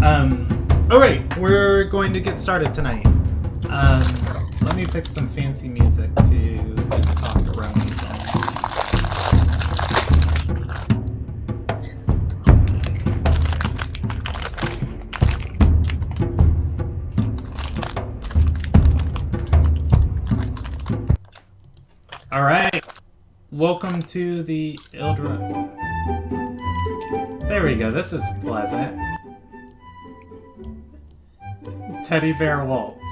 Alright, we're going to get started tonight. Let me pick some fancy music to talk around with on. Alright, welcome to the Ilderon. There we go, this is pleasant. Teddy Bear Waltz.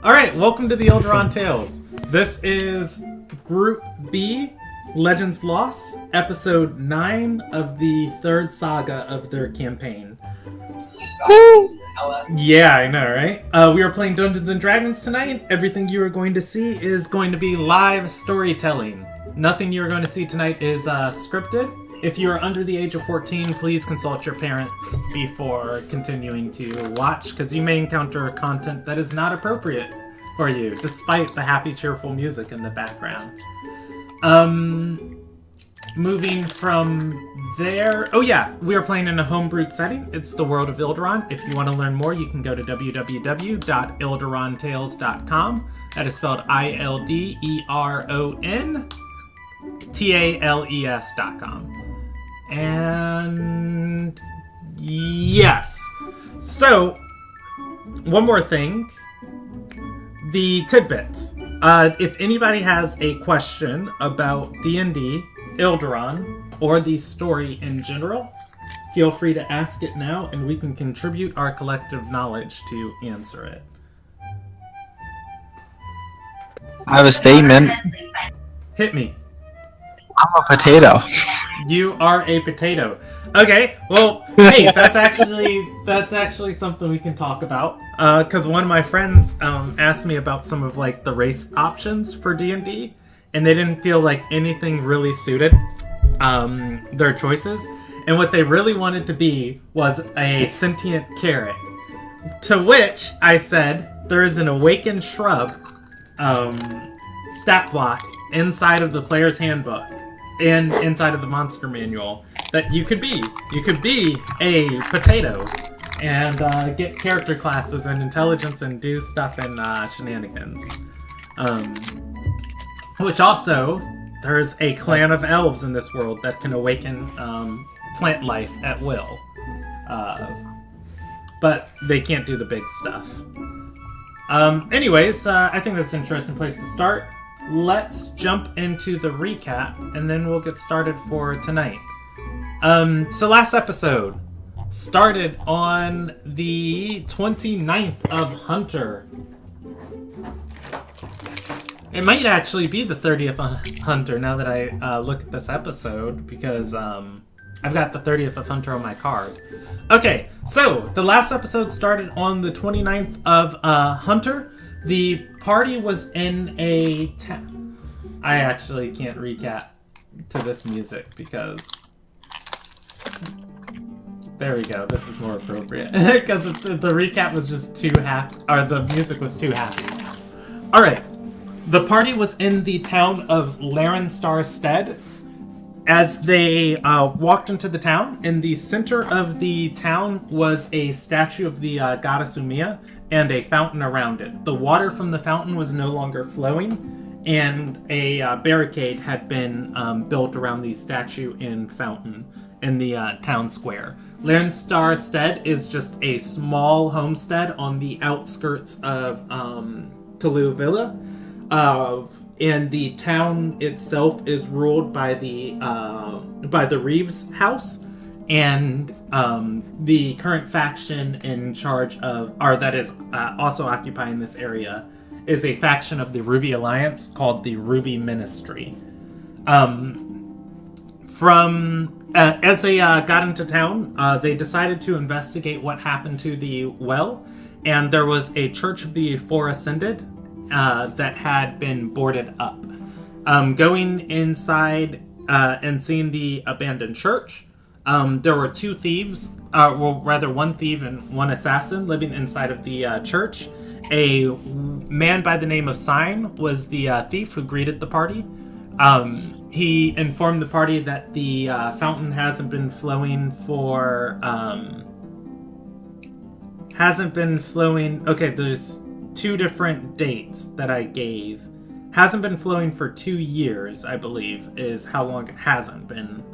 Alright, welcome to the Ilderon Tales. This is Group B, Legends Lost, Episode 9 of the third saga of their campaign. Yeah, I know, right? We are playing Dungeons & Dragons tonight. Everything you are going to see is going to be live storytelling. Nothing you are going to see tonight is scripted. If you are under the age of 14, please consult your parents before continuing to watch, because you may encounter content that is not appropriate for you, despite the happy, cheerful music in the background. Moving from there... Oh yeah, we are playing in a homebrewed setting. It's the world of Ilderon. If you want to learn more, you can go to www.ilderontales.com. That is spelled ILDERONTALES.com. And yes. So, one more thing. The tidbits. If anybody has a question about D&D, Ilderon, or the story in general, feel free to ask it now, and we can contribute our collective knowledge to answer it. I have a statement. Hit me. I'm a potato. You are a potato. Okay, well, hey, that's actually something we can talk about. Because one of my friends asked me about some of like the race options for D&D, and they didn't feel like anything really suited their choices. And what they really wanted to be was a sentient carrot. To which I said, there is an awakened shrub stat block inside of the player's handbook and inside of the monster manual that you could be. You could be a potato and get character classes and intelligence and do stuff in shenanigans. Which also, there's a clan of elves in this world that can awaken plant life at will. But they can't do the big stuff. Anyways, I think that's an interesting place to start. Let's jump into the recap, and then we'll get started for tonight. So last episode started on the 29th of Hunter. It might actually be the 30th of Hunter now that I look at this episode, because I've got the 30th of Hunter on my card. Okay, so the last episode started on the 29th of Hunter. The party was in a town. I actually can't recap to this music because... There we go, this is more appropriate. Because the recap was just too happy, or the music was too happy. Alright, the party was in the town of Larenstar Stead. As they walked into the town, in the center of the town was a statue of the goddess Umia and a fountain around it. The water from the fountain was no longer flowing, and a barricade had been built around the statue and fountain in the town square. Larenstar Stead is just a small homestead on the outskirts of Toulouse Villa. And the town itself is ruled by the Reeves house, and the current faction in charge of, or that is also occupying this area, is a faction of the Ruby Alliance called the Ruby Ministry. As they got into town, they decided to investigate what happened to the well, and there was a Church of the Four Ascended that had been boarded up. Going inside and seeing the abandoned church, there were two thieves, one thief and one assassin living inside of the church. A man by the name of Sign was the thief who greeted the party. He informed the party that the fountain hasn't been flowing for hasn't been flowing. Okay, there's 2 different dates that I gave. Hasn't been flowing for 2 years, I believe, is how long it hasn't been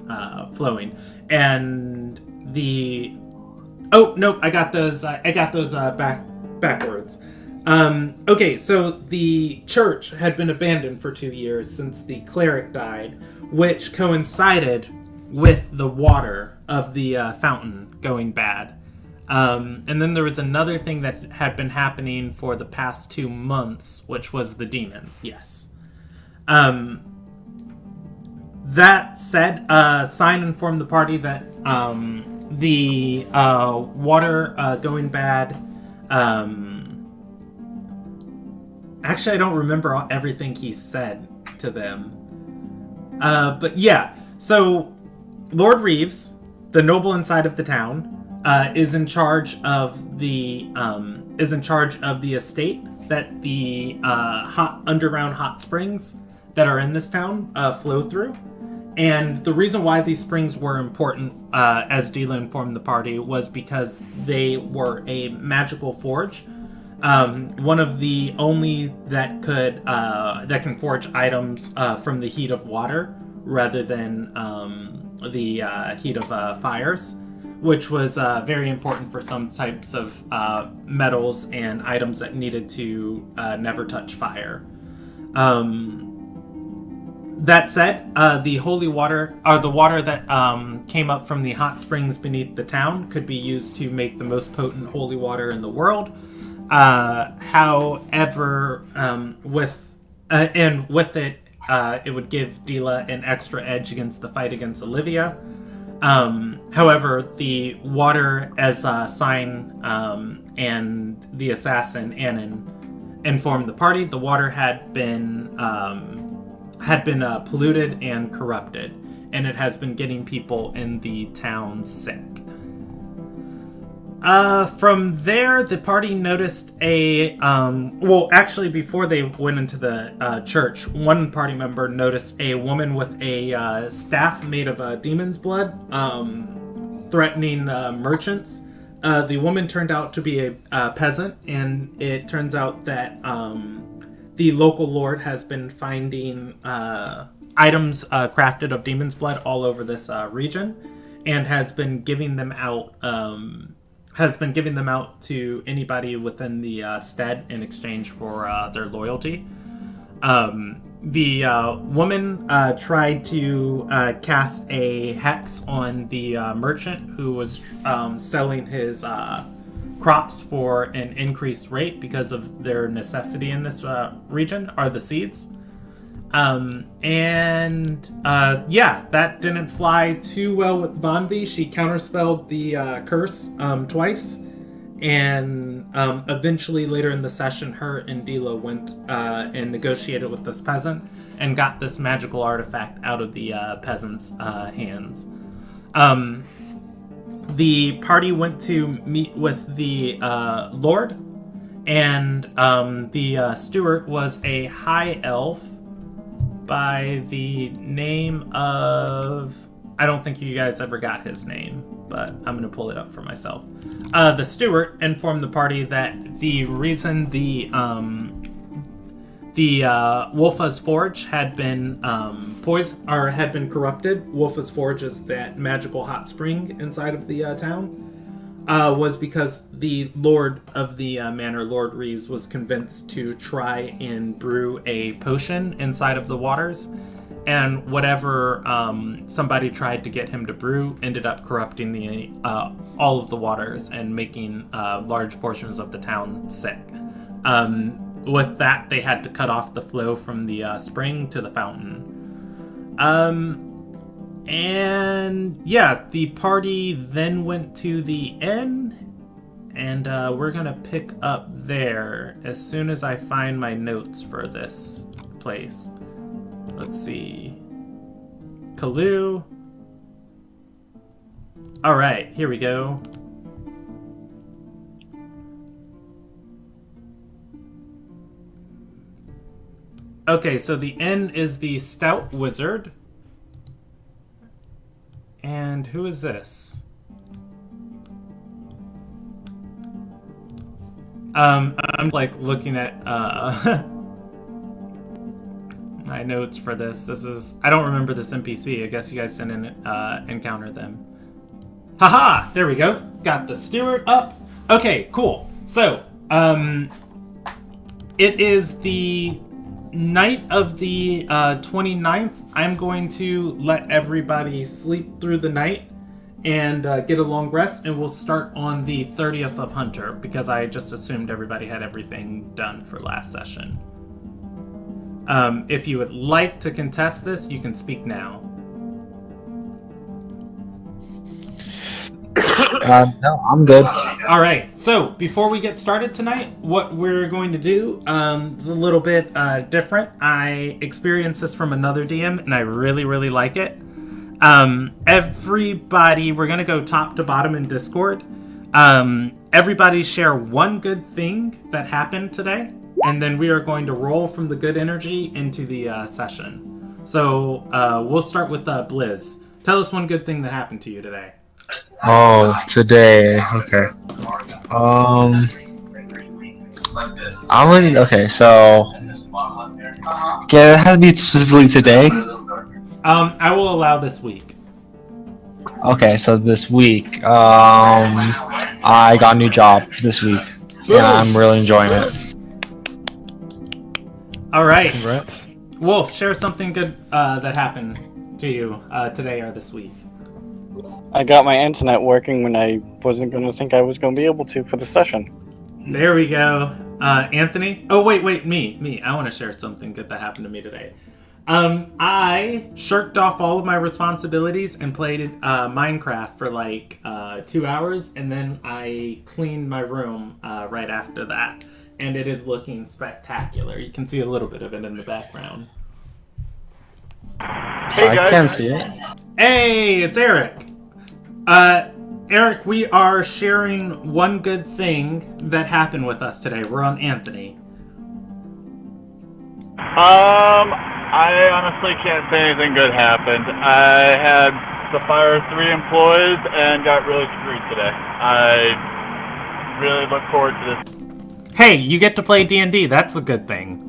flowing. And the oh no, I got those backwards. Okay, so the church had been abandoned for 2 years since the cleric died, which coincided with the water of the fountain going bad. And then there was another thing that had been happening for the past 2 months, which was the demons, yes. That said, Sign informed the party that the water going bad... Actually, I don't remember everything he said to them. But yeah, so Lord Reeves, the noble inside of the town, is in charge of the estate that the underground hot springs that are in this town flow through. And the reason why these springs were important, as Dila informed the party, was because they were a magical forge. One of the only that can forge items from the heat of water rather than the heat of fires, which was very important for some types of metals and items that needed to never touch fire. That said, the holy water, or the water that came up from the hot springs beneath the town, could be used to make the most potent holy water in the world. However, with it, it would give Dila an extra edge against the fight against Olivia. However, the water, as Sign and the assassin Anon informed the party, the water had been polluted and corrupted, and it has been getting people in the town sick. From there, the party noticed actually, before they went into the church, one party member noticed a woman with a staff made of demon's blood, threatening merchants. The woman turned out to be a peasant, and it turns out that the local lord has been finding items crafted of demon's blood all over this region, and has been giving them out to anybody within the stead in exchange for their loyalty. The woman tried to cast a hex on the merchant who was selling his crops for an increased rate because of their necessity in this region, are the seeds. That didn't fly too well with Vanvi. She counterspelled the curse twice, and eventually later in the session, her and Dila went and negotiated with this peasant and got this magical artifact out of the peasant's hands. The party went to meet with the Lord, and the steward was a high elf by the name of... I don't think you guys ever got his name, but I'm going to pull it up for myself. The steward informed the party that the reason the Wolfa's Forge had been had been corrupted. Wolfa's Forge is that magical hot spring inside of the town. Was because the lord of the manor, Lord Reeves, was convinced to try and brew a potion inside of the waters, and whatever somebody tried to get him to brew ended up corrupting the all of the waters and making large portions of the town sick. With that, they had to cut off the flow from the spring to the fountain. The party then went to the inn, and we're gonna pick up there as soon as I find my notes for this place. Let's see. Kalu. Alright, here we go. Okay, so the inn is the Stout Wizard. And who is this? I'm like looking at my notes for this. This is, I don't remember this NPC. I guess you guys didn't encounter them. Haha! There we go. Got the steward up. Okay, cool. So, it is the night of the 29th. I'm going to let everybody sleep through the night and get a long rest, and we'll start on the 30th of Hunter, because I just assumed everybody had everything done for last session. If you would like to contest this, you can speak now. No, I'm good. All right, so before we get started tonight, what we're going to do is a little bit different. I experienced this from another DM, and I really, really like it. Everybody, we're going to go top to bottom in Discord. Everybody share one good thing that happened today, and then we are going to roll from the good energy into the session. So we'll start with Blizz. Tell us one good thing that happened to you today. Oh, today. Okay. Okay, so. Yeah, it has to be specifically today. I will allow this week. Okay, so this week, I got a new job this week, and I'm really enjoying it. All right. Congrats. Wolf, share something good that happened to you today or this week. I got my internet working when I wasn't going to think I was going to be able to for the session. There we go. Anthony? Oh, wait, me. I want to share something good that happened to me today. I shirked off all of my responsibilities and played Minecraft for like 2 hours, and then I cleaned my room right after that. And it is looking spectacular. You can see a little bit of it in the background. Hey guys. I can see it. Hey, it's Eric. Eric, we are sharing one good thing that happened with us today. We're on Anthony. I honestly can't say anything good happened. I had to fire 3 employees and got really screwed today. I really look forward to this. Hey, you get to play D&D. That's a good thing.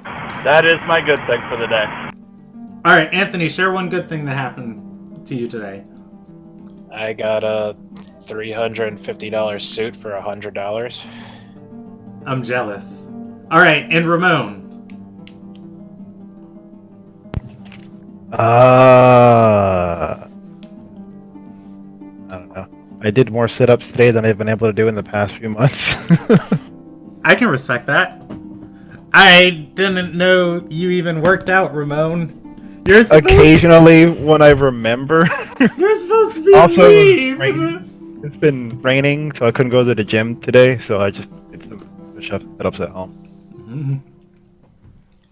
That is my good thing for the day. All right, Anthony, share one good thing that happened to you today. I got a $350 suit for $100. I'm jealous. All right, and Ramon. I don't know. I did more sit-ups today than I've been able to do in the past few months. I can respect that. I didn't know you even worked out, Ramon. You're supposed Occasionally, when I remember. You're supposed to be Also, me. It's been raining, so I couldn't go to the gym today, so I just did some sit-ups at home. Mm-hmm.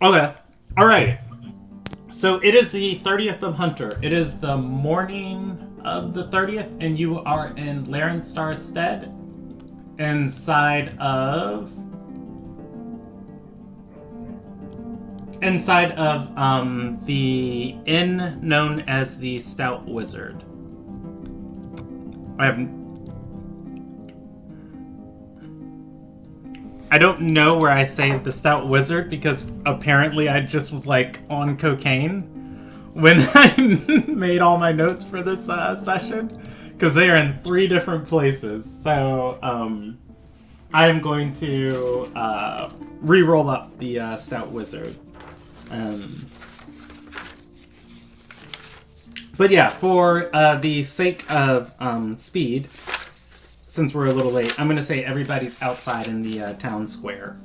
Okay. All right. So it is the 30th of Hunter. It is the morning of the 30th, and you are in Ilderon Tales stead, inside of the inn known as the Stout Wizard. I don't know where I saved the Stout Wizard, because apparently I just was like on cocaine when I made all my notes for this session, because they are in 3 different places. So I am going to re-roll up the Stout Wizard. But yeah, for the sake of speed, since we're a little late, I'm going to say everybody's outside in the town square.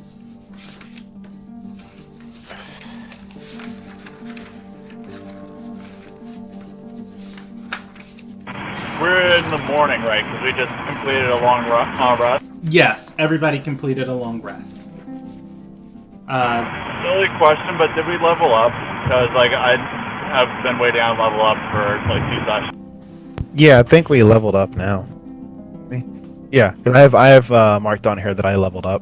We're in the morning, right? Because we just completed a long rest. Yes, everybody completed a long rest. Silly question, but did we level up? Because like I have been waiting on level up for like 2 sessions. Yeah, I think we leveled up now. Yeah, because I have marked on here that I leveled up.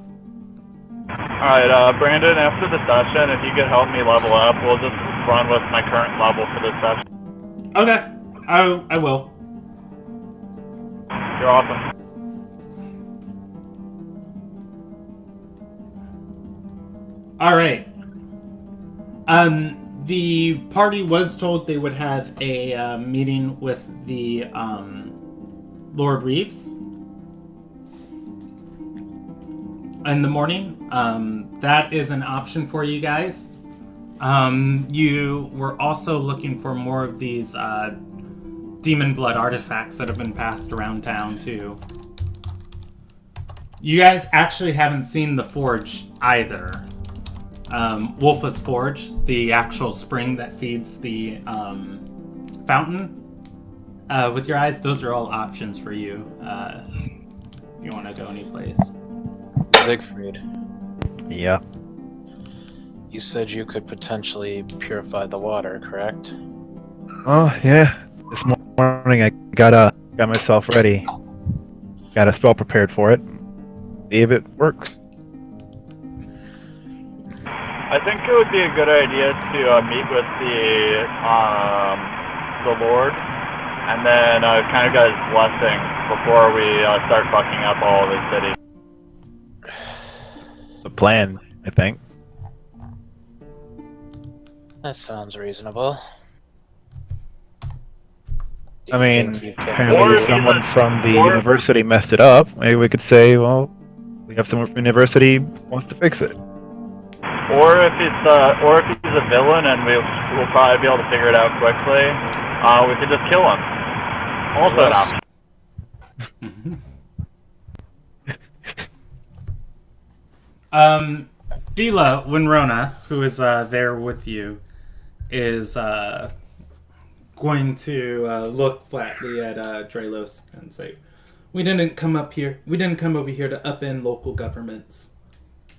Alright, Brandon, after the session, if you could help me level up, we'll just run with my current level for this session. Okay, I will. You're awesome. All right. The party was told they would have a meeting with the Lord Reeves in the morning. That is an option for you guys. You were also looking for more of these demon blood artifacts that have been passed around town too. You guys actually haven't seen the forge either. Wolf's Forge, the actual spring that feeds the fountain. With your eyes, those are all options for you. You want to go anyplace. Siegfried, Yeah. you said you could potentially purify the water, correct? Oh yeah. This morning I got myself ready. Got a spell prepared for it. See if it works. I think it would be a good idea to meet with the Lord, and then kind of get his blessing before we start fucking up all of his city. The plan, I think. That sounds reasonable. Do I you mean, think you can- apparently someone from the university messed it up. Maybe we could say, well, we have someone from the university who wants to fix it. Or if he's a villain and we'll probably be able to figure it out quickly, we could just kill him. Also an Yes. option. Dila Winrona, who is there with you, is going to look flatly at Drelos and say, We didn't come over here to upend local governments.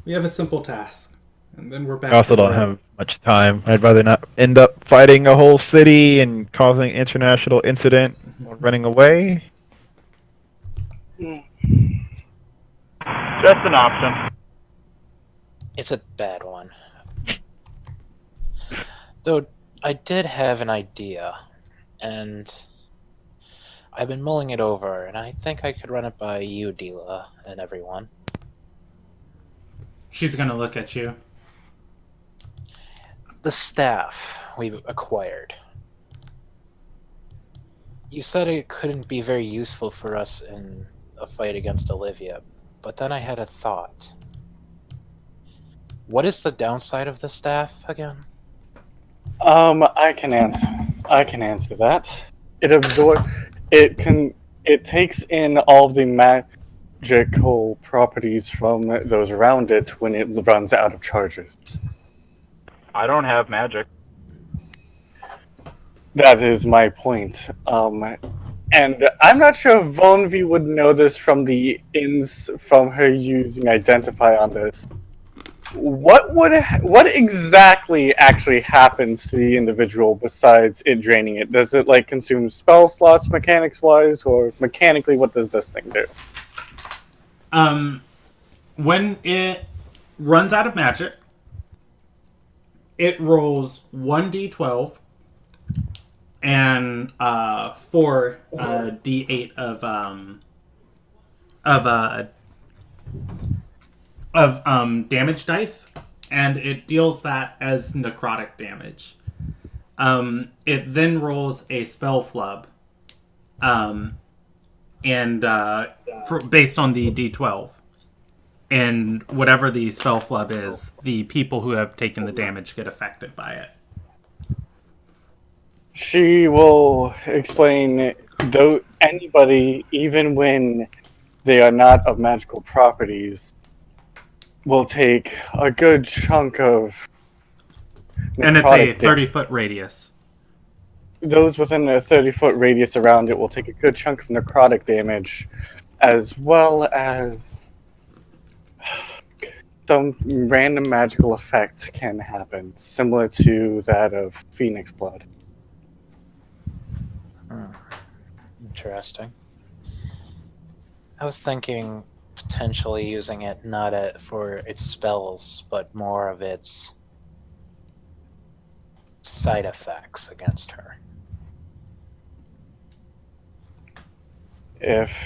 We have a simple task. And then we're back. I also don't have much time. I'd rather not end up fighting a whole city and causing international incident or running away. Just an option. It's a bad one. Though I did have an idea, and I've been mulling it over, and I think I could run it by you, Dila, and everyone. She's going to look at you. The staff we've acquired. You said it couldn't be very useful for us in a fight against Olivia, but then I had a thought. What is the downside of the staff again? I can answer that. It takes in all the magical properties from those around it when it runs out of charges. I don't have magic. That is my point. And I'm not sure if Vonvi would know this from from her using Identify on this. What exactly actually happens to the individual besides it draining it? Does it like consume spell slots mechanics wise, or mechanically what does this thing do? When it runs out of magic, it rolls 1d12 and 4 d8 of damage dice, and it deals that as necrotic damage. It then rolls a spell flub, based on the d12. And whatever the spell flub is, the people who have taken the damage get affected by it. She will explain, though anybody, even when they are not of magical properties, will take a good chunk of And it's a necrotic 30-foot radius. Those within a 30-foot radius around it will take a good chunk of necrotic damage, as well as some random magical effects can happen, similar to that of Phoenix Blood. Interesting. I was thinking potentially using it not for its spells, but more of its side effects against her. If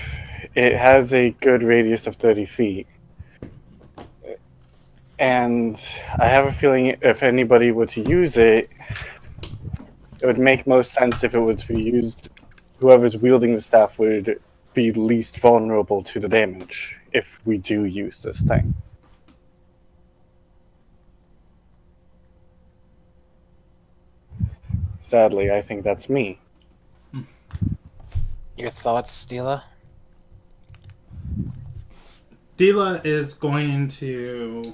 it has a good radius of 30 feet, And I have a feeling if anybody were to use it, it would make most sense if it was to be used. Whoever's wielding the staff would be least vulnerable to the damage if we do use this thing. Sadly, I think that's me. Your thoughts, Dila? Dila is going to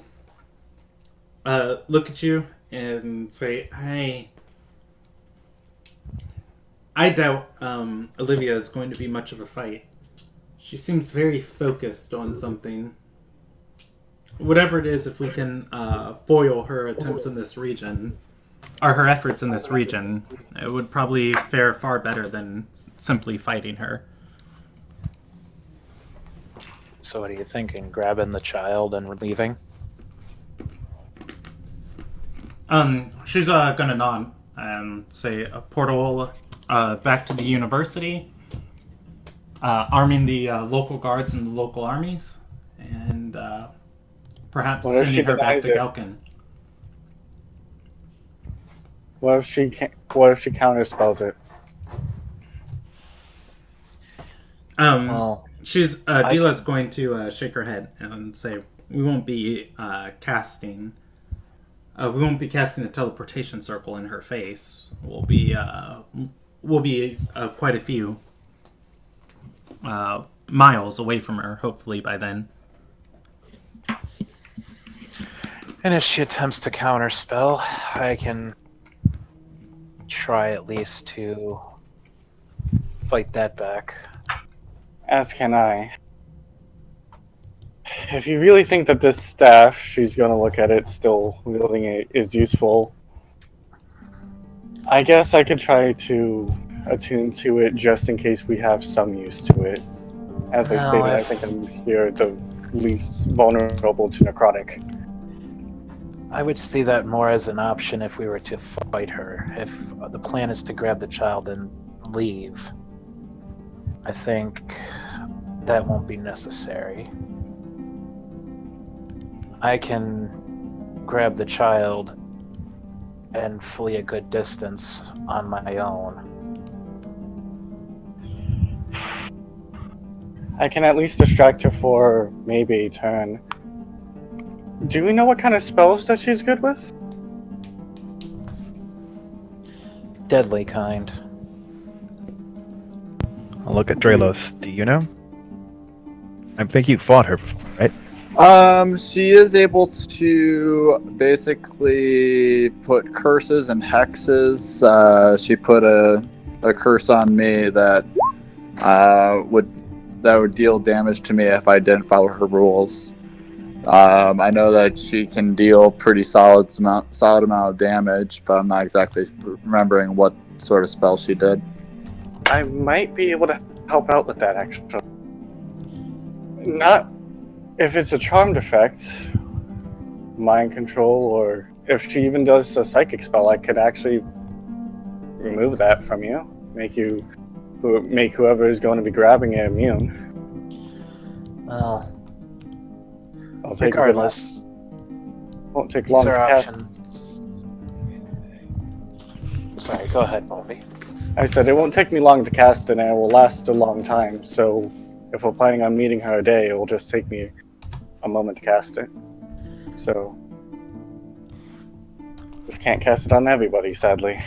look at you and say, I doubt Olivia is going to be much of a fight. She seems very focused on something. Whatever it is, if we can foil her attempts in this region, or her efforts in this region, it would probably fare far better than simply fighting her. So what are you thinking? Grabbing the child and leaving? She's gonna nod and say a portal back to the university, arming the local guards and the local armies, and perhaps sending her back to Galkin. What if she counterspells it? Dila's going to shake her head and say, "We won't be casting. We won't be casting a teleportation circle in her face. We'll be quite a few miles away from her. Hopefully by then." And if she attempts to counterspell, I can try at least to fight that back. As can I. If you really think that this staff, she's going to look at it still wielding it, is useful, I guess I could try to attune to it just in case we have some use to it. As I stated, I think I'm here the least vulnerable to necrotic. I would see that more as an option if we were to fight her. If the plan is to grab the child and leave, I think that won't be necessary. I can grab the child and flee a good distance on my own. I can at least distract her for maybe a turn. Do we know what kind of spells that she's good with? Deadly kind. I'll look at Drelos. Do you know? I think you fought her before, right? She is able to basically put curses and hexes. She put a curse on me that would deal damage to me if I didn't follow her rules. I know that she can deal pretty solid amount of damage, but I'm not exactly remembering what sort of spell she did. I might be able to help out with that, actually. Not if it's a charmed effect, mind control, or if she even does a psychic spell, I could actually remove that from you, make whoever is going to be grabbing it immune. Well, I'll take regardless, won't take long these to are cast. options. Sorry, go ahead, Bobby. I said it won't take me long to cast it, and it will last a long time. So, if we're planning on meeting her a day, it will just take me a moment to cast it. So, we can't cast it on everybody, sadly.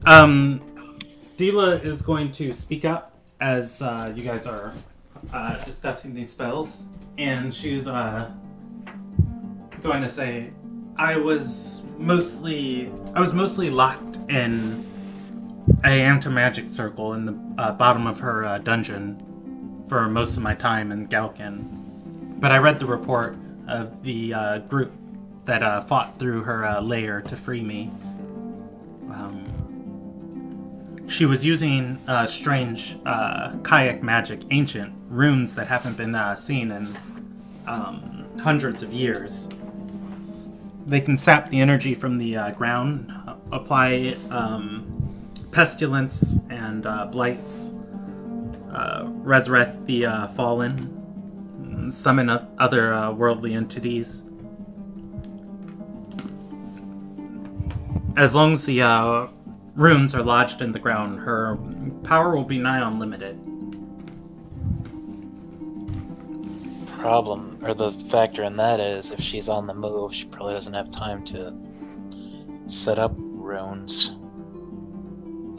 Dila is going to speak up as you guys are discussing these spells, and she's going to say, I was mostly locked in a anti-magic circle in the bottom of her dungeon for most of my time in Galkin. But I read the report of the group that fought through her lair to free me. She was using strange kayak magic, ancient runes that haven't been seen in hundreds of years. They can sap the energy from the ground, apply pestilence and blights, resurrect the fallen. summon other worldly entities. As long as the runes are lodged in the ground, her power will be nigh unlimited. Problem, or the factor in that is, if she's on the move, she probably doesn't have time to set up runes.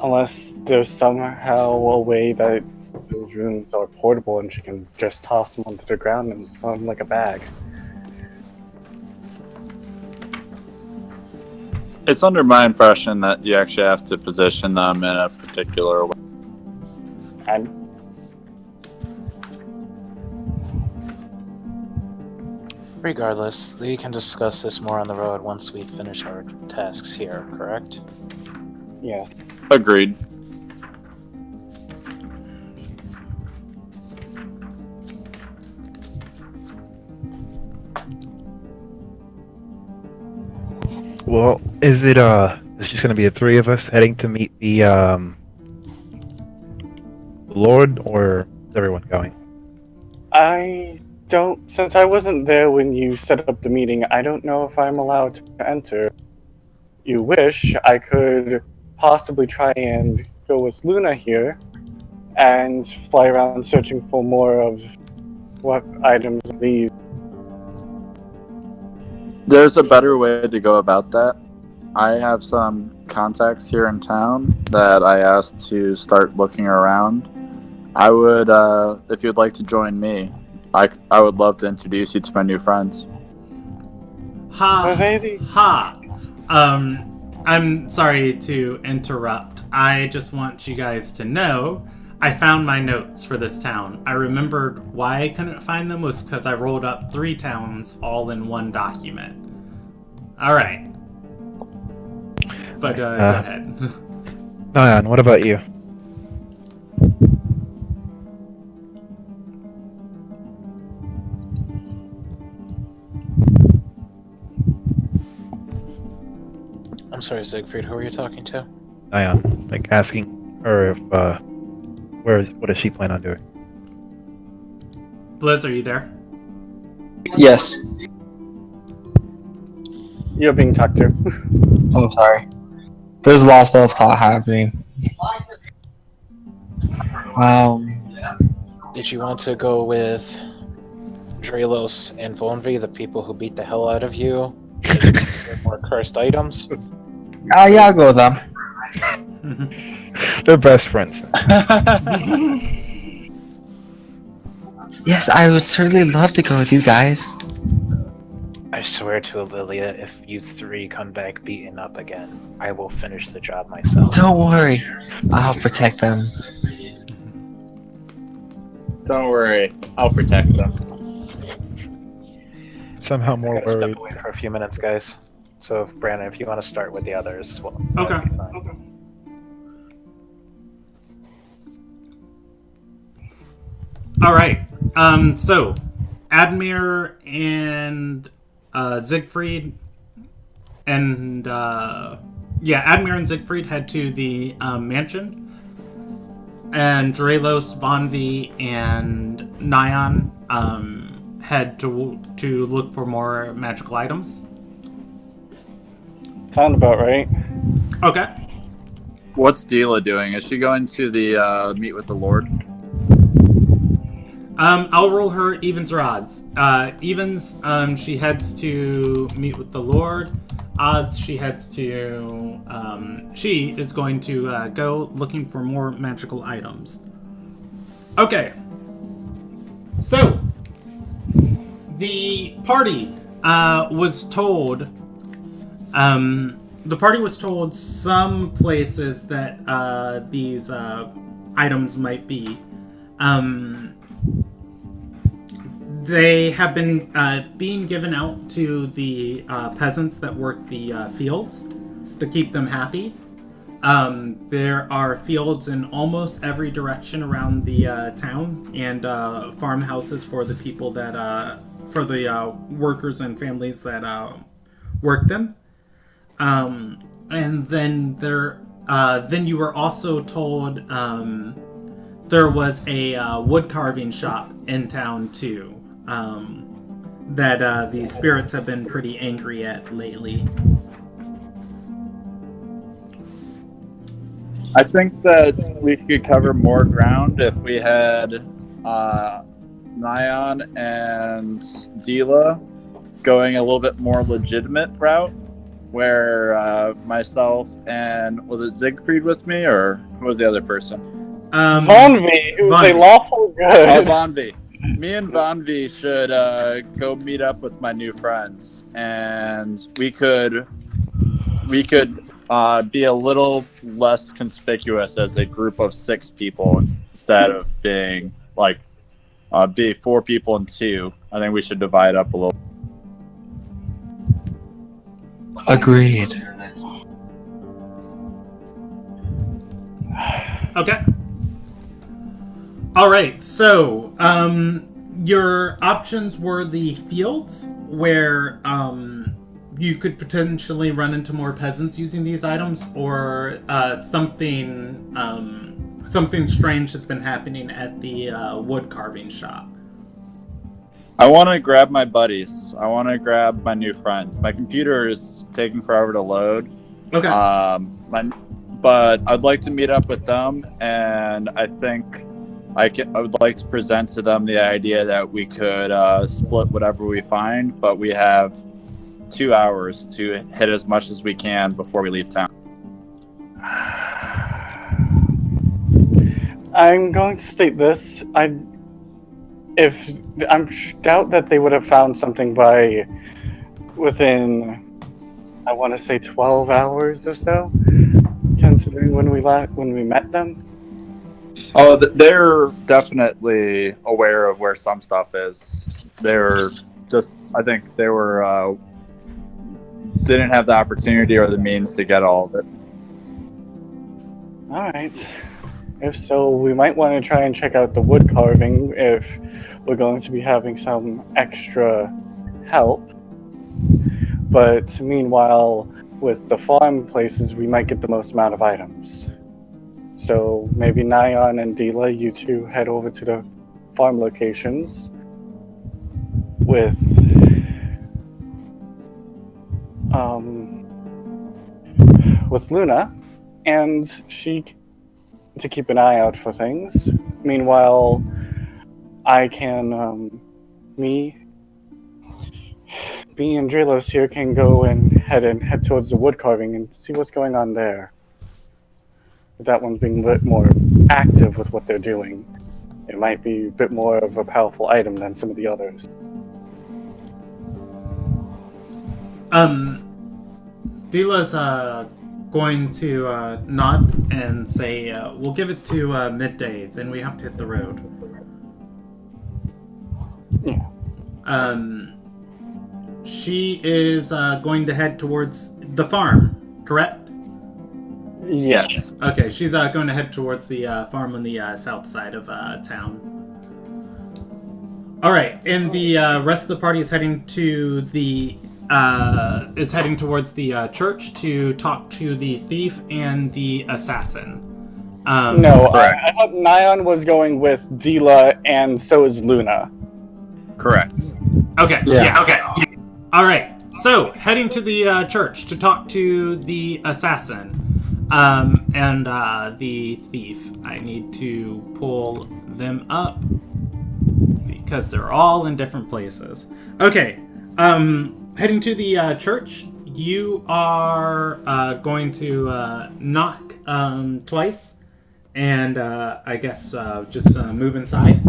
Unless there's somehow a way that those runes are portable and she can just toss them onto the ground and throw them like a bag. It's under my impression that you actually have to position them in a particular way. And Regardless, we can discuss this more on the road once we finish our tasks here, correct? yeah. Agreed. Well, is it it's just gonna be the three of us heading to meet the Lord, or is everyone going? I don't, since I wasn't there when you set up the meeting, I don't know if I'm allowed to enter. You wish, I could possibly try and go with Luna here and fly around searching for more of what items these. There's a better way to go about that. I have some contacts here in town that I asked to start looking around. I would, if you'd like to join me, I would love to introduce you to my new friends. Ha! I'm sorry to interrupt. I just want you guys to know I found my notes for this town. I remembered why I couldn't find them was because I rolled up 3 towns all in one document. Alright. But, go ahead. Nyan, what about you? I'm sorry, Siegfried, who are you talking to? Nyan, like asking her if what does she plan on doing? Blizz, are you there? Yes. You're being talked to. Oh, sorry. There's a lot of stuff happening. Did you want to go with Drelos and Vonvi, the people who beat the hell out of you? Get more cursed items? Yeah, I'll go with them. They're best friends. Yes, I would certainly love to go with you guys. I swear to Lilia, if you 3 come back beaten up again, I will finish the job myself. Don't worry, I'll protect them. Don't worry, I'll protect them. Somehow I more gotta step worried. away for a few minutes, guys. So, if Brandon, if you want to start with the others, well, Okay. that'd be fine. Alright. So, Admir and Siegfried and Admir and Siegfried head to the mansion, and Drelos, Vonvi, and Nyan head to look for more magical items. Sound about right. Okay. What's Dila doing? Is she going to the meet with the Lord? I'll roll her evens or odds. Evens, she heads to meet with the Lord. Odds, she heads to, she is going to go looking for more magical items. Okay. So, the party was told some places that these items might be. They have been being given out to the peasants that work the fields to keep them happy. There are fields in almost every direction around the town, and farmhouses for the people that for the workers and families that work them. And then then you were also told there was a wood carving shop in town too. that the spirits have been pretty angry at lately. I think that we could cover more ground if we had Nyan and Dila going a little bit more legitimate route, where myself and, was it Siegfried with me, or who was the other person? Vonvi, who's a Vonvi. lawful good. Oh, Vonvi. Me and Vonvi should go meet up with my new friends, and we could be a little less conspicuous as a group of 6 people instead of being like be 4 people and 2. I think we should divide up a little. Agreed. Okay. All right. So, your options were the fields, where you could potentially run into more peasants using these items, or something strange has been happening at the wood carving shop. I want to grab my buddies. I want to grab my new friends. My computer is taking forever to load. Okay. But I'd like to meet up with them, and I think I would like to present to them the idea that we could split whatever we find, but we have 2 hours to hit as much as we can before we leave town. I'm going to state this. Doubt that they would have found something by within, I want to say 12 hours or so, considering when we met them. Oh, they're definitely aware of where some stuff is. I think they didn't have the opportunity or the means to get all of it. Alright. If so, we might want to try and check out the wood carving if we're going to be having some extra help. But meanwhile, with the farm places, we might get the most amount of items. So maybe Nyan and Dila, you two head over to the farm locations with Luna, and she to keep an eye out for things. Meanwhile, I can me and Drelos here can go and head towards the wood carving and see what's going on there. That one's being a bit more active with what they're doing. It might be a bit more of a powerful item than some of the others. Dila's going to nod and say, we'll give it to midday, then we have to hit the road. Yeah. She is going to head towards the farm, correct? Yes. Okay, she's going to head towards the farm on the south side of town. All right, and the rest of the party is heading to the towards the church to talk to the thief and the assassin. No, I thought Nyan was going with Dila, and so is Luna. Correct. Okay. Yeah. Okay. All right. So heading to the church to talk to the assassin. And the thief. I need to pull them up because they're all in different places. Okay, heading to the church. You are going to knock twice, and I guess just move inside.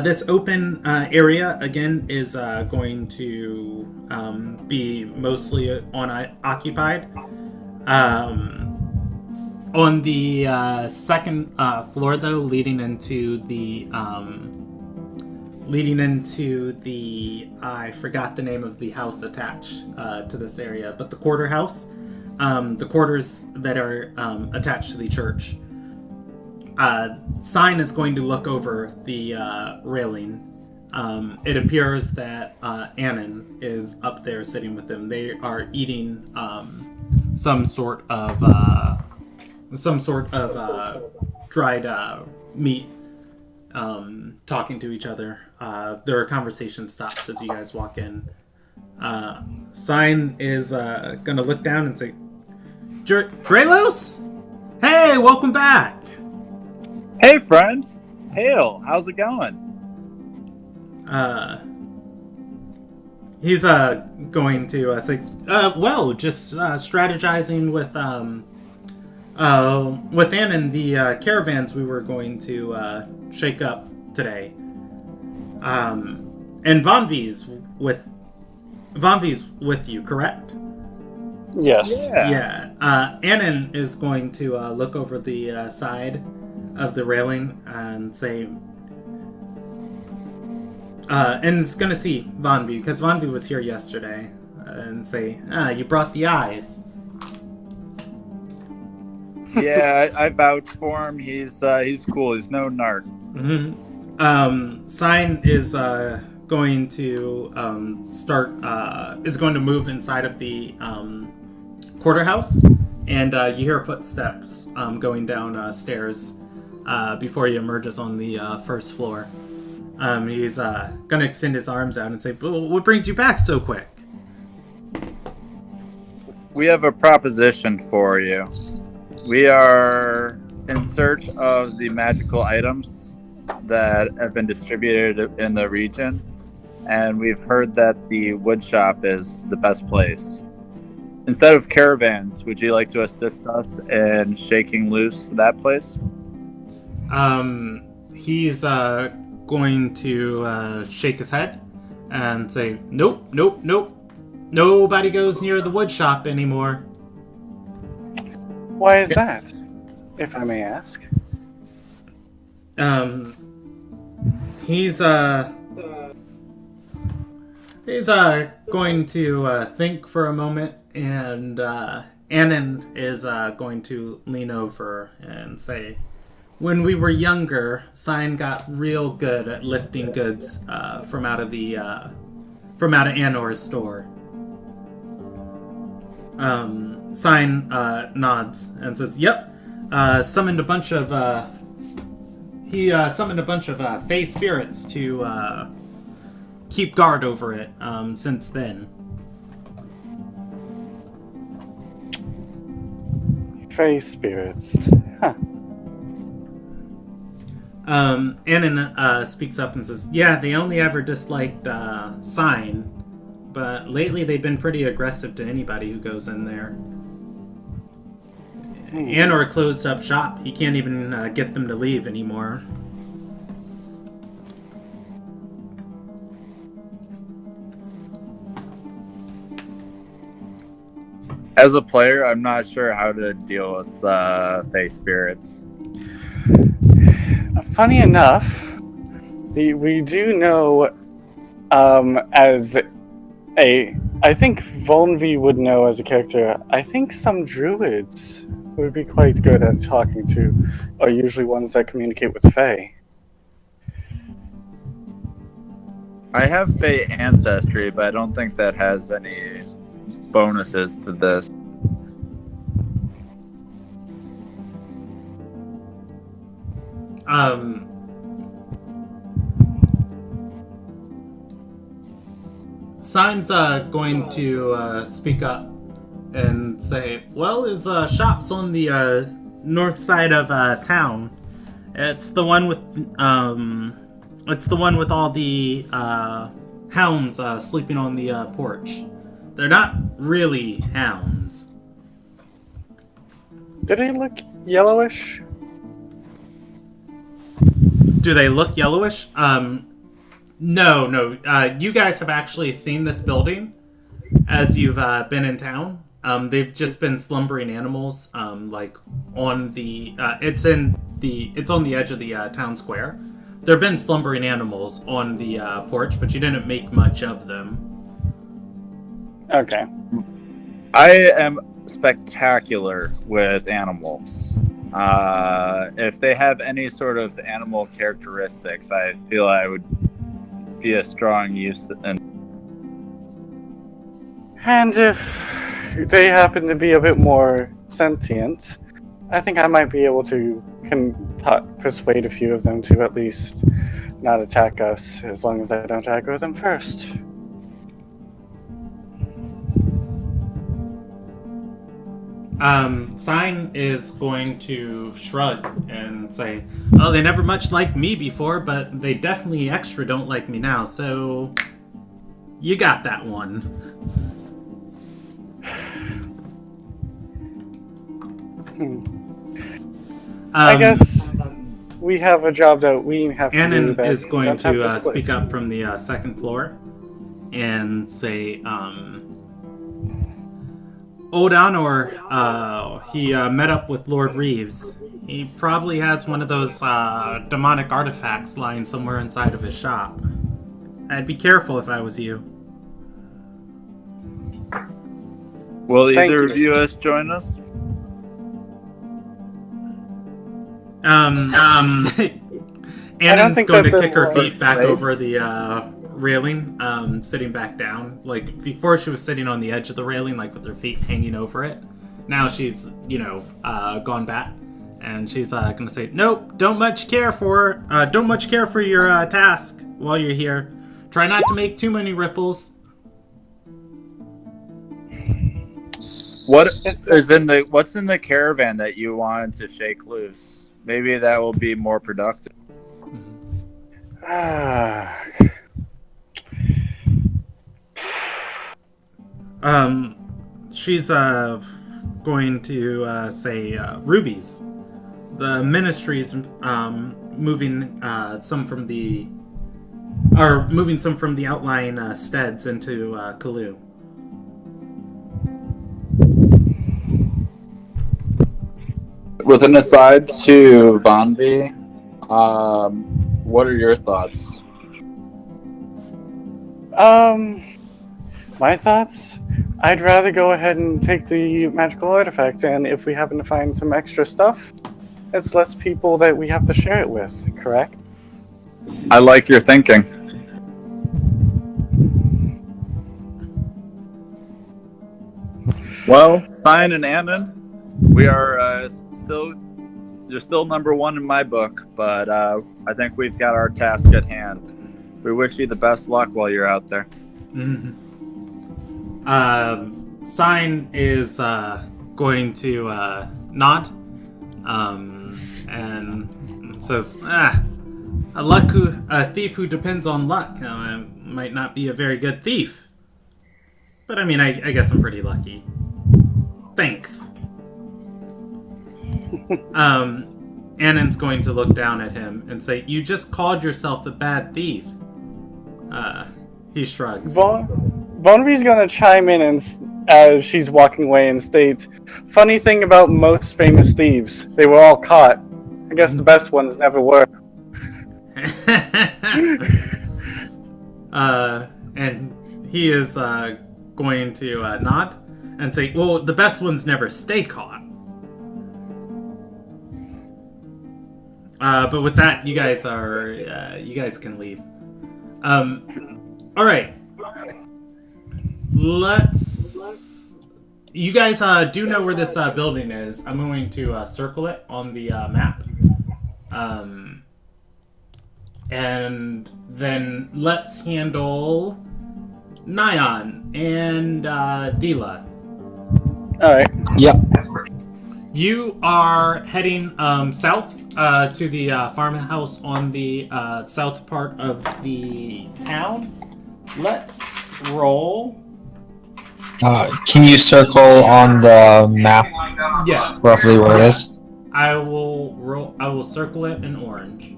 This open area again is going to be mostly occupied. On the second floor, though, leading into the I forgot the name of the house attached to this area, but the quarter house, the quarters that are attached to the church. Sign is going to look over the railing. It appears that Annan is up there sitting with them. They are eating some sort of dried meat talking to each other. Their conversation stops as you guys walk in. Sign is gonna look down and say, Drelos? Hey, welcome back! Hey, friends. Hail, how's it going? He's going to say, well, just strategizing with Ann and the caravans we were going to shake up today. And Vonvi's with you, correct? Yes. Yeah. Annan is going to look over the side of the railing and say, and is going to see Vonvi, because Vonvi was here yesterday, and say, you brought the eyes. Yeah, I vouch for him. He's cool. He's no narc. Mm-hmm. Sign is going to is going to move inside of the quarterhouse, and you hear footsteps going down stairs before he emerges on the first floor. He's going to extend his arms out and say, what brings you back so quick? We have a proposition for you. We are in search of the magical items that have been distributed in the region, and we've heard that the wood shop is the best place. Instead of caravans, would you like to assist us in shaking loose that place? He's going to shake his head and say, nope. Nobody goes near the wood shop anymore. Why is that, if I may ask? He's going to think for a moment, and Annan is going to lean over and say, when we were younger, Sign got real good at lifting goods from out of Anor's store. Sign nods and says, "Yep." Summoned a bunch of Fey spirits to keep guard over it. Since then, Fey spirits. Huh. Annan speaks up and says, "Yeah, they only ever disliked Sign, but lately they've been pretty aggressive to anybody who goes in there. Anor closed up shop. He can't even get them to leave anymore." As a player, I'm not sure how to deal with Fey spirits. Funny enough, we do know, as I think Volnvi would know as a character, I think some druids would be quite good at talking to, are usually ones that communicate with Fey. I have Fey ancestry, but I don't think that has any bonuses to this. Sign's going to speak up and say, well, his shop's on the north side of town. It's the one with all the hounds sleeping on the porch. They're not really hounds. Do they look yellowish? Do they look yellowish? No. You guys have actually seen this building as you've been in town. They've just been slumbering animals, like on the. It's on the edge of the town square. There've been slumbering animals on the porch, but you didn't make much of them. Okay. I am spectacular with animals. If they have any sort of animal characteristics, I feel I would be a strong use. And if they happen to be a bit more sentient, I think I might be able to persuade a few of them to at least not attack us, as long as I don't aggro them first. Sign is going to shrug and say, "Oh, they never much liked me before, but they definitely extra don't like me now, so you got that one." I guess we have a job that we have to do. Annan That is going don't have to split. speak up from the second floor and say, Old Anor, he met up with Lord Reeves. He probably has one of those demonic artifacts lying somewhere inside of his shop. I'd be careful if I was you. Will Thank either you. of you us join us? Annan's think going that to the kick her feet first back way- over the railing, sitting back down. Like, before she was sitting on the edge of the railing, like, with her feet hanging over it. Now she's, gone back. And she's going to say, "Nope, don't much care for your task while you're here. Try not to make too many ripples." What's in the caravan that you wanted to shake loose? Maybe that will be more productive. She's going to say rubies. The ministry's moving some from the outlying steads into Kalu. With an aside to Vanvi, what are your thoughts? My thoughts? I'd rather go ahead and take the magical artifact, and if we happen to find some extra stuff, it's less people that we have to share it with, correct? I like your thinking. Well, Sign and Annan, we are you're still number one in my book, but I think we've got our task at hand. We wish you the best luck while you're out there. Mm-hmm. Sign is going to nod and says, a thief who depends on luck might not be a very good thief. But I mean, I guess I'm pretty lucky. Thanks. Annan's going to look down at him and say, "You just called yourself a bad thief." He shrugs. Bonvi's gonna chime in as she's walking away and states, "Funny thing about most famous thieves, they were all caught. I guess the best ones never were." And he is going to nod and say, "Well, the best ones never stay caught." But with that, you guys can leave. All right. You guys do know where this building is. I'm going to circle it on the map. And then let's handle Nyan and Dila. Alright. Yep. You are heading south to the farmhouse on the south part of the town. Let's roll. Can you circle on the map Yeah, roughly where it is? I will circle it in orange.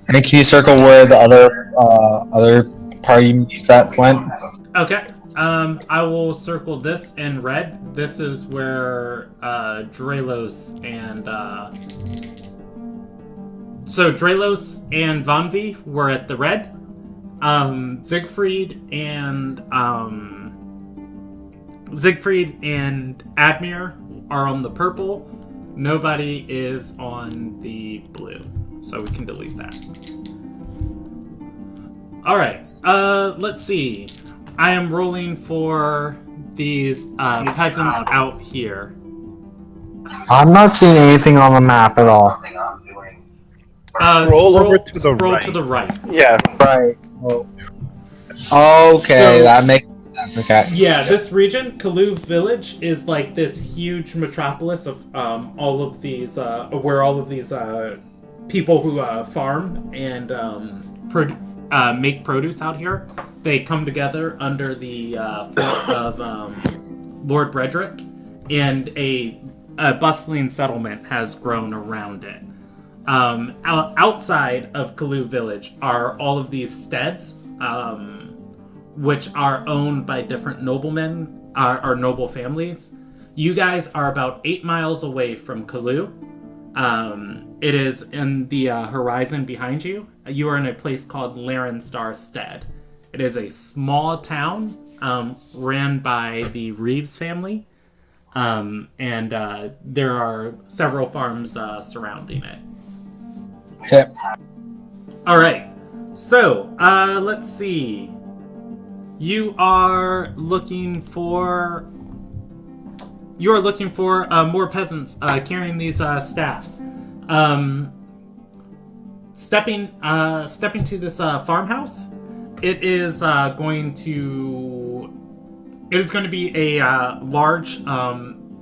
And can you circle where the other party set went? Okay. I will circle this in red. This is where Drelos and so Drelos and Vanvi were at the red. Siegfried and Admir are on the purple. Nobody is on the blue, so we can delete that. All right. Let's see. I am rolling for these peasants out here. I'm not seeing anything on the map at all. Scroll over to the scroll right. to the right. Yeah, Right. Okay, So- that makes sense. Okay. Yeah, this region, Kalu Village, is like this huge metropolis of all of these, where all of these people who farm and make produce out here, they come together under the fort of Lord Bredrick, and a bustling settlement has grown around it. Outside of Kalu Village are all of these steads, which are owned by different noblemen or noble families. You guys are about 8 miles away from Kalu. It is in the horizon behind you. You are in a place called Larenstar Stead. It is a small town ran by the Reeves family, and there are several farms surrounding it. Okay. All right, so let's see. You are looking for more peasants carrying these staffs. Stepping to this farmhouse. It is going to be a large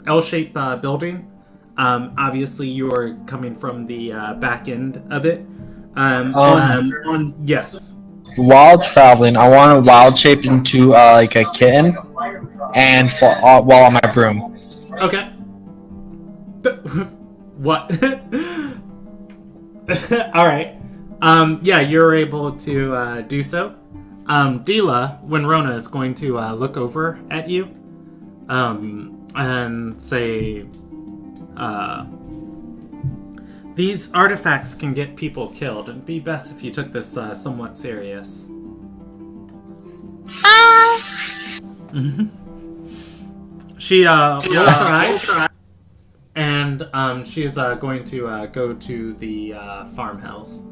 L-shaped building. Obviously, you are coming from the back end of it. Yes. While traveling, I want to wild shape into like a kitten and while on my broom. Okay. What? All right. Yeah, you're able to do so. Dila, when Rona is going to look over at you, and say, these artifacts can get people killed. It'd be best if you took this somewhat serious. Mm-hmm. She rolls her eyes, and she is going to go to the farmhouse.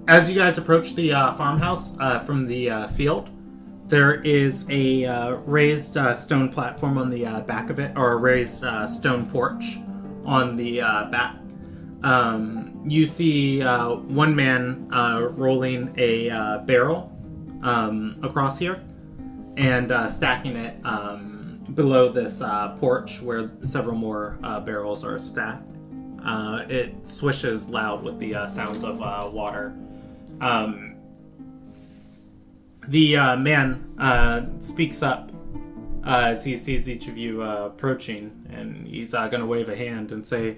As you guys approach the farmhouse from the field, there is a raised stone platform on the back of it, or a raised stone porch on the back. You see one man rolling a barrel across here and stacking it below this porch where several more barrels are stacked. It swishes loud with the sounds of water. The man speaks up as he sees each of you approaching, and he's going to wave a hand and say,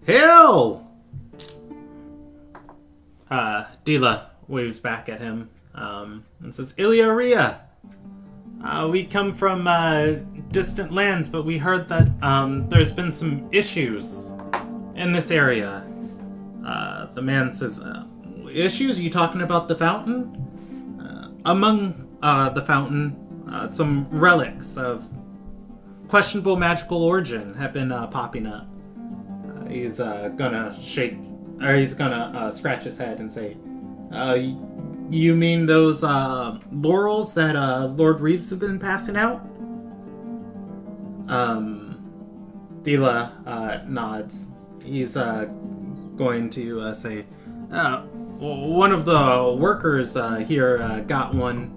"Hail!" Dila waves back at him and says, "Ilyaria, we come from distant lands, but we heard that there's been some issues in this area." The man says, "Issues? Are you talking about the fountain?" Among the fountain, some relics of questionable magical origin have been popping up. He's gonna scratch his head and say, "You mean those laurels that Lord Reeves have been passing out?" Dila nods. He's going to say, "One of the workers here got one.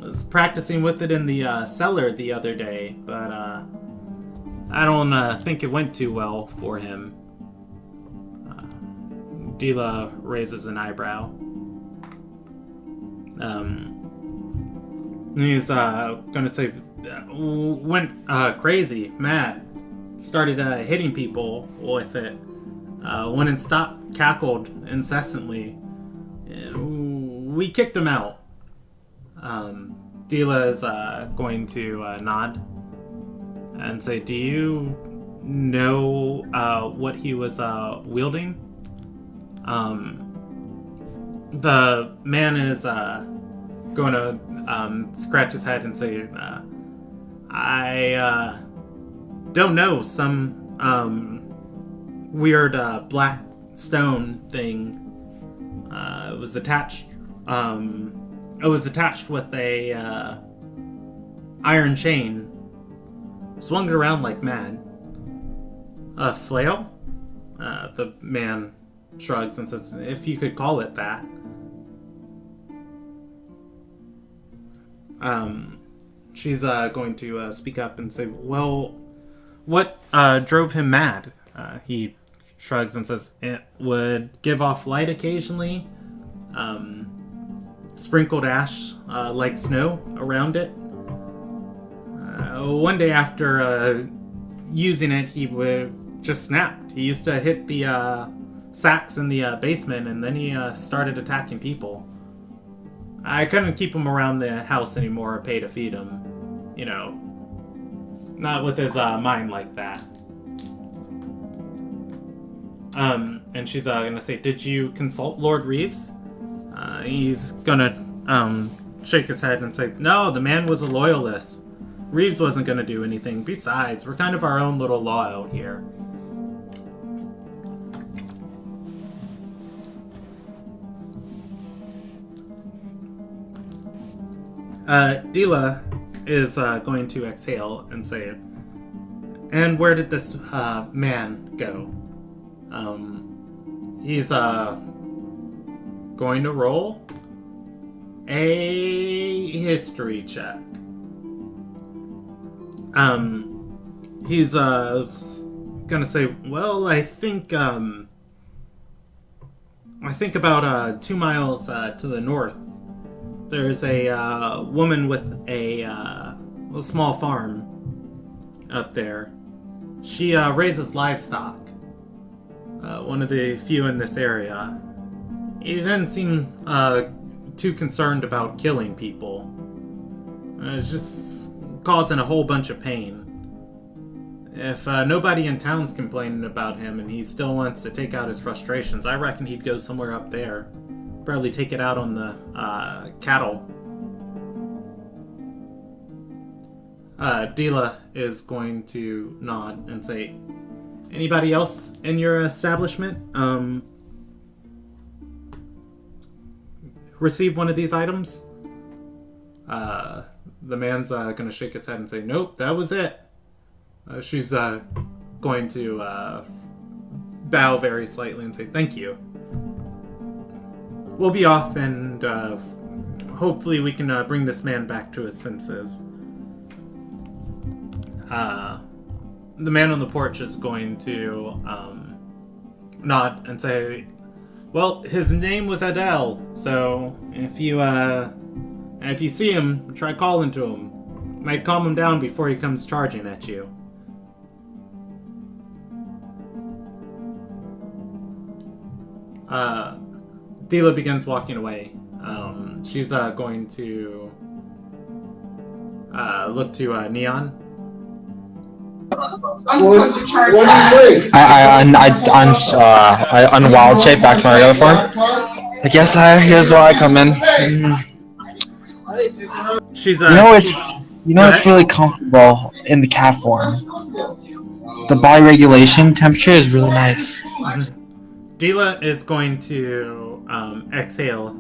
Was practicing with it in the cellar the other day, but I don't think it went too well for him." Dila raises an eyebrow. He's gonna say, "Went crazy, mad, started hitting people with it. Wouldn't stop, cackled incessantly. We kicked him out." Dila is going to nod and say, "Do you know what he was wielding?" The man is going to scratch his head and say, "I don't know. Some weird black stone thing. It was attached. It was attached with a iron chain. swung it around like mad. A flail? The man shrugs and says, if you could call it that. She's going to speak up and say, well, what drove him mad? He shrugs and says, it would give off light occasionally, sprinkled ash like snow around it. One day after using it, he would just snapped. He used to hit the sacks in the basement, and then he started attacking people. I couldn't keep him around the house anymore or pay to feed him. You know, not with his mind like that. And she's gonna say, did you consult Lord Reeves? He's gonna shake his head and say, no, the man was a loyalist. Reeves wasn't gonna do anything. Besides, we're kind of our own little law out here. Dila is going to exhale and say, and where did this man go? He's going to roll a history check. He's gonna say, well, I think about 2 miles to the north, there's a woman with a small farm up there. She raises livestock. One of the few in this area. He didn't seem too concerned about killing people. It's just causing a whole bunch of pain. If nobody in town's complaining about him and he still wants to take out his frustrations, I reckon he'd go somewhere up there. Probably take it out on the cattle. Dila is going to nod and say, anybody else in your establishment receive one of these items? The man's gonna shake his head and say, nope, that was it. She's going to bow very slightly and say, thank you. We'll be off, and hopefully we can bring this man back to his senses. The man on the porch is going to nod and say, well, his name was Adele, so if you see him, try calling to him. Might calm him down before he comes charging at you. Dila begins walking away. She's going to look to Neon. I unwild shape back to my regular form. I guess here's where I come in. She's it's really comfortable in the cat form. The body regulation temperature is really nice. Dila is going to exhale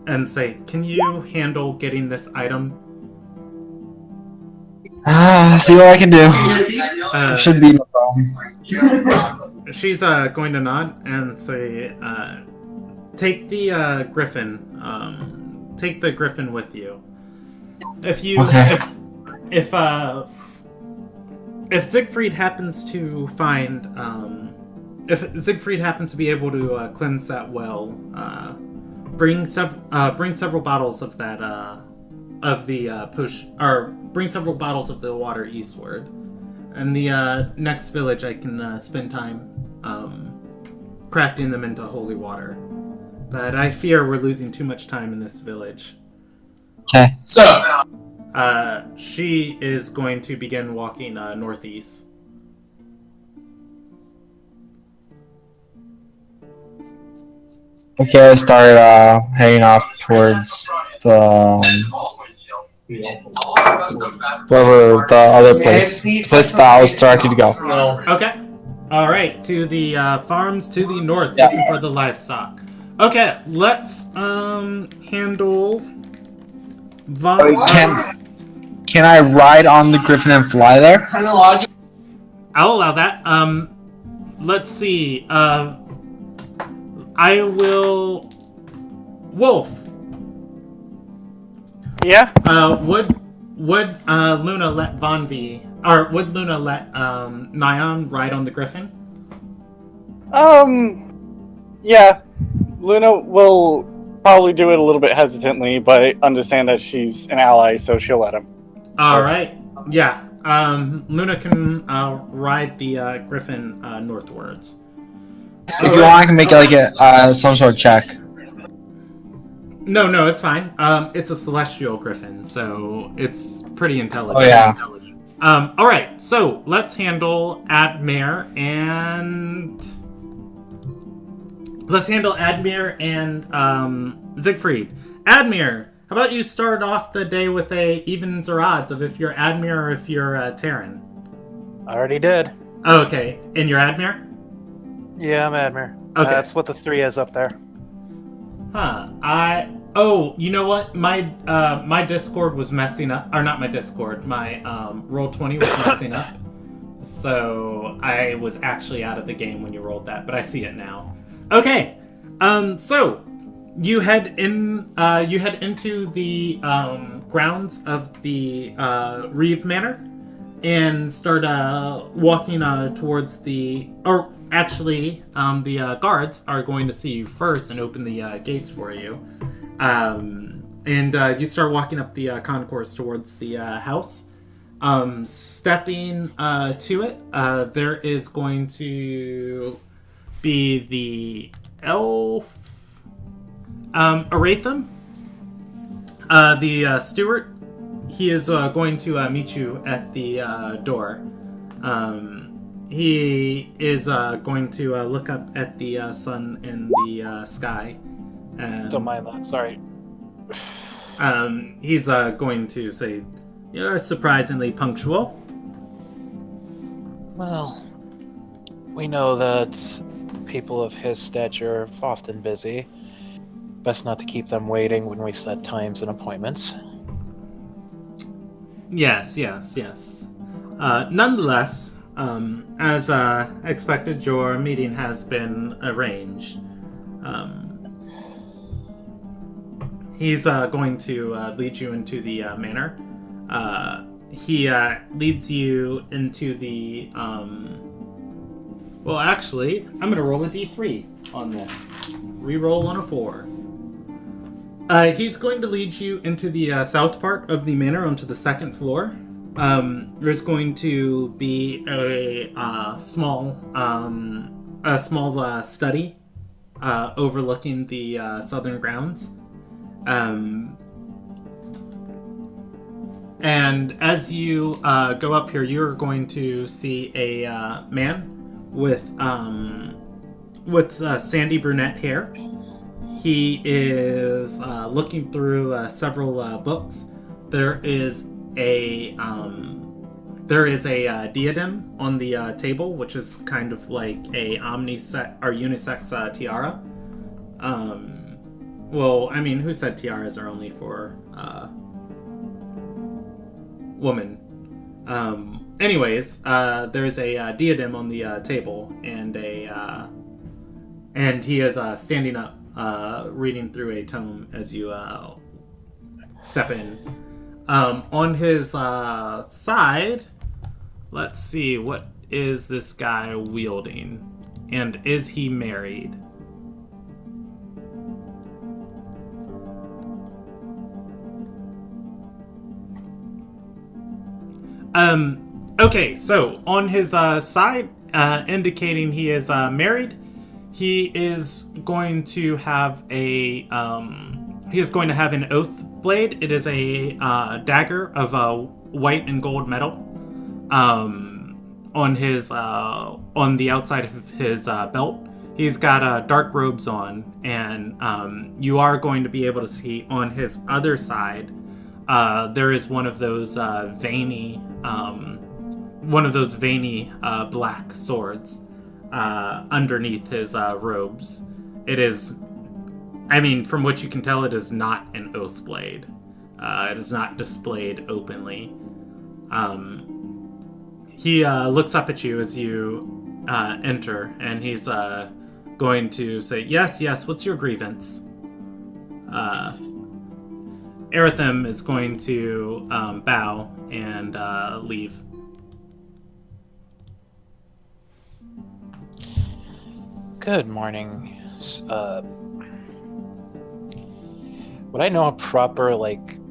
and say, can you handle getting this item? See what I can do. Should be no problem. She's going to nod and say, take the griffin. Take the griffin with you. If you, okay. If Siegfried happens to find, if Siegfried happens to be able to cleanse that well, bring several bottles of that bring several bottles of the water eastward. And the next village, I can spend time crafting them into holy water. But I fear we're losing too much time in this village. Okay. So, she is going to begin walking northeast. Okay, I started heading off towards the wherever the other place, the place that I was directed to go. Okay. All right, to the farms to the north, looking for the livestock. Okay, let's handle. Can I ride on the griffin and fly there? I'll allow that. Let's see. I will. Wolf. Yeah. Would Luna let Vonvi, or would Luna let Nyan ride on the griffin? Yeah. Luna will probably do it a little bit hesitantly, but understand that she's an ally, so she'll let him. All right. Yeah. Luna can ride the griffin northwards. If you want, I can make it like some sort of check. No, it's fine. It's a celestial griffin, so it's pretty intelligent. Oh yeah. All right. So let's handle Admir and Siegfried. Admir, how about you start off the day with a evens or odds of if you're Admir or if you're Terran? I already did. Oh, okay. And you're Admir? Yeah, I'm Admir. Okay. That's what the 3 is up there. Huh. You know what? My Discord was messing up. Or not my Discord. My Roll20 was messing up. So I was actually out of the game when you rolled that, but I see it now. Okay. So you head into the grounds of the Reeve Manor and start walking towards the. Or actually, the guards are going to see you first and open the gates for you. And you start walking up the concourse towards the house. Stepping to it, there is going to be the elf Aratham, the steward. He is going to meet you at the door. He is going to look up at the sun in the sky. Don't mind that, sorry. He's going to say, "You're surprisingly punctual." Well, we know that people of his stature are often busy. Best not to keep them waiting when we set times and appointments. Yes. Nonetheless, as expected, your meeting has been arranged. He's going to lead you into the manor. He leads you into the... Well, actually, I'm going to roll a d3 on this. Reroll on a 4. He's going to lead you into the south part of the manor, onto the second floor. There's going to be a small study overlooking the southern grounds. And as you go up here, you're going to see a man with sandy brunette hair. He is looking through several books. There is a diadem on the table, which is kind of like a unisex tiara. Well, I mean, who said tiaras are only for women? Anyways, there's a diadem on the table, and he is standing up, reading through a tome as you step in. On his side, let's see, what is this guy wielding, and is he married? Okay, so on his side, indicating he is married, he is going to have an oath blade. It is a dagger of white and gold metal. On the outside of his belt, he's got dark robes on, and you are going to be able to see on his other side. There is one of those veiny black swords underneath his robes. It is, I mean, from what you can tell, it is not an oath blade. It is not displayed openly. He looks up at you as you enter, and he's going to say, yes, what's your grievance? Erythim is going to bow and leave. Good morning. Would I know a proper,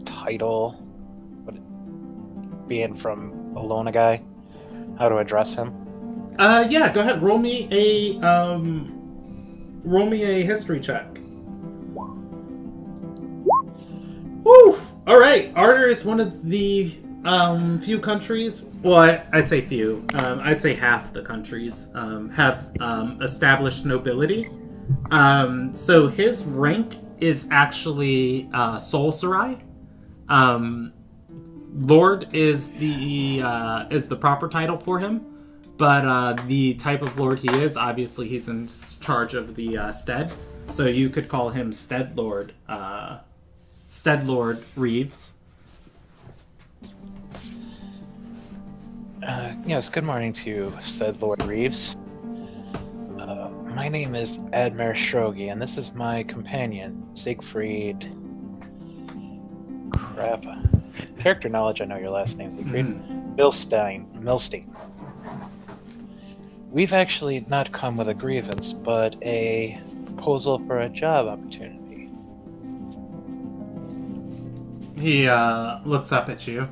title? Would it being from Alona guy? How to address him? Yeah, go ahead. Roll me a history check. Woo! All right, Ardor is one of the few countries. Well, I'd say few. I'd say half the countries have established nobility. So his rank is actually Sol Sarai. Lord is the proper title for him, but the type of lord he is, obviously, he's in charge of the stead. So you could call him Stead Lord Reeves. Yes, good morning to you, Stead Lord Reeves. My name is Admir Shrogi, and this is my companion, Siegfried. Crap. Character knowledge, I know your last name, Siegfried. Milstein. We've actually not come with a grievance, but a proposal for a job opportunity. He looks up at you,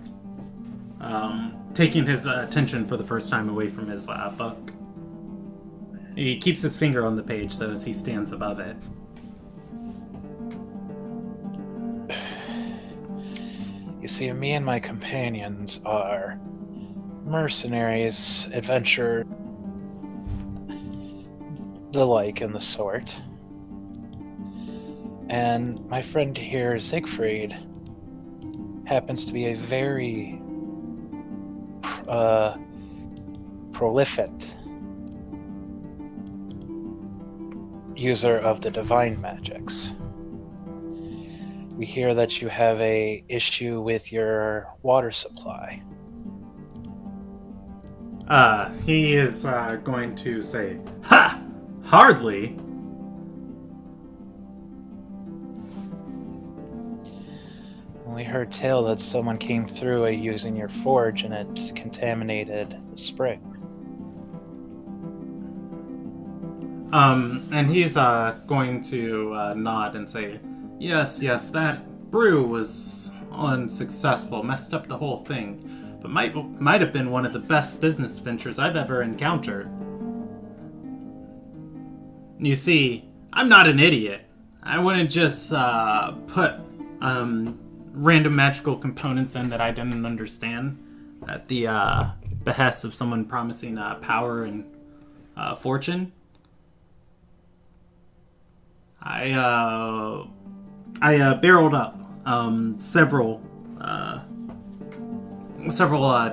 taking his attention for the first time away from his book. He keeps his finger on the page, though, as he stands above it. You see, me and my companions are mercenaries, adventure, the like and the sort. And my friend here, Siegfried, happens to be a very prolific user of the divine magics. We hear that you have a issue with your water supply. He is going to say, "Ha! Hardly." We heard tale that someone came through using your forge and it contaminated the spring. And he's going to nod and say, yes, that brew was unsuccessful, messed up the whole thing, but might have been one of the best business ventures I've ever encountered. You see, I'm not an idiot. I wouldn't just put random magical components in that I didn't understand at the behest of someone promising power and fortune. I barreled up several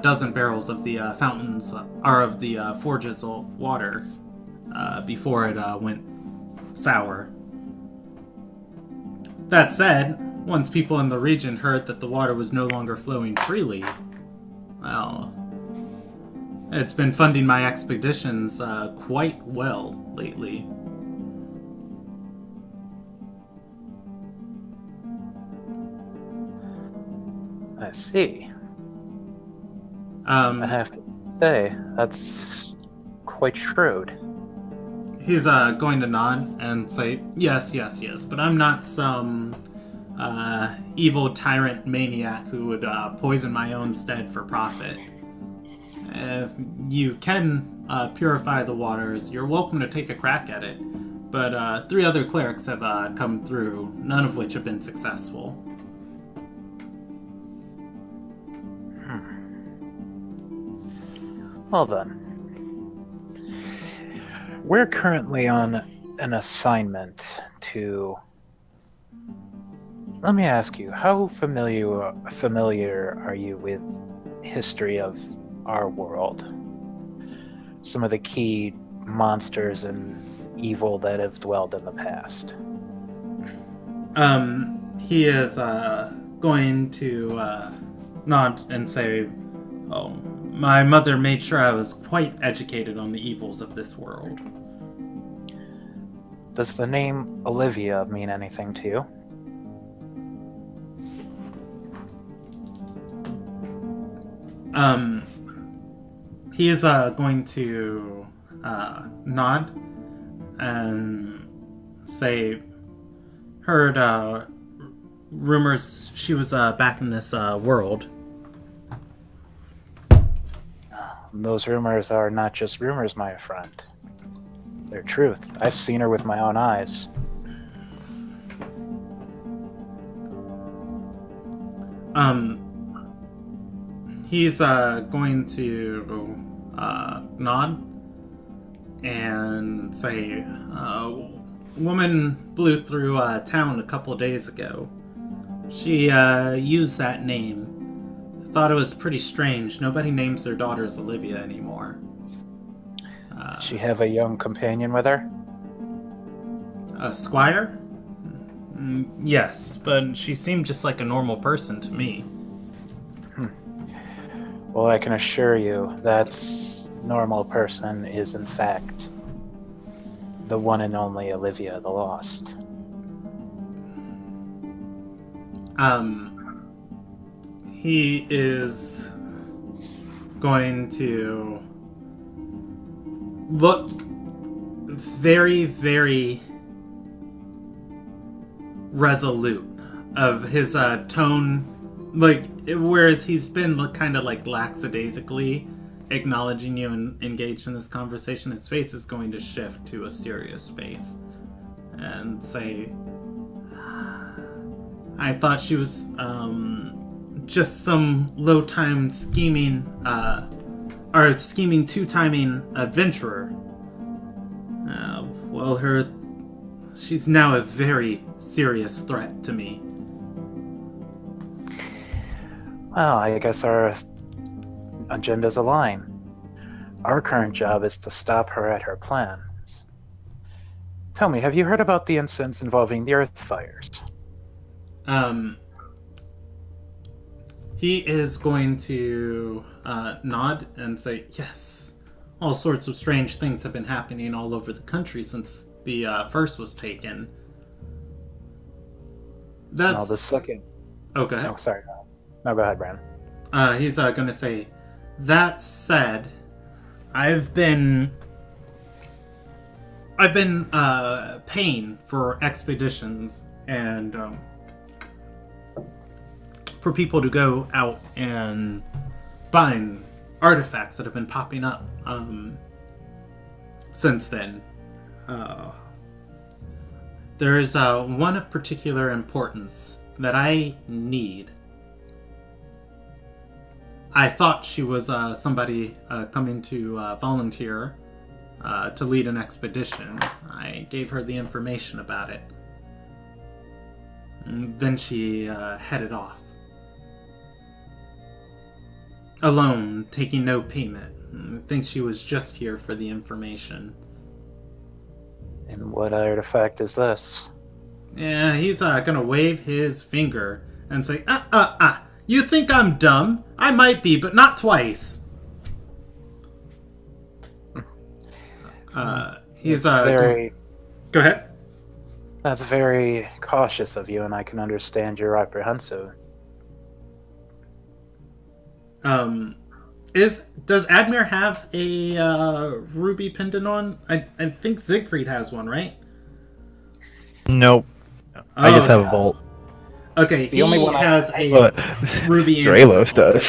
dozen barrels of the fountains, or of the forge's water, before it went sour. That said, once people in the region heard that the water was no longer flowing freely, well, it's been funding my expeditions quite well lately. I see. I I have to say, that's quite shrewd. He's going to nod and say, yes, but I'm not some evil tyrant maniac who would poison my own stead for profit. If you can purify the waters, you're welcome to take a crack at it. But 3 other clerics have come through, none of which have been successful. Well then. We're currently on an assignment to... Let me ask you, how familiar are you with history of our world? Some of the key monsters and evil that have dwelled in the past. He is going to nod and say, "Oh, my mother made sure I was quite educated on the evils of this world." Does the name Olivia mean anything to you? He is going to nod and say, "Heard rumors she was back in this world." Those rumors are not just rumors, my friend. They're truth. I've seen her with my own eyes. He's going to nod and say, "Woman blew through town a couple days ago. She used that name. Thought it was pretty strange. Nobody names their daughters Olivia anymore." Did she have a young companion with her? A squire? Yes, but she seemed just like a normal person to me. Well, I can assure you that normal person is, in fact, the one and only Olivia the Lost. He is going to look very, very resolute of his tone, like, whereas he's been kind of like lackadaisically acknowledging you and engaged in this conversation, his face is going to shift to a serious face and say, "I thought she was just some low-time scheming or scheming two-timing adventurer. Well, she's now a very serious threat to me." Well, I guess our agendas align. Our current job is to stop her at her plans. Tell me, have you heard about the incidents involving the Earth fires? He is going to nod and say, "Yes, all sorts of strange things have been happening all over the country since the first was taken." That's... No, the second... Oh, go ahead. Oh, sorry. No, go ahead, Brandon. He's going to say, "That said, I've been paying for expeditions and for people to go out and find artifacts that have been popping up since then. There is one of particular importance that I need. I thought she was somebody coming to volunteer to lead an expedition. I gave her the information about it. And then she headed off. Alone, taking no payment. I think she was just here for the information." And what artifact is this? Yeah, he's gonna wave his finger and say, "You think I'm dumb? I might be, but not twice." He's very... Go ahead. That's very cautious of you, and I can understand you're apprehensive. Does Admir have a ruby pendant on? I think Siegfried has one, right? Nope. I just have a vault. Okay, The only one has a But ruby. Dralos does.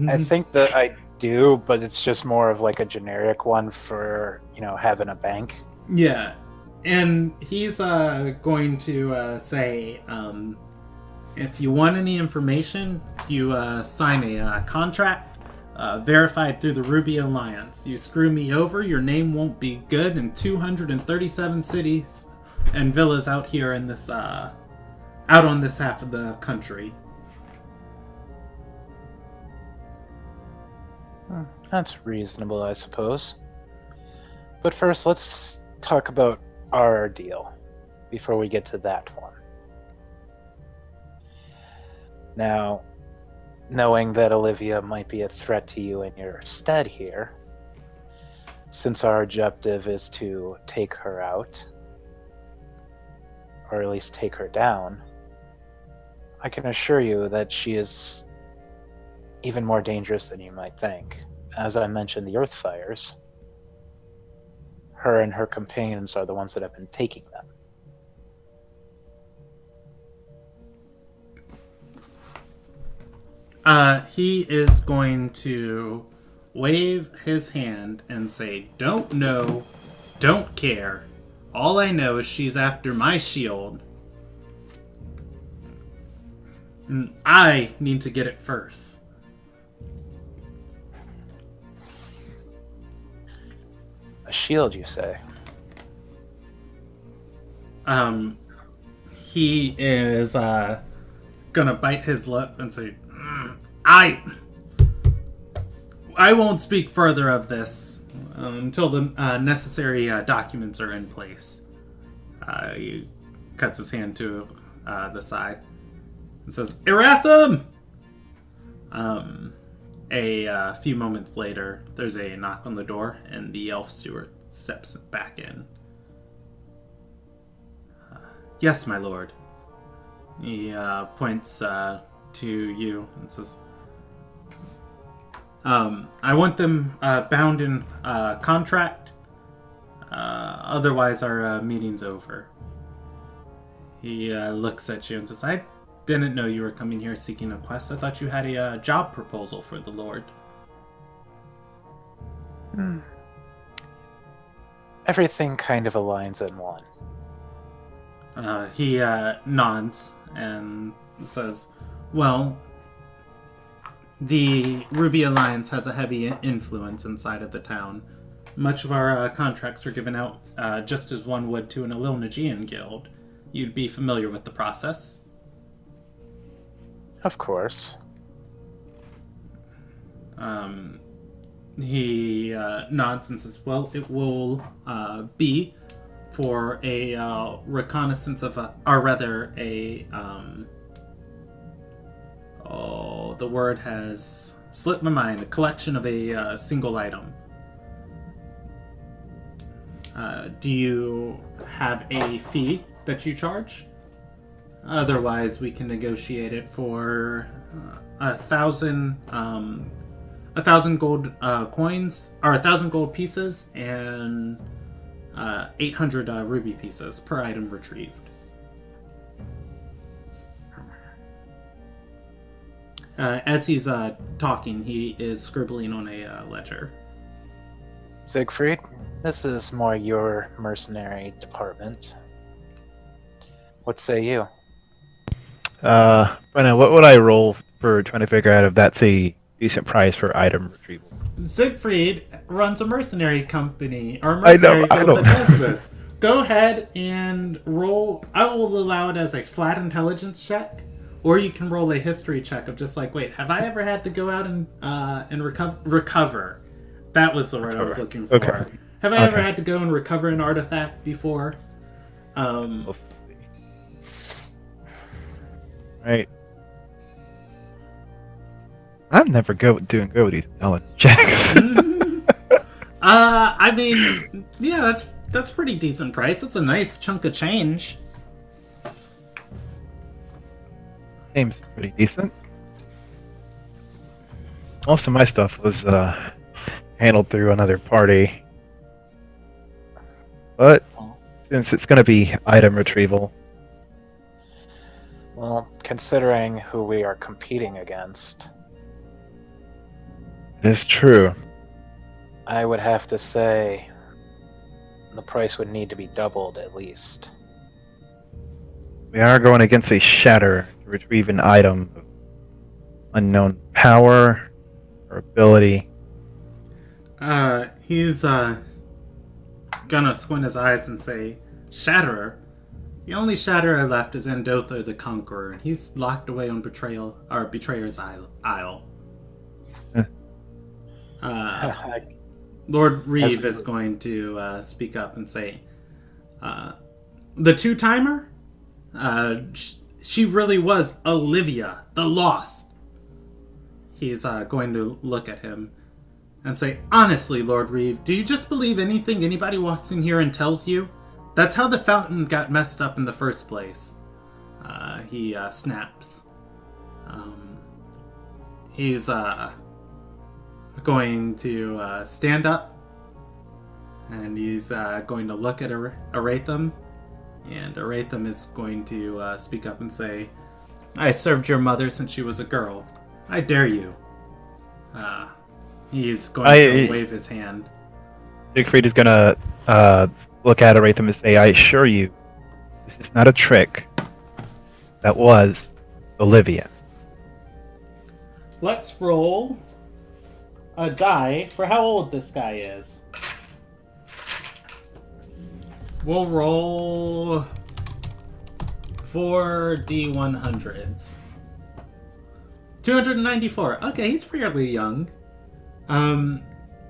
I think that I do, but it's just more of like a generic one for, having a bank. Yeah, and he's going to say, if you want any information, you sign a contract verified through the Ruby Alliance. You screw me over, your name won't be good in 237 cities and villas out here in this out on this half of the country. That's reasonable, I suppose. But first, let's talk about our deal before we get to that one. Now, knowing that Olivia might be a threat to you in your stead here, since our objective is to take her out, or at least take her down, I can assure you that she is even more dangerous than you might think. As I mentioned, the Earth Fires, her and her companions are the ones that have been taking them. He is going to wave his hand and say, "Don't know, don't care. All I know is she's after my shield. And I need to get it first." A shield, you say? He is gonna bite his lip and say, I won't speak further of this until the necessary documents are in place." He cuts his hand to the side and says, "Eratham!" A few moments later, there's a knock on the door, and the elf steward steps back in. "Yes, my lord." He points to you and says, "I want them bound in contract. Otherwise, our meeting's over." He looks at you and says, "I didn't know you were coming here seeking a quest. I thought you had a job proposal for the Lord." Everything kind of aligns in one. He nods and says, "Well, the Ruby Alliance has a heavy influence inside of the town. Much of our contracts are given out just as one would to an Ililnagian guild. You'd be familiar with the process." Of course. He nods and says, "Well, it will be for a reconnaissance of the word has slipped my mind, a collection of a single item. Do you have a fee that you charge? Otherwise, we can negotiate it for 1,000 gold coins, or 1,000 gold pieces, and 800 ruby pieces per item retrieved." As he's talking, he is scribbling on a ledger. Siegfried, this is more your mercenary department. What say you? Brennan, what would I roll for trying to figure out if that's a decent price for item retrieval? Siegfried runs a mercenary company, or mercenary guild that does this. Go ahead and roll. I will allow it as a flat intelligence check, or you can roll a history check of just like, wait, have I ever had to go out and recover? That was the word I was looking for. Okay. Have I ever had to go and recover an artifact before? Right. I'm never doing good with these intelligence checks. I mean, yeah, that's pretty decent price. That's a nice chunk of change. Seems pretty decent. Most of my stuff was handled through another party. But since it's going to be item retrieval. Well, considering who we are competing against, It is true. I would have to say the price would need to be doubled at least. We are going against a shatter to retrieve an item of unknown power or ability. He's gonna squint his eyes and say, "Shatterer? The only Shatterer left is Endother the Conqueror, and he's locked away on Betrayer's Isle." Lord Reeve is going to speak up and say, "The two-timer she really was Olivia, the Lost. He's going to look at him and say, honestly, Lord Reeve, do you just believe anything anybody walks in here and tells you? That's how the fountain got messed up in the first place. He snaps. He's going to stand up, and he's going to look at Aratham, and Aratham is going to speak up and say, I served your mother since she was a girl. I dare you. He's going to wave his hand. Siegfried is gonna look at Aratham and say, I assure you, this is not a trick. That was Olivia. Let's roll a die for how old this guy is. We'll roll 4 D100s. 294. Okay, he's fairly young. And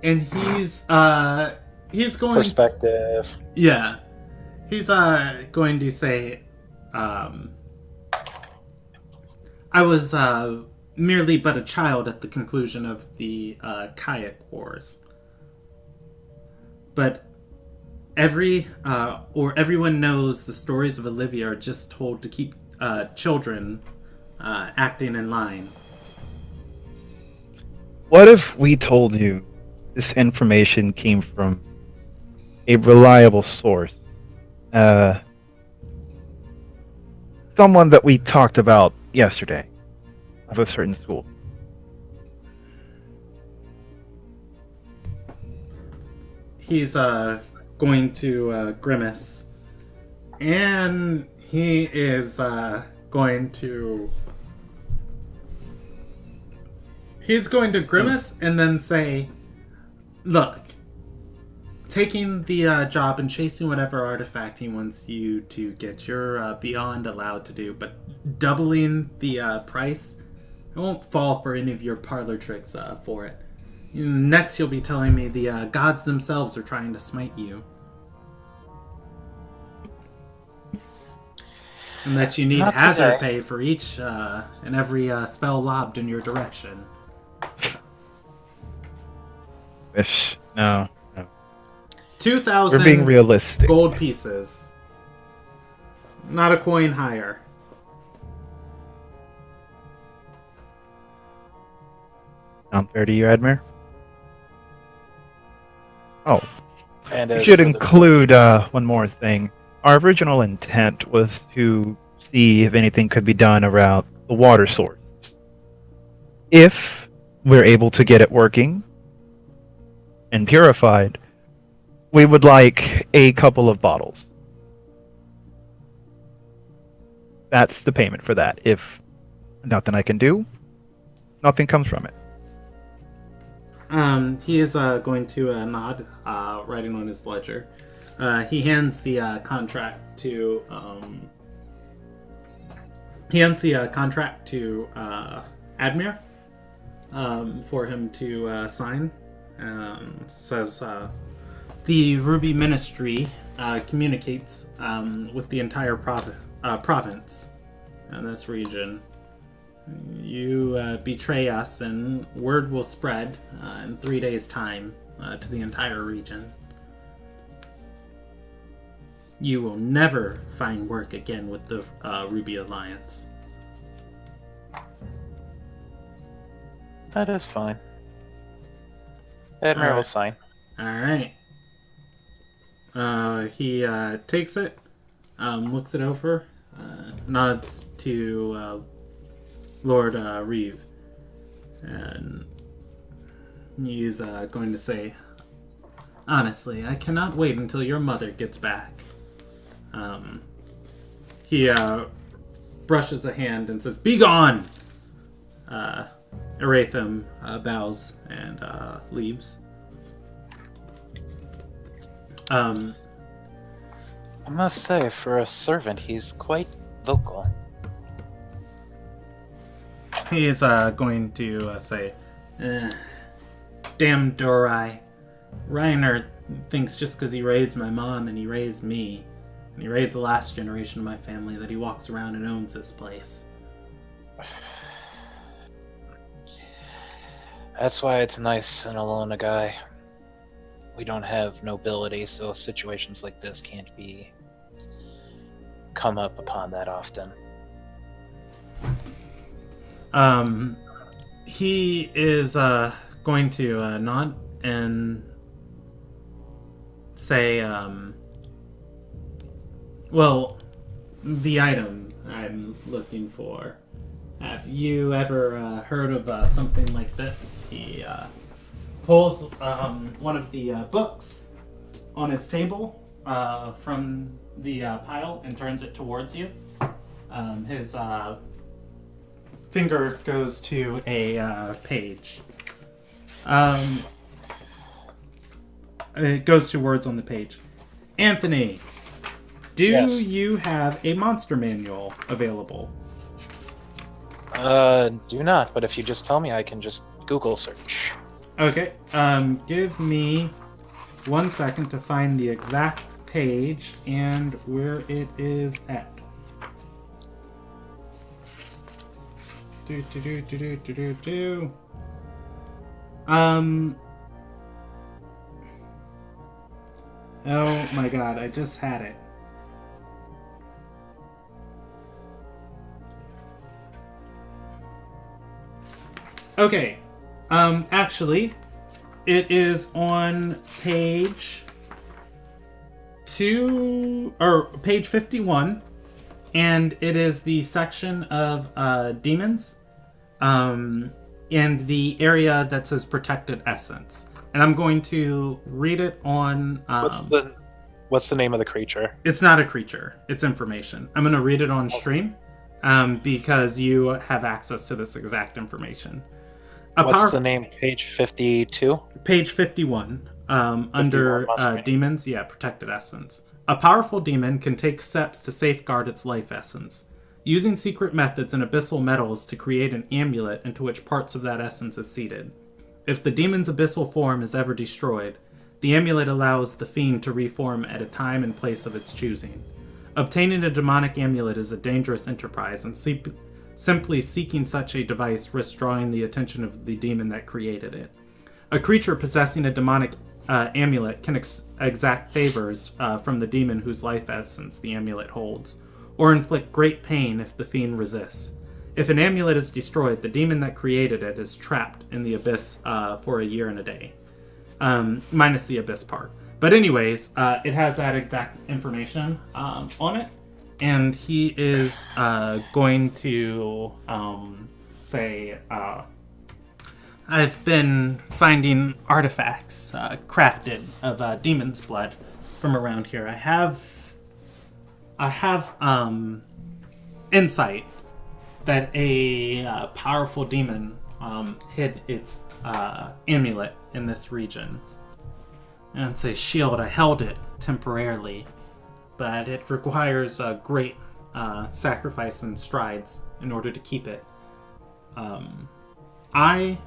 he's going... Perspective. Yeah. He's going to say, I was merely but a child at the conclusion of the Kayak Wars. But everyone knows the stories of Olivia are just told to keep children acting in line. What if we told you this information came from a reliable source? Someone that we talked about yesterday of a certain school. He's going to grimace, and he is going to grimace and then say, look, taking the job and chasing whatever artifact he wants you to get, you're beyond allowed to do, but doubling the price, I won't fall for any of your parlor tricks for it. Next you'll be telling me the gods themselves are trying to smite you. And that you need hazard pay for each and every spell lobbed in your direction. Wish. No. 2,000 We're being realistic. gold pieces. Not a coin higher. Sound fair to you, Admir? Oh. And We should include one more thing. Our original intent was to see if anything could be done around the water source. If we're able to get it working and purified, we would like a couple of bottles. That's the payment for that. If nothing I can do, nothing comes from it. He is going to nod, writing on his ledger. He hands the contract to Admir for him to sign. Says the Ruby Ministry communicates with the entire province in this region. You betray us, and word will spread in 3 days' time to the entire region. You will never find work again with the Ruby Alliance. That is fine. Admiral will sign. Alright. He takes it, looks it over, nods to Lord Reeve, and he's going to say, honestly, I cannot wait until your mother gets back. He brushes a hand and says, "Be gone!" Aratham bows and leaves. I must say, for a servant, he's quite vocal. He is going to say, damn Dorai. Reiner thinks just because he raised my mom and he raised me, And he raised the last generation of my family that he walks around and owns this place. That's why it's nice in Alona guy. We don't have nobility, so situations like this can't be come up upon that often. He is going to nod and say, well, the item I'm looking for. Have you ever heard of something like this? He pulls one of the books on his table from the pile and turns it towards you. His finger goes to a page. It goes to words on the page. Anthony, do you have a monster manual available? Do not, but if you just tell me, I can just Google search. Okay, give me 1 second to find the exact page and where it is at. Oh my god, I just had it. Okay, actually, it is on page page 51, and it is the section of demons, and the area that says protected essence. And I'm going to read it on. What's the name of the creature? It's not a creature. It's information. I'm going to read it on stream, because you have access to this exact information. What's the name? Page 52? Page 51. Under demons, protected essence. A powerful demon can take steps to safeguard its life essence, using secret methods and abyssal metals to create an amulet into which parts of that essence is seated. If the demon's abyssal form is ever destroyed, the amulet allows the fiend to reform at a time and place of its choosing. Obtaining a demonic amulet is a dangerous enterprise, and simply seeking such a device risks drawing the attention of the demon that created it. A creature possessing a demonic amulet can exact favors from the demon whose life essence the amulet holds, or inflict great pain if the fiend resists. If an amulet is destroyed, the demon that created it is trapped in the abyss for a year and a day. Minus the abyss part. But anyways, it has that exact information on it. And he is going to say, I've been finding artifacts crafted of demon's blood from around here. I have insight that a powerful demon hid its amulet in this region. And it's a shield. I held it temporarily, but it requires a great sacrifice and strides in order to keep it. I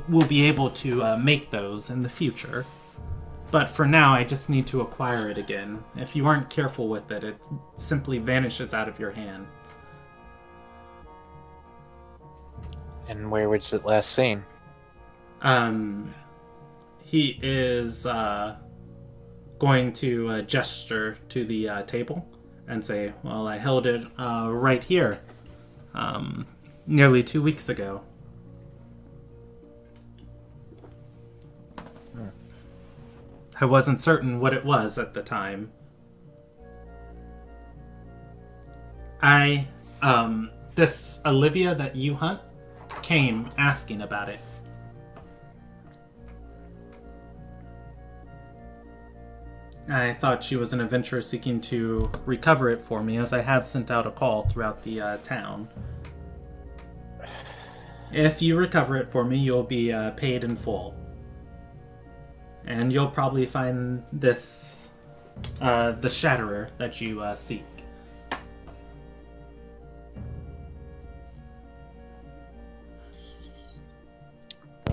will be able to make those in the future, but for now I just need to acquire it again. If you aren't careful with it, it simply vanishes out of your hand. And where was it last seen? He is going to gesture to the table and say, well, I held it right here nearly 2 weeks ago. I wasn't certain what it was at the time. This Olivia that you hunt came asking about it. I thought she was an adventurer seeking to recover it for me, as I have sent out a call throughout the town. If you recover it for me, you'll be paid in full. And you'll probably find this, the Shatterer that you seek.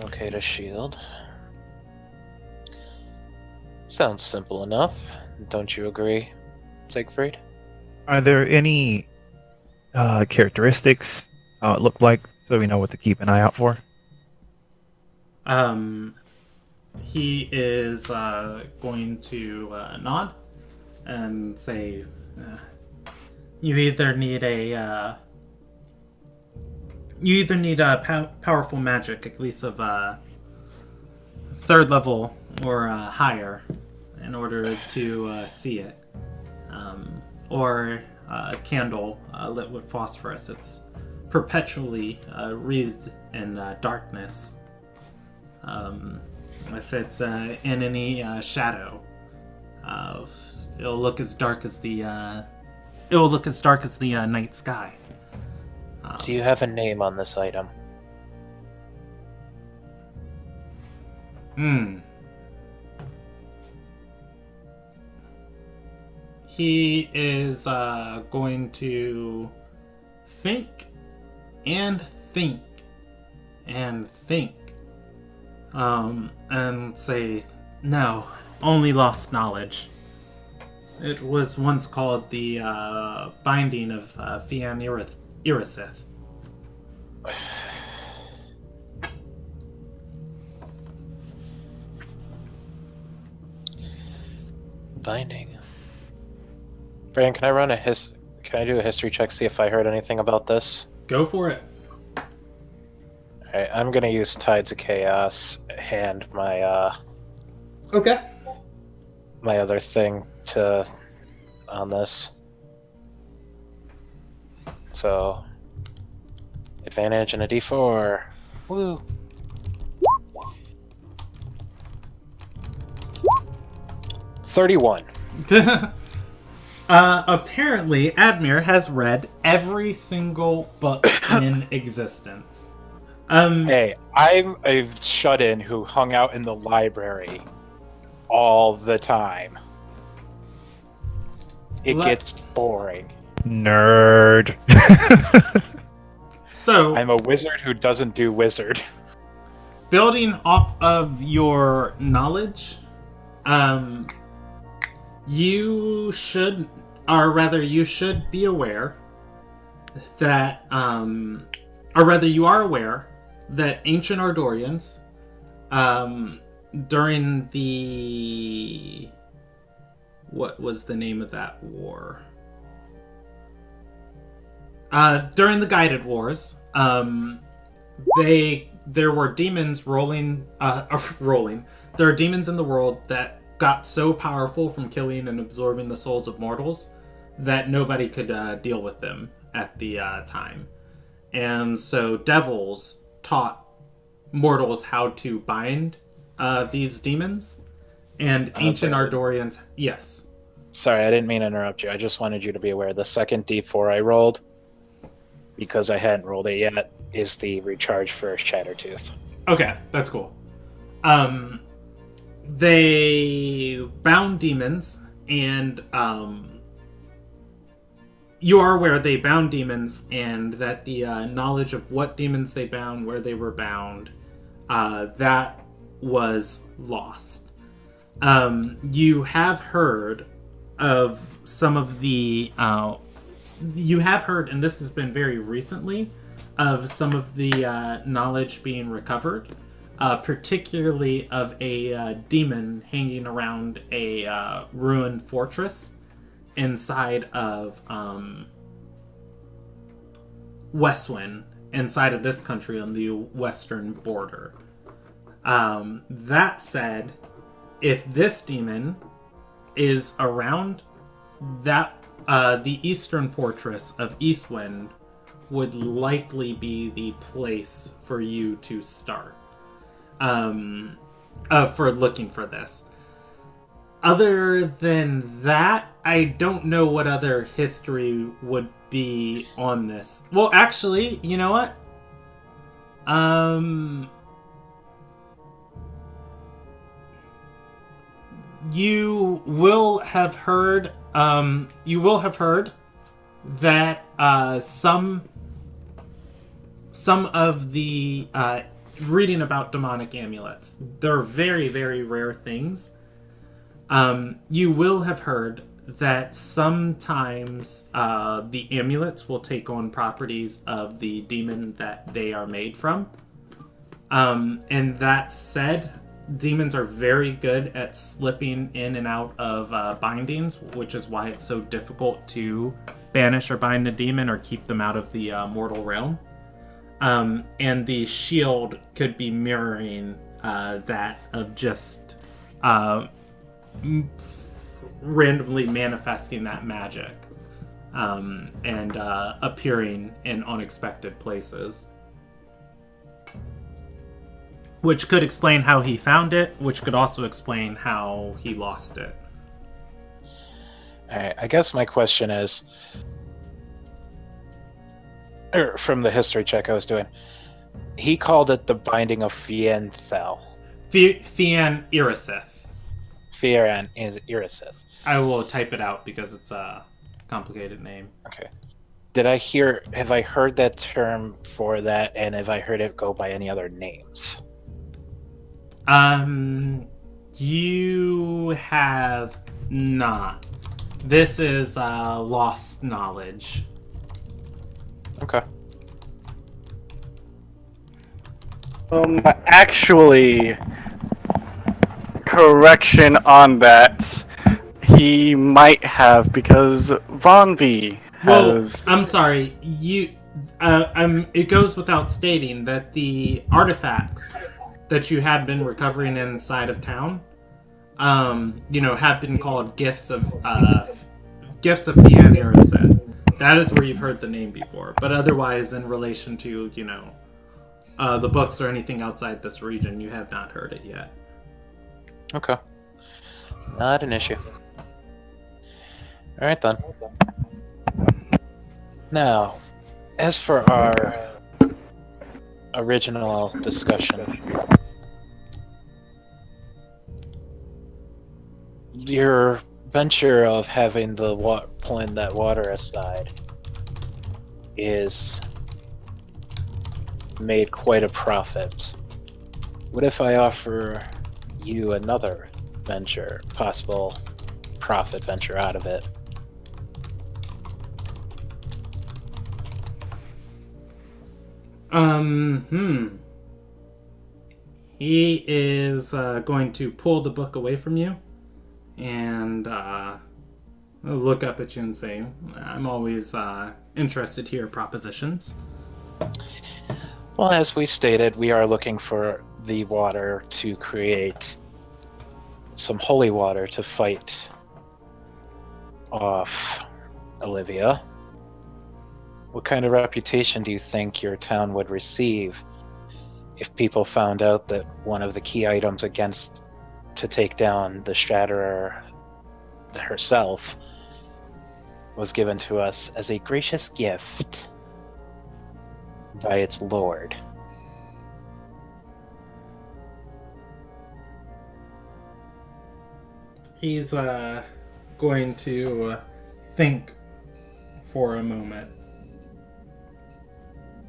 Okay, the shield. Sounds simple enough, don't you agree? Siegfried? Are there any characteristics, how it looked like, so we know what to keep an eye out for? He is going to nod and say, "You either need a powerful magic, at least of third level or higher, in order to see it, or a candle lit with phosphorus. It's perpetually wreathed in darkness. If it's in any shadow, it'll look as dark as the night sky." Do you have a name on this item? He is going to think and think and think, and say, "No, only lost knowledge. It was once called the Binding of Fian Irisith." Binding. Brandon, can I do a history check, see if I heard anything about this? Go for it. Alright, I'm gonna use Tides of Chaos and my Okay. my other thing on this. So advantage and a D4. Woo. $31. Apparently, Admir has read every single book in existence. Hey, I'm a shut-in who hung out in the library all the time. It gets boring. Nerd. So, I'm a wizard who doesn't do wizard. building off of your knowledge, you should be aware that, or rather you are aware that ancient Ardorians, during the... what was the name of that war? During the Guided Wars, there were demons rolling. There are demons in the world that got so powerful from killing and absorbing the souls of mortals that nobody could deal with them at the time. And so devils taught mortals how to bind these demons. And ancient Ardorians... Yes. Sorry, I didn't mean to interrupt you. I just wanted you to be aware the second D4 I rolled, because I hadn't rolled it yet, is the recharge for Shattertooth. Okay, that's cool. They bound demons, and you are aware they bound demons, and that the knowledge of what demons they bound, where they were bound, that was lost. You have heard of some of the... you have heard, and this has been very recently, of some of the knowledge being recovered, particularly of a demon hanging around a ruined fortress inside of Westwind, inside of this country on the western border. That said, if this demon is around, that the eastern fortress of Eastwind would likely be the place for you to start for looking for this. Other than that, I don't know what other history would be on this. Well, actually, you know what? You will have heard that some of the reading about demonic amulets. They're very, very rare things. You will have heard that sometimes the amulets will take on properties of the demon that they are made from. And that said, demons are very good at slipping in and out of bindings, which is why it's so difficult to banish or bind a demon or keep them out of the mortal realm. And the shield could be mirroring that of just randomly manifesting that magic and appearing in unexpected places. Which could explain how he found it, which could also explain how he lost it. Alright, I guess my question is, from the history check I was doing, he called it the Binding of Fianthel. Fian Irisith. Fian Irisith. I will type it out because it's a complicated name. Okay. Have I heard that term for that, and have I heard it go by any other names? You have not. This is lost knowledge. Okay. Actually, correction on that. He might have, because Vonvi has... Well, I'm sorry. It goes without stating that the artifacts that you had been recovering inside of town, have been called gifts of Fian Irisith. That is where you've heard the name before. But otherwise, in relation to, the books or anything outside this region, you have not heard it yet. Okay. Not an issue. Alright then. Now, as for our original discussion, your venture of having the pulling that water aside is made quite a profit. What if I offer you another venture, possible profit venture out of it? He is going to pull the book away from you and look up at you and say, I'm always interested to hear propositions. Well, as we stated, we are looking for the water to create some holy water to fight off Olivia. What kind of reputation do you think your town would receive if people found out that one of the key items to take down the Shatterer herself was given to us as a gracious gift by its lord? He's going to think for a moment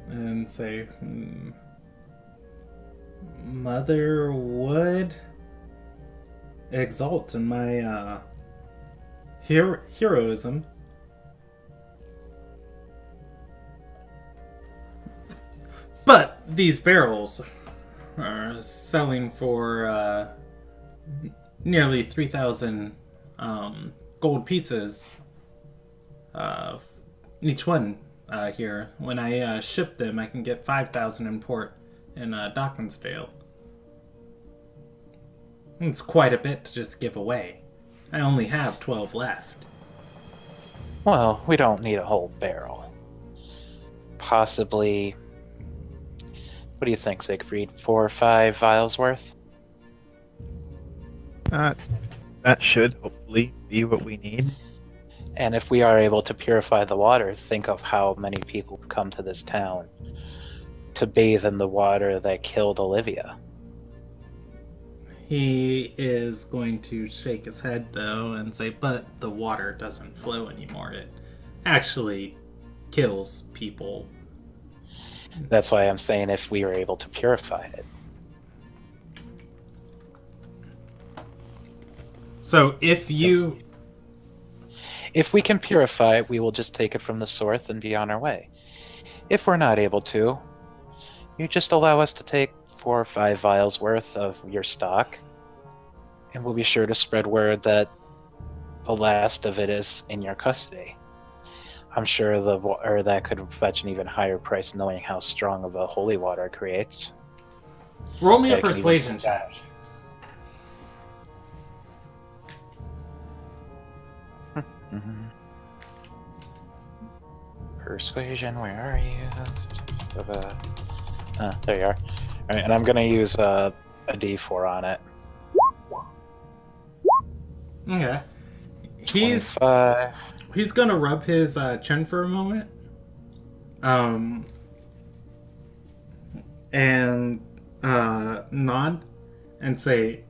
and say, Mother would exult in my heroism. But these barrels are selling for nearly 3,000 gold pieces each one here. When I ship them, I can get 5,000 in port in Dockinsdale. It's quite a bit to just give away. I only have 12 left. Well, we don't need a whole barrel. Possibly... What do you think, Siegfried? 4 or 5 vials worth? That should hopefully be what we need. And if we are able to purify the water, think of how many people come to this town to bathe in the water that killed Olivia. He is going to shake his head, though, and say, but the water doesn't flow anymore. It actually kills people. That's why I'm saying if we were able to purify it. So if you If we can purify, we will just take it from the source and be on our way. If we're not able to, you just allow us to take 4 or 5 vials worth of your stock, and we'll be sure to spread word that the last of it is in your custody. I'm sure that could fetch an even higher price, knowing how strong of a holy water it creates. Roll me a That can even- persuasion check. Mhm. Persuasion, where are you? There you are. All right, and I'm gonna use a D4 on it. Okay. He's 25. he's gonna rub his chin for a moment. And nod and say,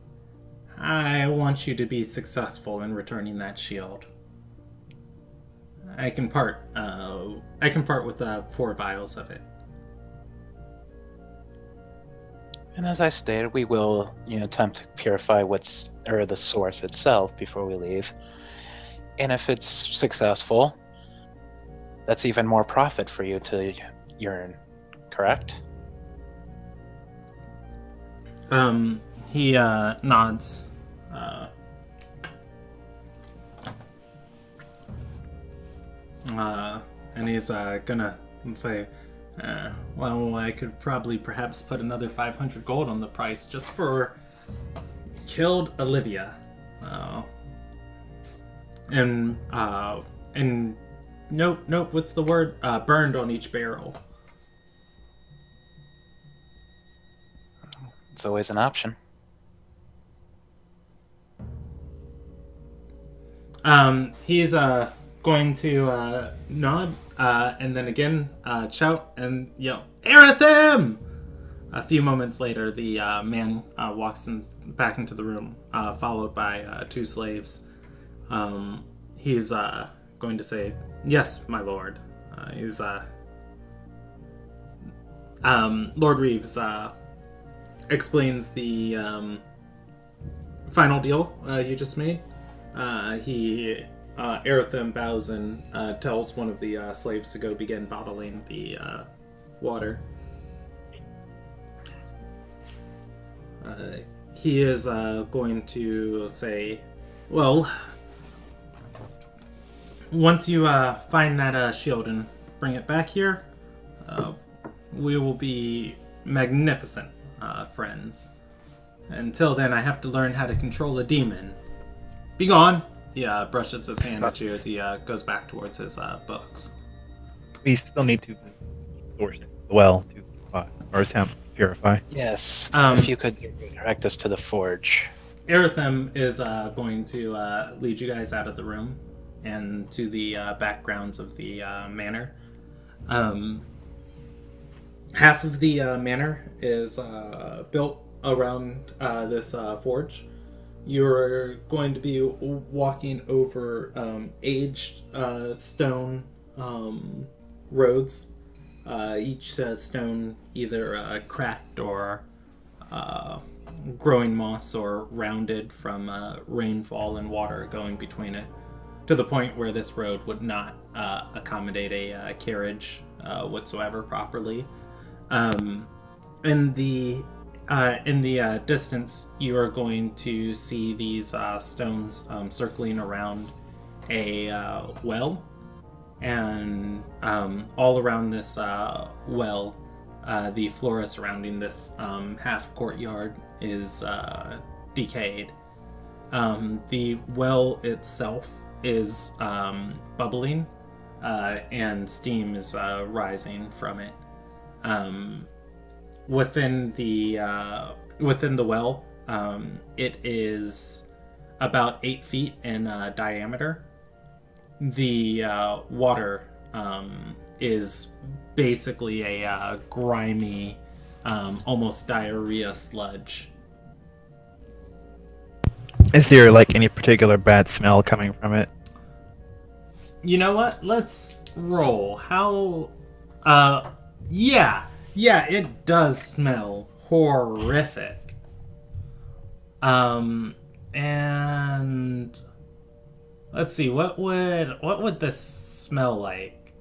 I want you to be successful in returning that shield. I can part with 4 vials of it. And as I stated, we will, attempt to purify the source itself before we leave. And if it's successful, that's even more profit for you to earn, correct? He nods. And he's gonna say, well, I could probably perhaps put another 500 gold on the price just for killed Olivia. And nope, what's the word? Burned on each barrel. It's always an option. He's going to nod and then again shout and yell, Arathim! A few moments later, the man walks back into the room, followed by 2 slaves. He's going to say, yes, my lord. Lord Reeves explains the final deal you just made. Arathim bows and tells one of the slaves to go begin bottling the water. He is going to say, well, once you find that shield and bring it back here, we will be magnificent friends. Until then, I have to learn how to control a demon. Be gone! He brushes his hand at you as he goes back towards his books. We still need to source it well to purify, or attempt to purify. Yes, if you could direct us to the forge. Arathim is going to lead you guys out of the room and to the backgrounds of the manor. Half of the manor is built around this forge. You're going to be walking over aged stone roads. Each stone either cracked or growing moss or rounded from rainfall and water going between it, to the point where this road would not accommodate a carriage whatsoever properly. In the distance, you are going to see these stones circling around a well, and all around this well, the flora surrounding this half courtyard is decayed. The well itself is bubbling, and steam is rising from it. Within the well, it is about 8 feet in diameter. The water is basically a grimy, almost diarrhea sludge. Is there any particular bad smell coming from it? You know what? Let's roll. How? Yeah, it does smell horrific. And Let's see. What would this smell like?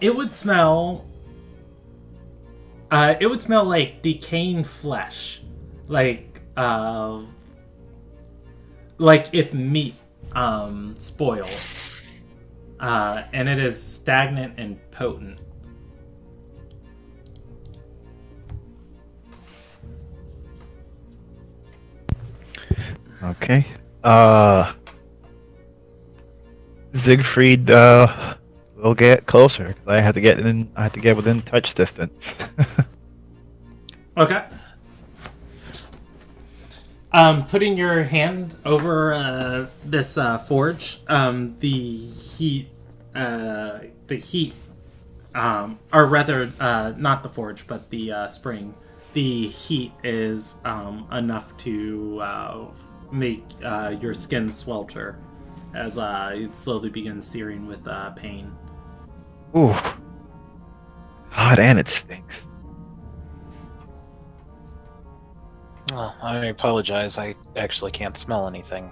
It would smell. It would smell like decaying flesh, like if meat spoiled, and it is stagnant and potent. Okay. Siegfried will get closer 'cause I have to get in. I have to get within touch distance. Okay. Putting your hand over this forge, the heat, or rather, not the forge, but the spring. The heat is enough to make your skin swelter as it slowly begins searing with pain. Ooh. Hot and it stinks. Oh, I apologize. I actually can't smell anything.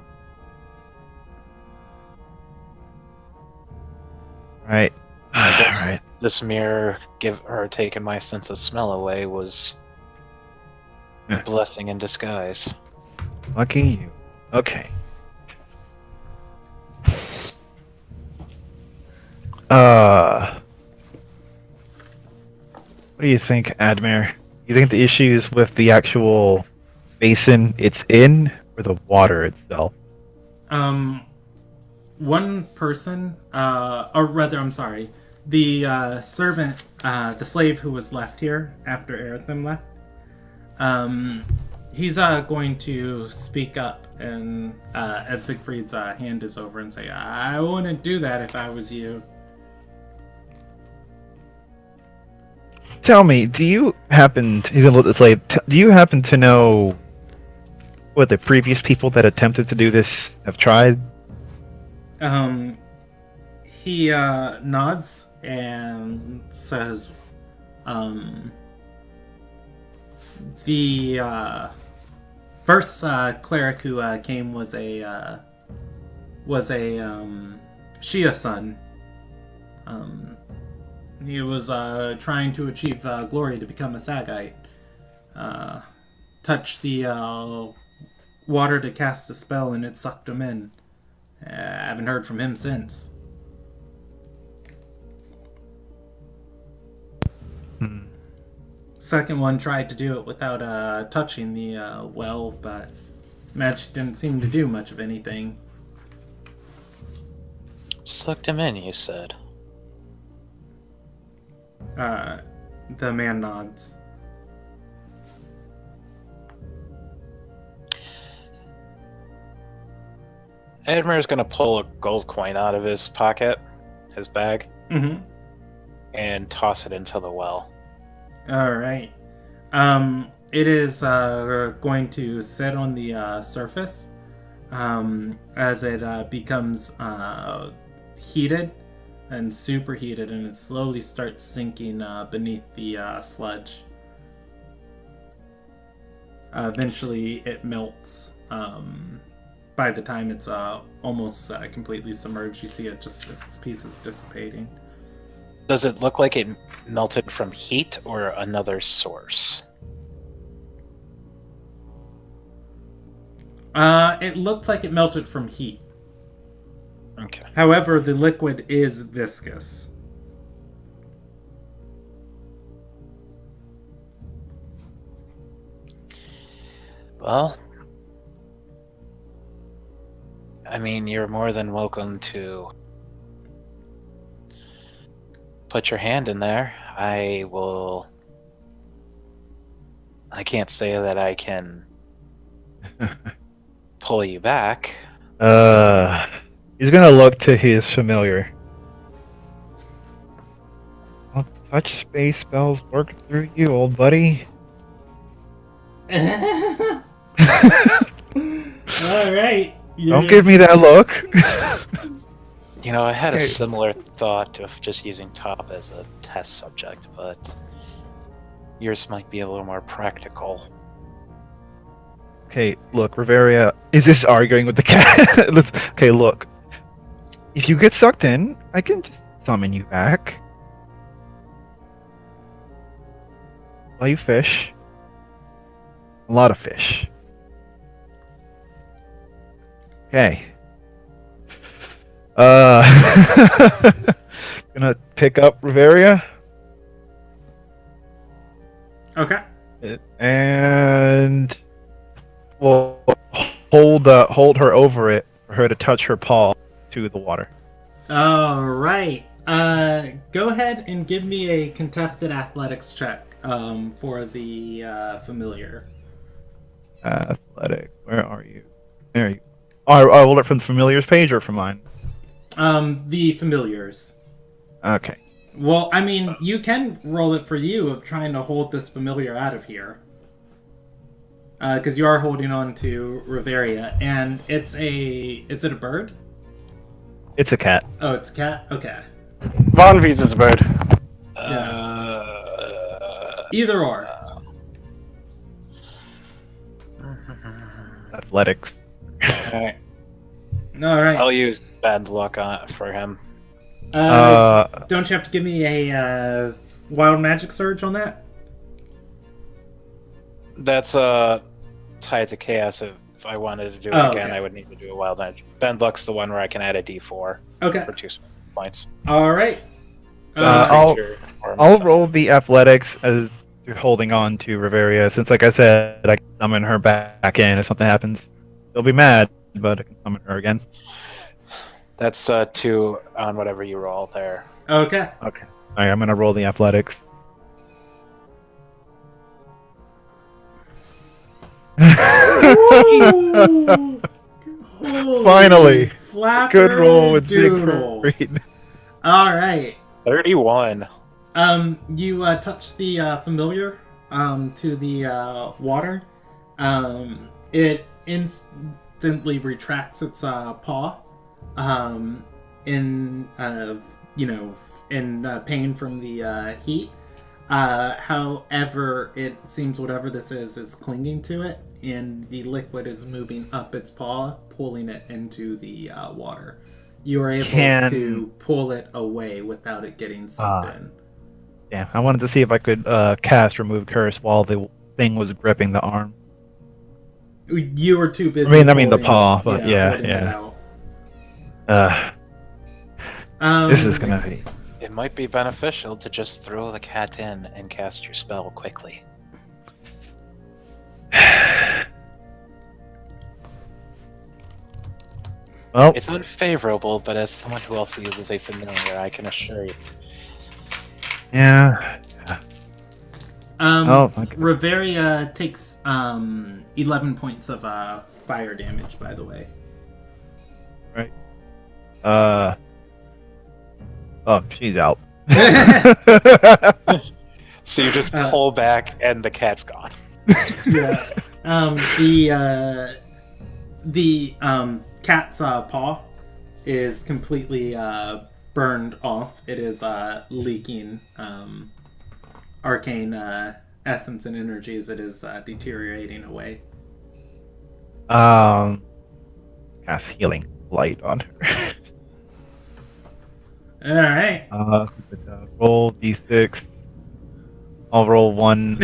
Right. I guess Alright. this mirror taking my sense of smell away was a blessing in disguise. Lucky you. Okay. What do you think, Admir? You think the issue is with the actual basin it's in, or the water itself? One person, or rather, I'm sorry, the servant, the slave who was left here after Erathim left, he's going to speak up, and as Siegfried's hand is over, and say, "I wouldn't do that if I was you." Tell me, do you happen to, he's a little slave, do you happen to know what the previous people that attempted to do this have tried? He nods and says, the first cleric who came was a Shia son. He was trying to achieve glory to become a Sagite. Touched the water to cast a spell and it sucked him in. I haven't heard from him since. Second one tried to do it without touching the well, but magic didn't seem to do much of anything. Sucked him in, you said. The man nods. Admir's gonna pull a gold coin out of his pocket, his bag, and toss it into the well. All right. It is going to sit on the surface as it becomes heated and superheated, and it slowly starts sinking beneath the sludge. Eventually, it melts. By the time it's almost completely submerged, you see its pieces dissipating. Does it look like it melted from heat or another source? It looks like it melted from heat. Okay. However, the liquid is viscous. Well, I mean, you're more than welcome to put your hand in there. I can't say that I can pull you back. He's gonna look to his familiar. Well, touch space spells work through you, old buddy. All right. Don't give me that look. You know, I had a similar thought of just using top as a test subject, but yours might be a little more practical. Okay, look, Riveria is just arguing with the cat. Okay, look. If you get sucked in, I can just summon you back. While you fish. A lot of fish. Okay. Gonna pick up Riveria. Okay. And we'll hold her over it for her to touch her paw to the water. All right. Go ahead and give me a contested athletics check for the familiar. Athletic. Where are you? There you. Oh, I rolled it from the familiars page or from mine? The familiars. Okay. Well, I mean, you can roll it for you of trying to hold this familiar out of here. Because you are holding on to Riveria, and is it a bird? It's a cat. Oh, it's a cat? Okay. Von Visa's a bird. Either or. Athletics. Alright. Alright. I'll use bad luck for him. Don't you have to give me a wild magic surge on that? That's tied to chaos. If I wanted to do it again, okay. I would need to do a wild magic. Bad luck's the one where I can add a d4 Okay. for 2 points. Alright. I'll myself. roll the athletics as you're holding on to Riveria, since, like I said, I can summon her back in if something happens. She'll be mad, but I can summon her again. That's 2 on whatever you roll there. Okay. Okay. Alright, I'm gonna roll the athletics. Ooh. Holy Finally. flapper Good roll with doodles. Siegfried. Alright. 31. You touch the familiar to the water. It instantly retracts its paw in pain from the heat. However, it seems whatever this is clinging to it, and the liquid is moving up its paw, pulling it into the water. You are able to pull it away without it getting sucked in. Yeah, I wanted to see if I could cast Remove Curse while the thing was gripping the arm. You were too busy. I mean the paw, but yeah. This is gonna be. It might be beneficial to just throw the cat in and cast your spell quickly. Well, It's unfavorable, but as someone who also uses a familiar, I can assure you. yeah. Okay. Riveria takes 11 points of fire damage, by the way. Right. Oh, she's out. So you just pull back and the cat's gone. Yeah. The cat's paw is completely burned off. It is leaking arcane essence and energy as it is deteriorating away. Cast Healing Light on her. All right. Roll d6. I'll roll 1.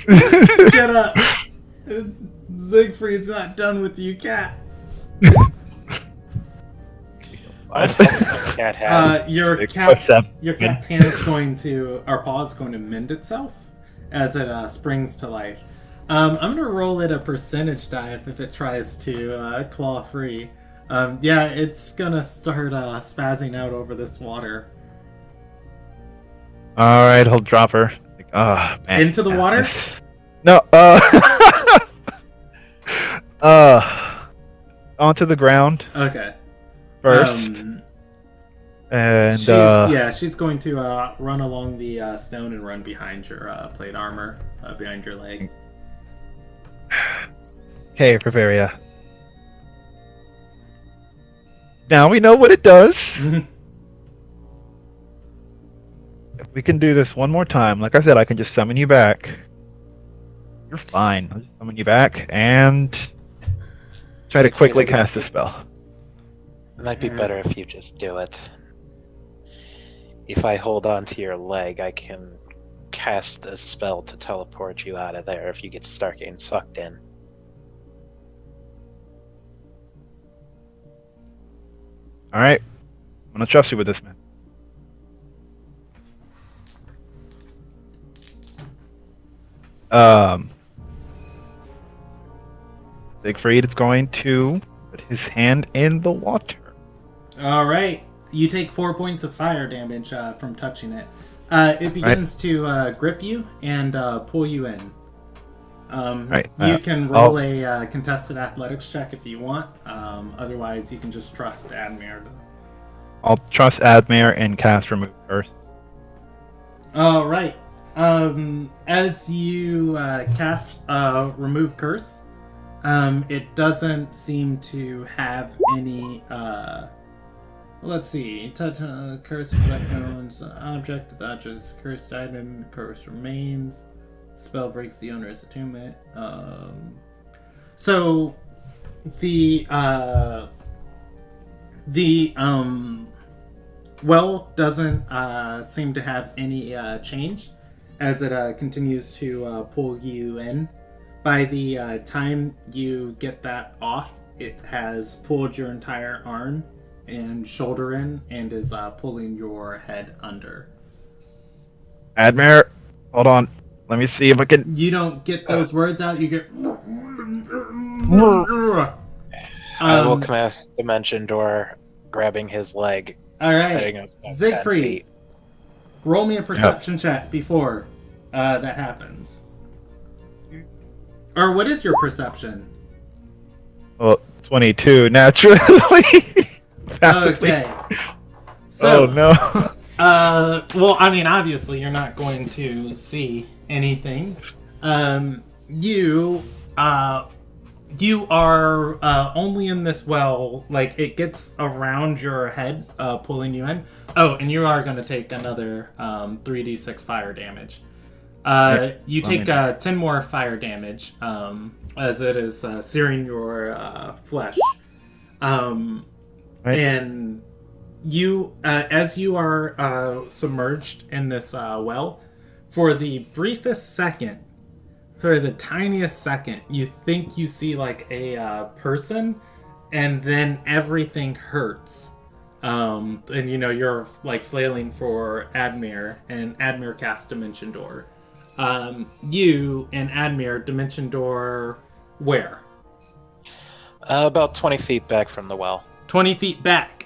Get up. Siegfried's not done with you, cat. Cat has. Your Six, cat's seven. hand is going to, or paw is going to mend itself as it springs to life. I'm gonna roll it a percentage die if it tries to claw free. Yeah, it's gonna start spazzing out over this water. Alright, I'll drop her. Like, man. Into the water? No, onto the ground Okay. first. And she's going to run along the stone and run behind your plate armor, behind your leg. Okay, Riveria. Now we know what it does. If we can do this one more time, like I said, I can just summon you back. You're fine. I'll just summon you back and try to quickly cast the spell. It might be better if you just do it. If I hold on to your leg, I can cast a spell to teleport you out of there if you start getting sucked in. Alright. I'm gonna trust you with this, man. Siegfried is going to put his hand in the water. All right. You take 4 points of fire damage from touching it. It begins to grip you and pull you in. You can roll a contested athletics check if you want. Otherwise, you can just trust Admir. I'll trust Admir and cast Remove Curse. All right. As you cast Remove Curse, it doesn't seem to have any. Let's see. Touch curse collect owns object. If the object is cursed item, the curse remains. Spell breaks the owner's attunement. So the well doesn't seem to have any change as it continues to pull you in. By the time you get that off, it has pulled your entire arm and shoulder in and is pulling your head under. Admir, hold on. Let me see if I can. You don't get those words out. You get. I will cast Dimension Door, grabbing his leg. All right, Siegfried, roll me a perception check before that happens. Or what is your perception? Well, 22 naturally. Okay. So, oh no. Well, I mean, obviously, you're not going to see anything. You are only in this well, like, it gets around your head, pulling you in. Oh, and you are going to take another 3d6 fire damage. You take 10 more fire damage, as it is searing your flesh. And you, as you are submerged in this well, for the briefest second, for the tiniest second, you think you see like a person, and then everything hurts. And you know, you're like flailing for Admir, and Admir casts Dimension Door. You and Admir, Dimension Door, where? About 20 feet back from the well. 20 feet back.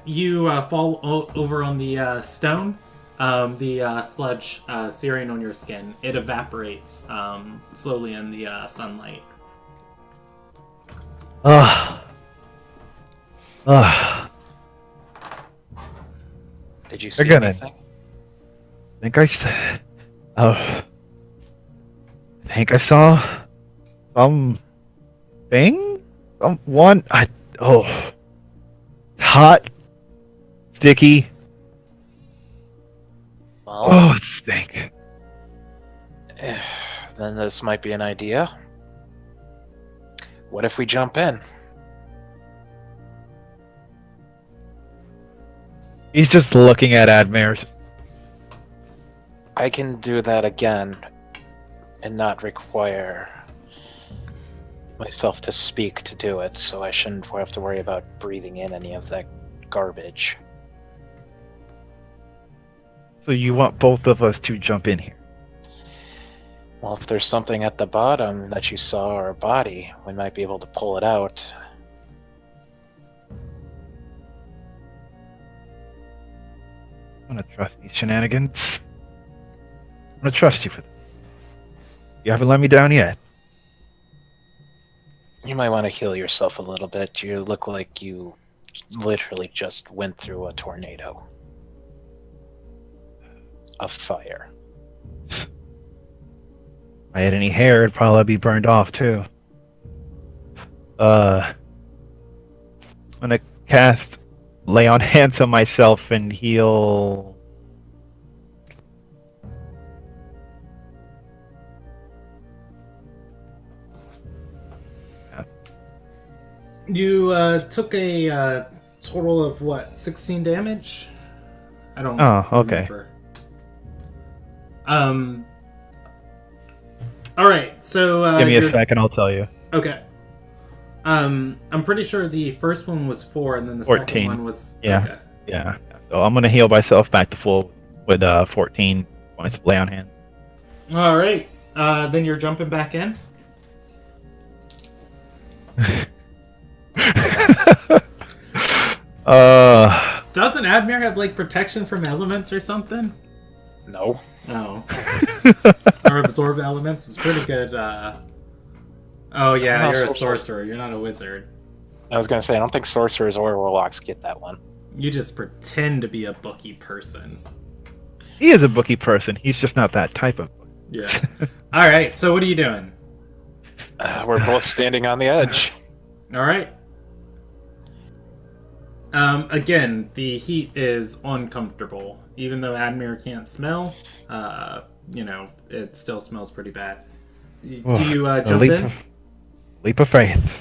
You fall over on the stone. The sludge searing on your skin. It evaporates slowly in the sunlight. Did you see anything? I think I saw something. Someone. Hot, sticky. Well, it stinks. Then this might be an idea. What if we jump in? He's just looking at Admir. I can do that again and not require myself to speak to do it, so I shouldn't have to worry about breathing in any of that garbage. So you want both of us to jump in here? Well, if there's something at the bottom that you saw, or a body, we might be able to pull it out. I'm gonna trust these shenanigans. I'm gonna trust you for this. You haven't let me down yet. You might want to heal yourself a little bit. You look like you literally just went through a tornado of fire. If I had any hair, it'd probably be burned off too. I'm gonna cast Lay on Hands on myself and heal. You took a total of what, 16 damage? I don't okay. remember. Alright, so Give me a second, I'll tell you. Okay. I'm pretty sure the first one was 4 and then the 14. second one was Yeah. okay. Yeah. So I'm gonna heal myself back to full with 14 points of lay on hand. Alright. Then you're jumping back in? Doesn't Admir have like protection from elements or something? No. Oh. Or absorb elements? It's pretty good. Oh yeah, I'm not you're a so sure. sorcerer, you're not a wizard. I was gonna say I don't think sorcerers or warlocks get that one. You just pretend to be a bookie person. He is a bookie person. He's just not that type of book. Yeah. Alright, so what are you doing? We're both standing on the edge. Alright. Again, the heat is uncomfortable. Even though Admir can't smell, it still smells pretty bad. Do you jump in? Leap of faith.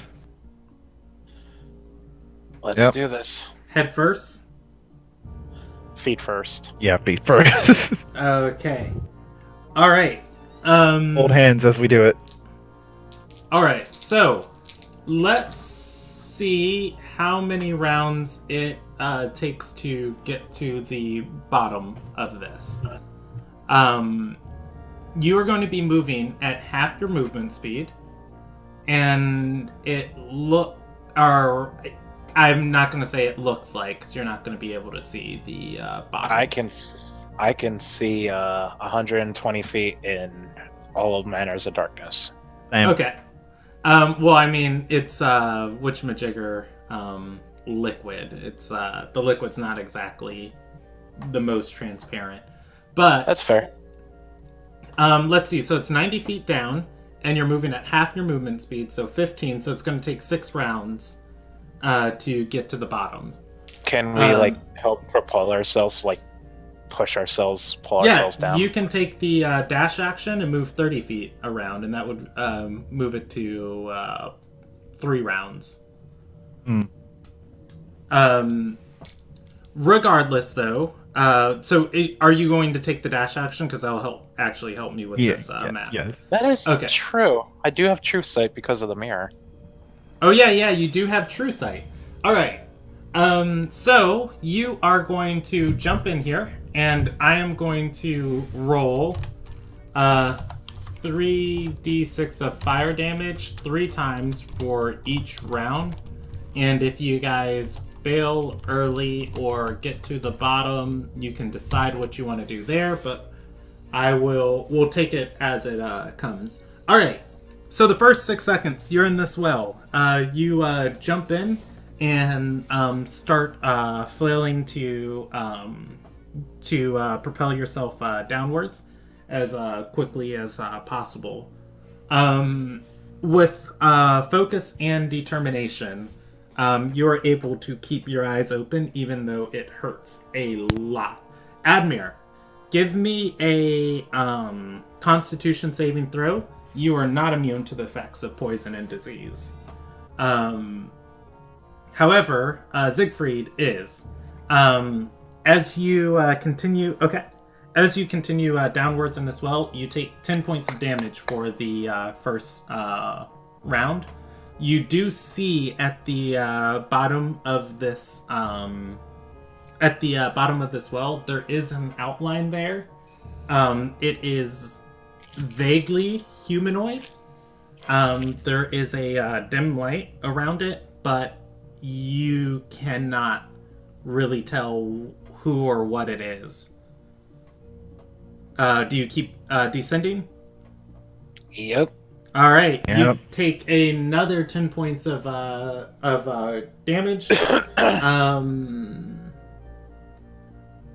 Let's do this. Head first? Feet first. Yeah, feet first. Okay. Alright. Hold hands as we do it. Alright, so let's see how many rounds it takes to get to the bottom of this. You are going to be moving at half your movement speed, and I'm not going to say it looks like, because you're not going to be able to see the bottom. I can see 120 feet in all manners of darkness. Same. Okay. Well, I mean, it's whatchamajigger liquid. It's the liquid's not exactly the most transparent, but That's fair. let's see. So it's 90 feet down, and you're moving at half your movement speed, so 15. So it's going to take 6 rounds to get to the bottom. Can we help propel ourselves, push ourselves, pull ourselves down? You can take the dash action and move 30 feet around, and that would move it to 3 rounds. Regardless, though, are you going to take the dash action? Because that'll actually help me with this map. Yes. That is Okay. true. I do have true sight because of the mirror. Oh yeah, you do have true sight. All right. So you are going to jump in here, and I am going to roll 3d6 of fire damage 3 times for each round. And if you guys fail early or get to the bottom, you can decide what you want to do there, but we'll take it as it comes. All right. So the first 6 seconds, you're in this well. You jump in and start flailing to propel yourself downwards as quickly as possible. With focus and determination, you are able to keep your eyes open even though it hurts a lot. Admir, give me a Constitution saving throw. You are not immune to the effects of poison and disease. However, Siegfried is. As you continue downwards in this well, you take 10 points of damage for the first round. You do see at the bottom of this well, there is an outline there. It is vaguely humanoid. There is a dim light around it, but you cannot really tell who or what it is. Do you keep descending? Yep. All right. Yep. You take another 10 points of damage.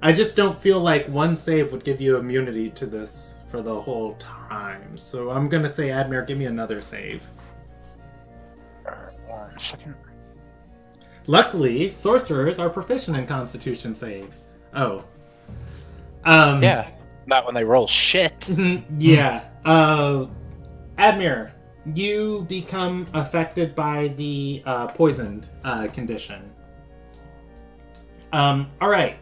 I just don't feel like one save would give you immunity to this for the whole time. So I'm gonna say, Admir, give me another save. 1 second. Luckily, sorcerers are proficient in Constitution saves. Oh. Yeah. Not when they roll shit. Yeah. Admir, you become affected by the poisoned condition. All right.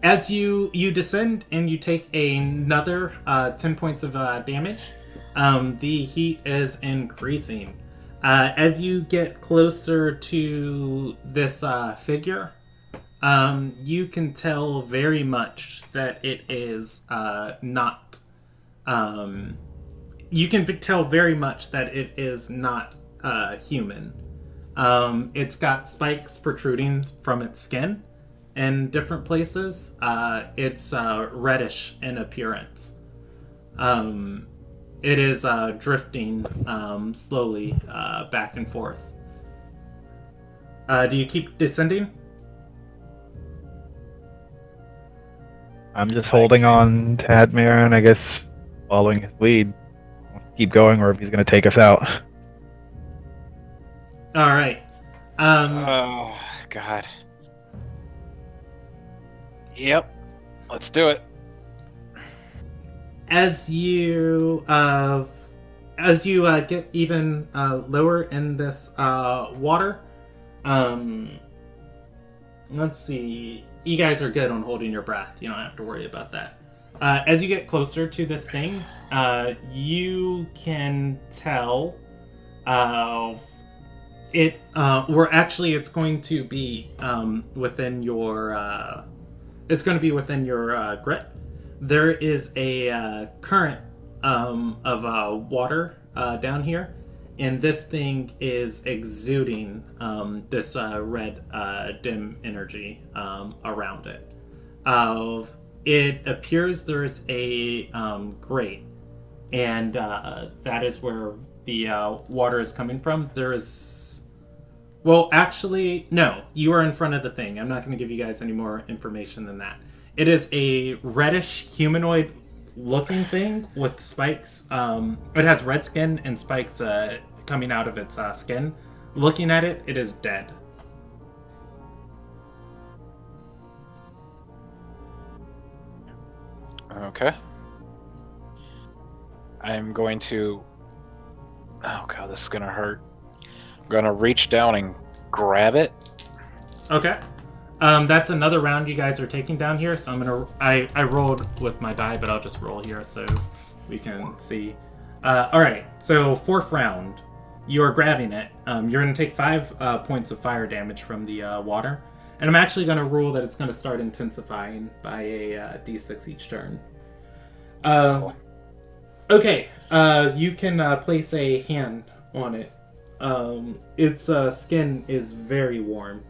As you descend and you take another 10 points of damage, the heat is increasing. As you get closer to this figure, you can tell very much that it is not. You can tell very much that it is not human. It's got spikes protruding from its skin in different places. It's reddish in appearance. It is drifting slowly back and forth. Do you keep descending? I'm just holding on to Admir and I guess following his lead. Keep going, or if he's going to take us out. All right. Oh, God. Yep. Let's do it. As you get even lower in this water, let's see. You guys are good on holding your breath. You don't have to worry about that. As you get closer to this thing, you can tell it's going to be within your grit. There is a current of water down here, and this thing is exuding this red dim energy around it. It appears there's a grate, and that is where the water is coming from. There is... Well, actually, no. You are in front of the thing. I'm not going to give you guys any more information than that. It is a reddish humanoid-looking thing with spikes. It has red skin and spikes coming out of its skin. Looking at it, it is dead. Okay. I'm going to... Oh, God, this is going to hurt. I'm going to reach down and grab it. Okay. That's another round you guys are taking down here, so I'm gonna... I rolled with my die, but I'll just roll here so we can see. Alright, so 4th round. You are grabbing it. You're gonna take 5 points of fire damage from the water. And I'm actually gonna rule that it's gonna start intensifying by a d6 each turn. Okay, you can place a hand on it. Its skin is very warm.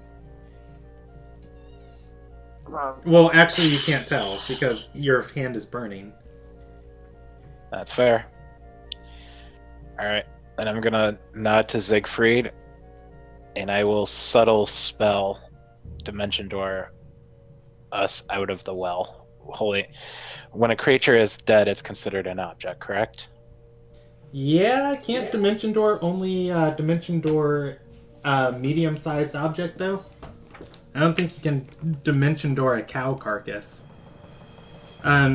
Well, actually, you can't tell because your hand is burning. That's fair. Alright, then I'm gonna nod to Siegfried, and I will subtle spell Dimension Door us out of the well. Holy. When a creature is dead, it's considered an object, correct? Yeah, can't Dimension Door only Dimension Door medium-sized object, though? I don't think you can Dimension Door a cow carcass.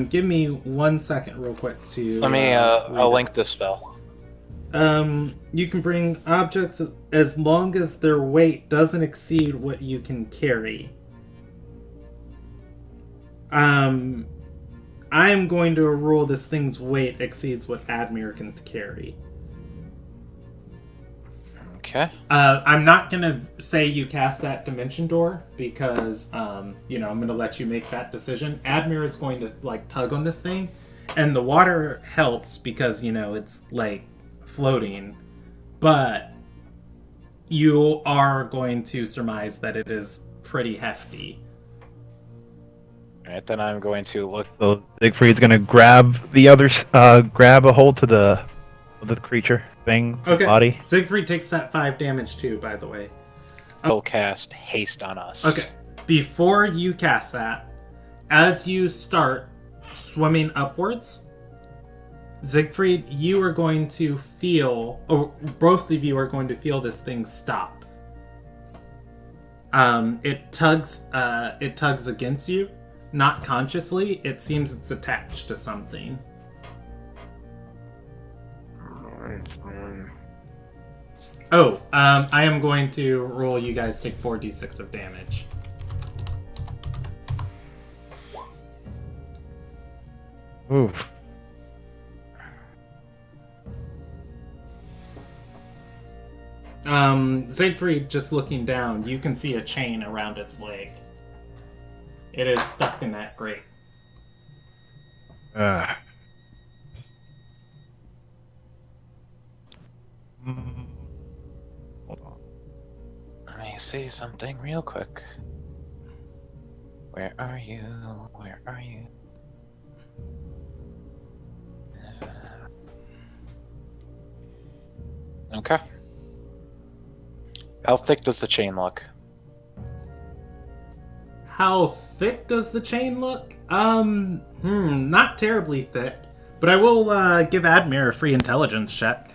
Give me 1 second real quick to... Let me, I'll link this spell. You can bring objects as long as their weight doesn't exceed what you can carry. I'm going to rule this thing's weight exceeds what Admir can carry. Okay. I'm not going to say you cast that Dimension Door because, I'm going to let you make that decision. Admir is going to, tug on this thing, and the water helps because, it's, floating. But you are going to surmise that it is pretty hefty. Alright, then I'm going to look... So Siegfried's gonna grab grab a hold to the creature thing, body. Siegfried takes that 5 damage too, by the way. Will cast haste on us. Okay. Before you cast that, as you start swimming upwards, Siegfried, you are going to feel, or both of you are going to feel this thing stop. It tugs against you. Not consciously, it seems it's attached to something. Oh, I am going to roll. You guys take 4d6 of damage. Ooh. Siegfried, just looking down, you can see a chain around its leg. It is stuck in that grate. Mm, Hold on. Let me see something real quick. Where are you? Where are you? Okay. How thick does the chain look? How thick does the chain look? Not terribly thick. But I will give Admir a free intelligence check.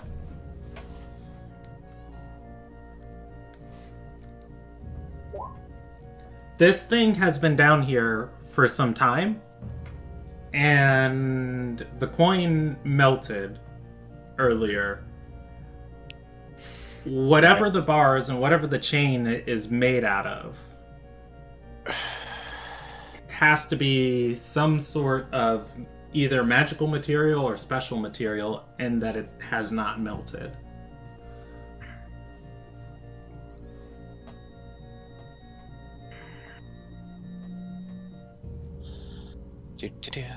This thing has been down here for some time, and the coin melted earlier. Whatever the bars and whatever the chain is made out of has to be some sort of either magical material or special material, and that it has not melted.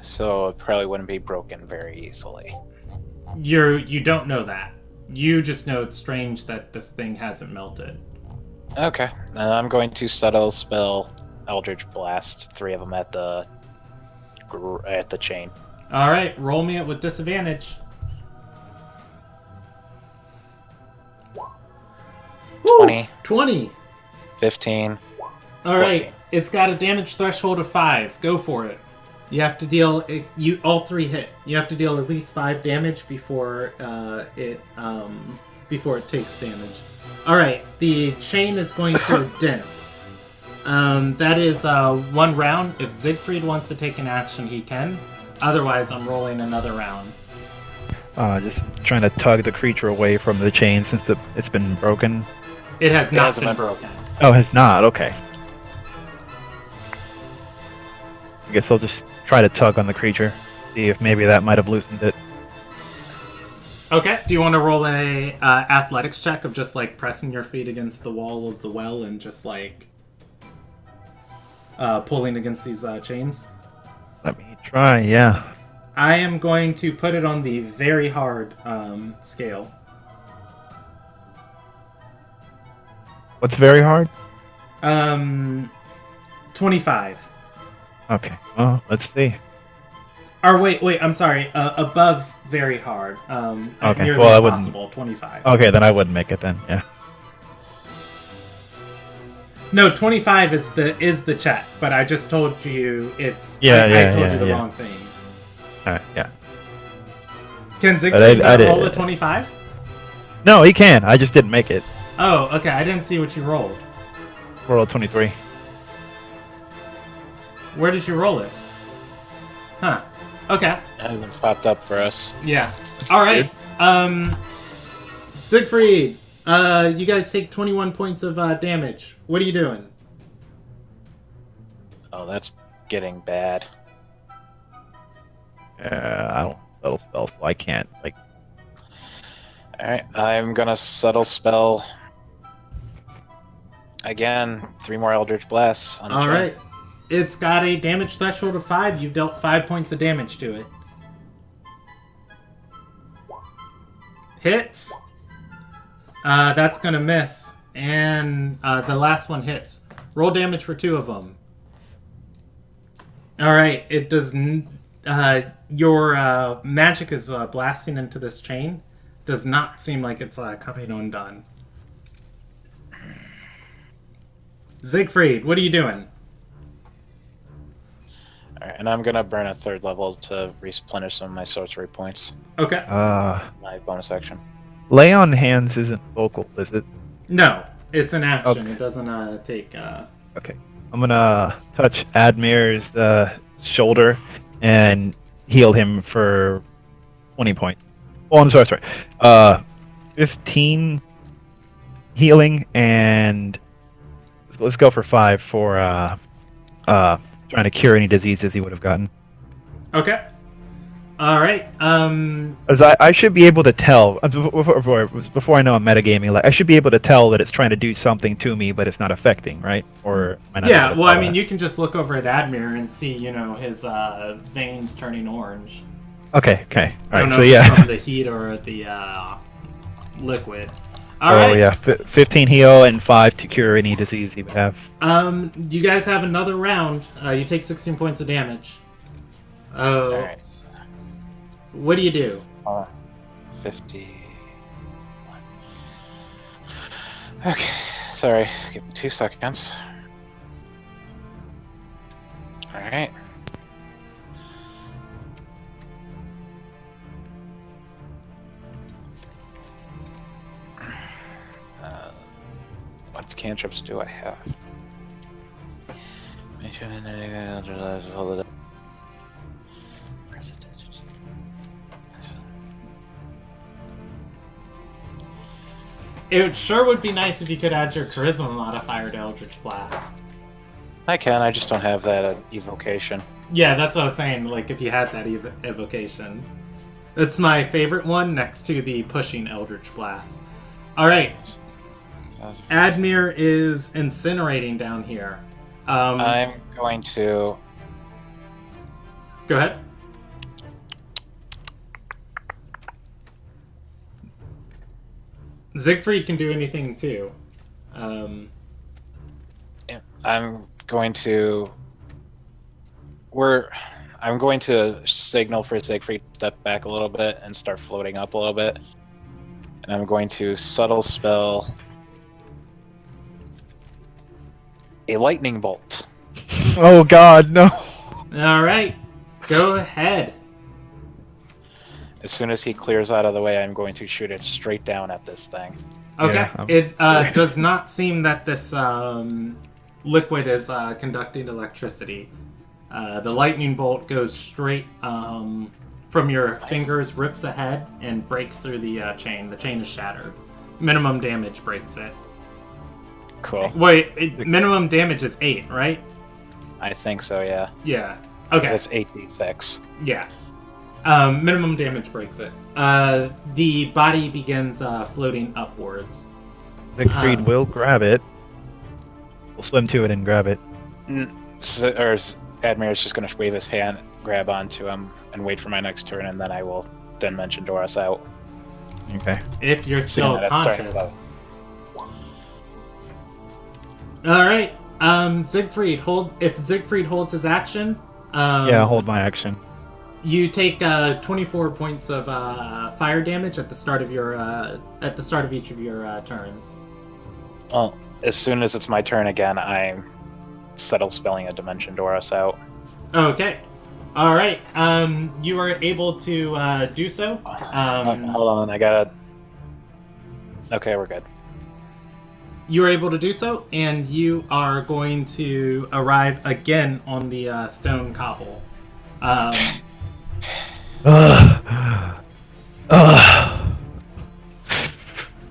So it probably wouldn't be broken very easily. You don't know that. You just know it's strange that this thing hasn't melted. Okay, I'm going to subtle spell Eldritch Blast, 3 of them at the chain. All right, roll me it with disadvantage. 20. 20. 15. All right, 14. it's got a damage threshold of 5. Go for it. You have to deal. All 3 hit. You have to deal at least 5 damage before it takes damage. All right, the chain is going to dent. That is 1 round. If Siegfried wants to take an action, he can. Otherwise, I'm rolling another round. Just trying to tug the creature away from the chain since it's been broken. It has not hasn't been been broken. Oh, it's not. Okay. I guess I'll just try to tug on the creature, see if maybe that might have loosened it. Okay. Do you want to roll a athletics check of just like pressing your feet against the wall of the well and just like pulling against these chains? Let me try. Yeah. I am going to put it on the very hard scale. What's very hard? 25. Okay. Well, let's see. Or wait, I'm sorry. Above very hard. Okay, Nearly well, I wouldn't- impossible. 25. Okay, then I wouldn't make it then. Yeah. No, 25 is the check, but I just told you it's. Yeah, I told yeah, you the yeah. wrong thing. All right. Yeah. Can Siegfried I did- roll a 25? No, he can. I just didn't make it. Oh, okay. I didn't see what you rolled. Roll 23. Where did you roll it? Huh. Okay. It hasn't popped up for us. Yeah. All right. Siegfried, you guys take 21 points of damage. What are you doing? Oh, that's getting bad. I don't subtle spell, so I can't. Like, Alright, I'm gonna subtle spell. Again, 3 more Eldritch Blasts on the All chain. right. It's got a damage threshold of 5. You've dealt 5 points of damage to it. Hits. That's going to miss. And the last one hits. Roll damage for 2 of them. All right. It does. Your magic is blasting into this chain. Does not seem like it's coming undone. Siegfried, what are you doing? Alright, and I'm gonna burn a 3rd level to replenish some of my sorcery points. Okay. My bonus action. lay on hands isn't vocal, is it? No, it's an action. Okay. It doesn't take. Okay. I'm gonna touch Admir's shoulder and heal him for 20 points. Oh, I'm sorry. 15 healing, and let's go for 5 for trying to cure any diseases he would have gotten. Okay. All right. As I should be able to tell before I know I'm metagaming. Like I should be able to tell that it's trying to do something to me, but it's not affecting, right? Or am I not Yeah. able to Well, tell I mean, that? you can just look over at Admir and see, his veins turning orange. Okay. All I don't right. know So if yeah. it's from the heat or the liquid. All Oh right. yeah. 15 heal and 5 to cure any disease he would have. You guys have another round. You take 16 points of damage. Oh. Alright. What do you do? 50. Okay, sorry. Give me 2 seconds. Alright. What cantrips do I have? Make sure hold it up. It sure would be nice if you could add your charisma modifier to Eldritch Blast. I can, I just don't have that evocation. Yeah, that's what I was saying. Like, if you had that evocation. It's my favorite one next to the pushing Eldritch Blast. Alright. Admir is incinerating down here. I'm going to... Go ahead. Siegfried can do anything too. I'm going to... I'm going to signal for Siegfried to step back a little bit and start floating up a little bit. And I'm going to subtle spell a lightning bolt. Oh God, no. Alright. Go ahead. As soon as he clears out of the way, I'm going to shoot it straight down at this thing. Okay. Yeah, It does not seem that this liquid is conducting electricity. The lightning bolt goes straight from your fingers, rips ahead, and breaks through the chain. The chain is shattered. Minimum damage breaks it. Cool. Wait, minimum damage is 8, right? I think so, yeah. Yeah. Okay. That's 8d6. Yeah. Minimum damage breaks it. The body begins floating upwards. Siegfried will grab it. We'll swim to it and grab it. Admir is just going to wave his hand, grab onto him, and wait for my next turn, and then I will Dimension Doris out. Okay. If you're still that it's starting conscious. to Alright. Siegfried, if Siegfried holds his action, Yeah, I'll hold my action. you take 24 points of fire damage at the start of your each of your turns. Well, as soon as it's my turn again, I'm settle spelling a Dimension Doris out. Okay. All right. You are able to do so. Hold on, I gotta... Okay, we're good. You are able to do so, and you are going to arrive again on the stone cobble.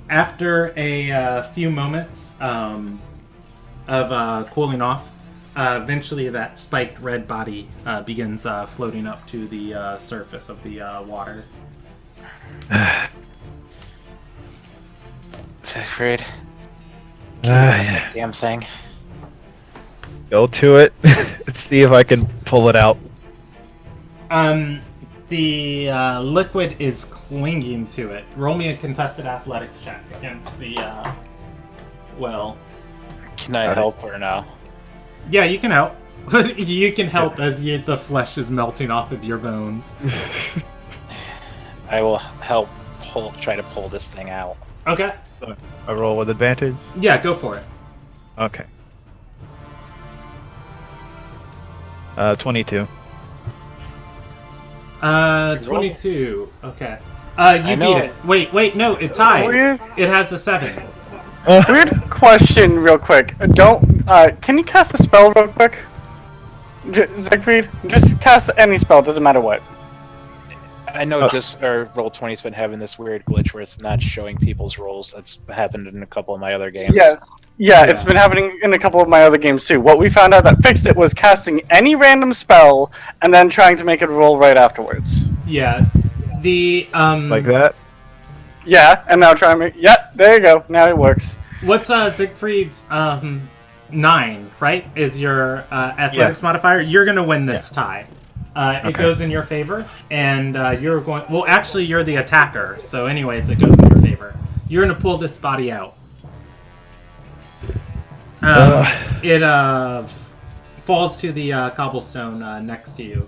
After a few moments of cooling off, eventually that spiked red body begins floating up to the surface of the water. Siegfried, Yeah. damn thing. Go to it. Let's see if I can pull it out. The liquid is clinging to it. Roll me a contested athletics check against the well. Can I help or no? Yeah, you can help. You can help as the flesh is melting off of your bones. I will help try to pull this thing out. Okay. I roll with advantage. Yeah, go for it. Okay. 22. 22. Okay. You beat it. Wait, no, it tied. Weird, It has a 7. weird question, real quick. Can you cast a spell real quick? Siegfried, just cast any spell, doesn't matter what. I know this or Roll20's been having this weird glitch where it's not showing people's rolls. That's happened in a couple of my other games. Yes. Yeah, it's been happening in a couple of my other games too. What we found out that fixed it was casting any random spell and then trying to make it roll right afterwards. Yeah. The Like that? Yeah, and now try and make. Yeah, there you go. Now it works. What's Siegfried's 9, right? Is your athletics modifier? You're gonna win this tie. It goes in your favor, and you're going. Well, actually, you're the attacker, so anyways, it goes in your favor. You're gonna pull this body out. It falls to the cobblestone next to you.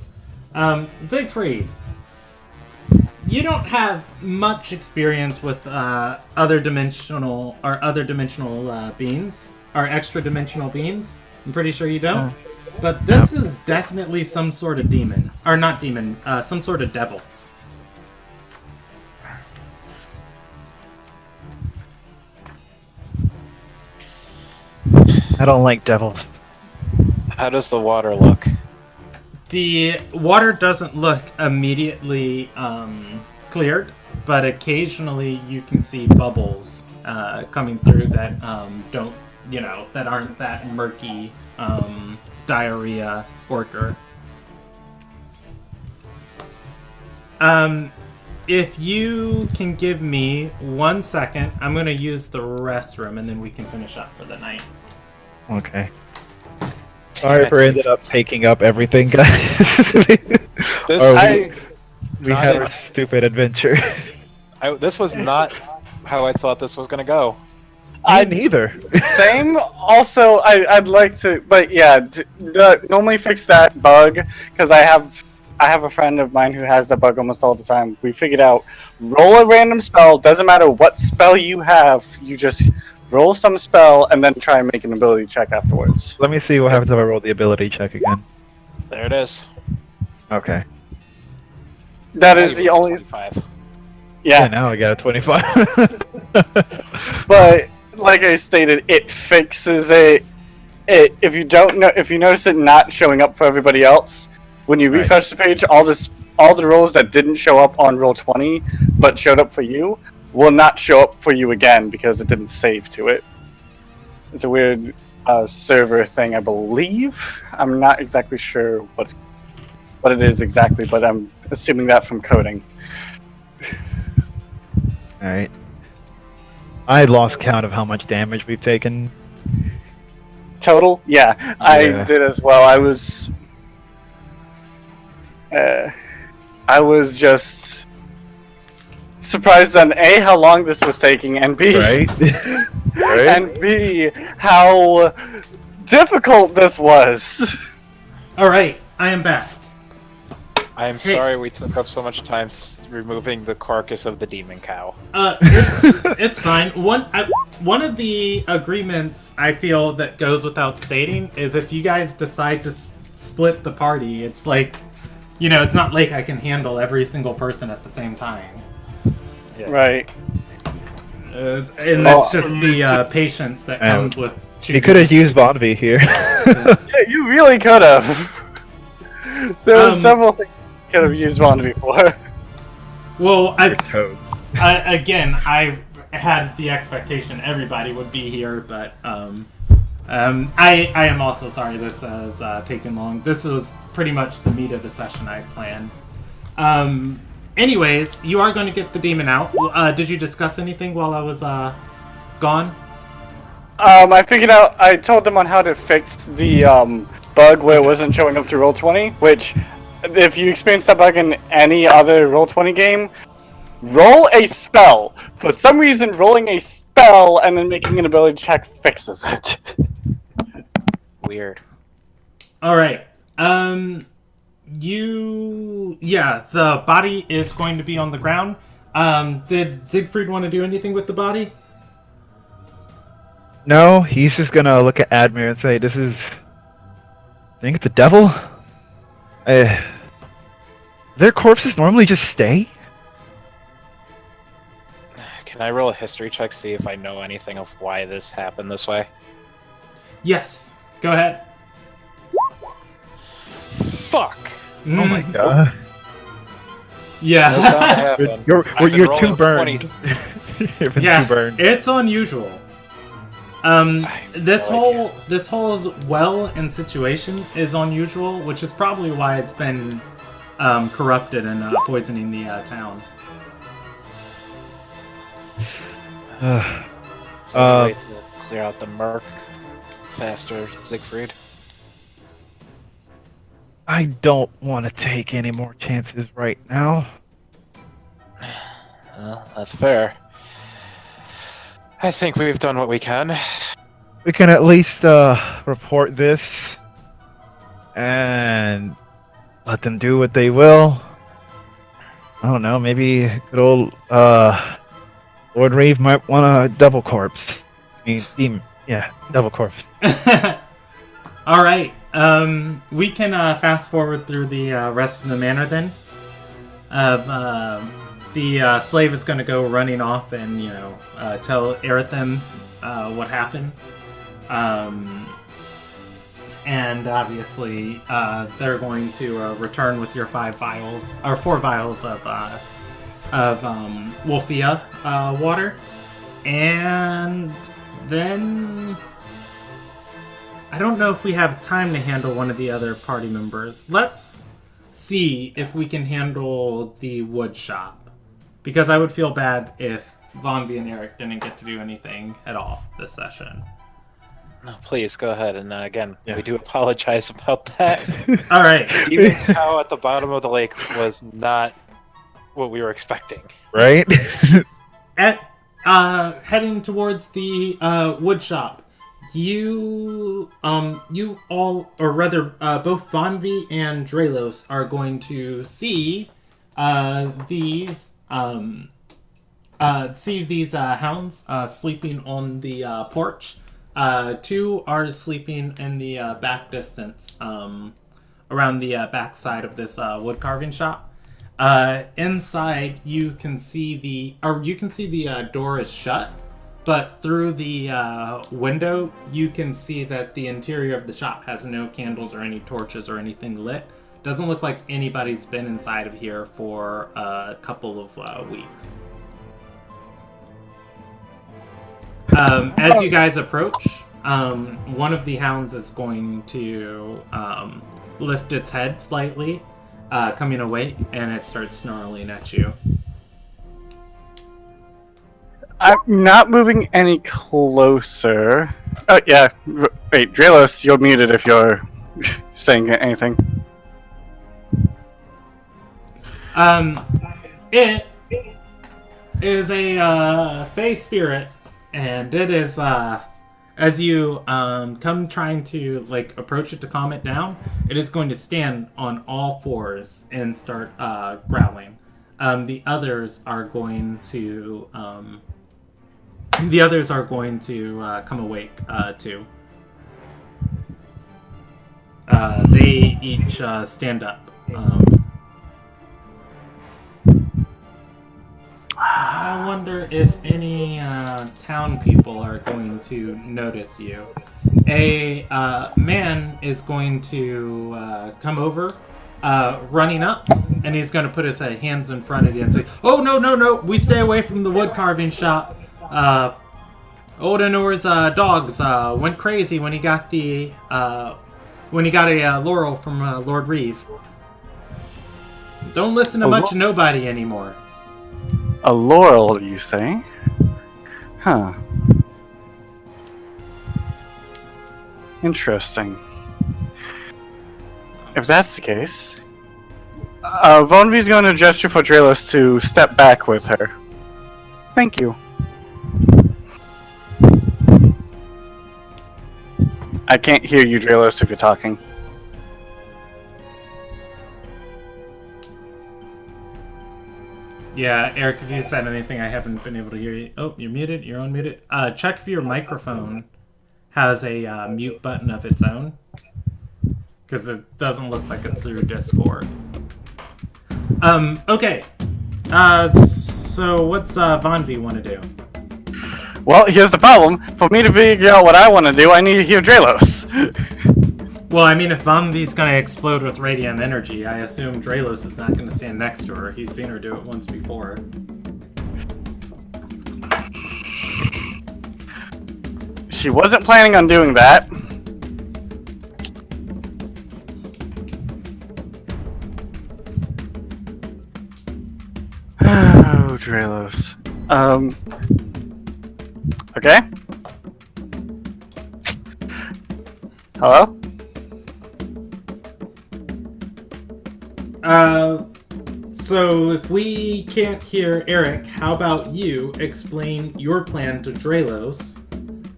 Siegfried, you don't have much experience with other dimensional beings or extra dimensional beings. I'm pretty sure you don't. But this is definitely some sort of demon, or not demon, some sort of devil. I don't like devils. How does the water look? The water doesn't look immediately cleared, but occasionally you can see bubbles coming through that that aren't that murky diarrhea orchard. If you can give me 1 second, I'm going to use the restroom and then we can finish up for the night. Okay. Sorry for ended up taking up everything, guys. We had a stupid adventure. This was not how I thought this was going to go. I neither. Same. Also, I'd like to, but yeah, normally fix that bug because I have a friend of mine who has that bug almost all the time. We figured out roll a random spell. Doesn't matter what spell you have. You just roll some spell and then try and make an ability check afterwards. Let me see what happens if I roll the ability check again. There it is. Okay. That is the only. 25. Yeah. Now I got a 25. But like I stated, it fixes it. If you notice it not showing up for everybody else, when you refresh the page, all the rolls that didn't show up on Roll20 but showed up for you will not show up for you again because it didn't save to it. It's a weird server thing, I believe. I'm not exactly sure what it is exactly, but I'm assuming that from coding. Alright. I had lost count of how much damage we've taken. Total? Yeah, I did as well. I was just surprised on A, how long this was taking, and B, and B, how difficult this was. Alright, I am back. I am sorry we took up so much time removing the carcass of the demon cow. It's fine. One of the agreements I feel that goes without stating is if you guys decide to split the party, it's like, it's not like I can handle every single person at the same time. Yeah. Right. And that's just the patience that comes with choosing. You could have used Bonvi here. Yeah, you really could have. There were several things you could have used one before. Well, again, I had the expectation everybody would be here, but I am also sorry this has taken long. This was pretty much the meat of the session I planned. Anyways, you are going to get the demon out. Did you discuss anything while I was gone? I told them on how to fix the bug where it wasn't showing up to Roll20, which, if you experience that bug in any other Roll20 game, roll a spell. For some reason, rolling a spell and then making an ability check fixes it. Weird. Alright. The body is going to be on the ground. Did Siegfried want to do anything with the body? No, he's just gonna look at Admir and say, "This is, I think it's the devil." Their corpses normally just stay. Can I roll a history check, see if I know anything of why this happened this way? Yes. Go ahead. Fuck! Oh my god. Yeah. That's bound to happen. You're I've been too rolling burned. 20. You've been Yeah, too burned. it's unusual. This no whole well and situation is unusual, which is probably why it's been corrupted and poisoning the town. So wait to clear out the murk faster, Siegfried. I don't want to take any more chances right now. Well, that's fair. I think we've done what we can. We can at least report this and let them do what they will. I don't know, maybe good old Lord Reeve might want a double corpse. Double corpse. All right. We can fast forward through the rest of the manor then. The slave is going to go running off and tell Erethem what happened. And obviously, they're going to return with your 4 vials of Wolfia water, and then I don't know if we have time to handle one of the other party members. Let's see if we can handle the wood shop, because I would feel bad if Von V and Eric didn't get to do anything at all this session. No, please go ahead. And again, we do apologize about that. All right. Even cow at the bottom of the lake was not what we were expecting. Right? At heading towards the wood shop, you all, or rather, both Von V and Drelos are going to see these hounds sleeping on the porch. 2 are sleeping in the back distance, around the back side of this wood carving shop. Inside, you can see the door is shut, but through the window, you can see that the interior of the shop has no candles or any torches or anything lit. Doesn't look like anybody's been inside of here for a couple of weeks. As you guys approach, one of the hounds is going to lift its head slightly, coming awake, and it starts snarling at you. I'm not moving any closer. Oh, yeah. Wait, Drelos, you're muted if you're saying anything. It is a fey spirit, and it is, as you come trying to approach it to calm it down, it is going to stand on all 4s and start growling. The others are going to come awake too. They each stand up. I wonder if any town people are going to notice you. A man is going to come over, running up, and he's going to put his hands in front of you and say, "Oh, no, we stay away from the wood carving shop. Odenor's dogs went crazy when he got a laurel from Lord Reeve. Don't listen to much nobody anymore." A laurel, you say? Huh. Interesting. If that's the case, Von V's going to gesture for Drelos to step back with her. Thank you. I can't hear you, Drelos, if you're talking. Yeah, Eric, if you said anything, I haven't been able to hear you. Oh, you're muted. You're unmuted. Check if your microphone has a mute button of its own, because it doesn't look like it's through Discord. Okay. So what's Von V want to do? Well, here's the problem. For me to figure out what I want to do, I need to hear Drelos. Well, I mean, if Vombi's gonna explode with radiant energy, I assume Dralos is not gonna stand next to her. He's seen her do it once before. She wasn't planning on doing that. Oh, Dralos. Okay. Hello? So if we can't hear Eric, how about you explain your plan to Dralos,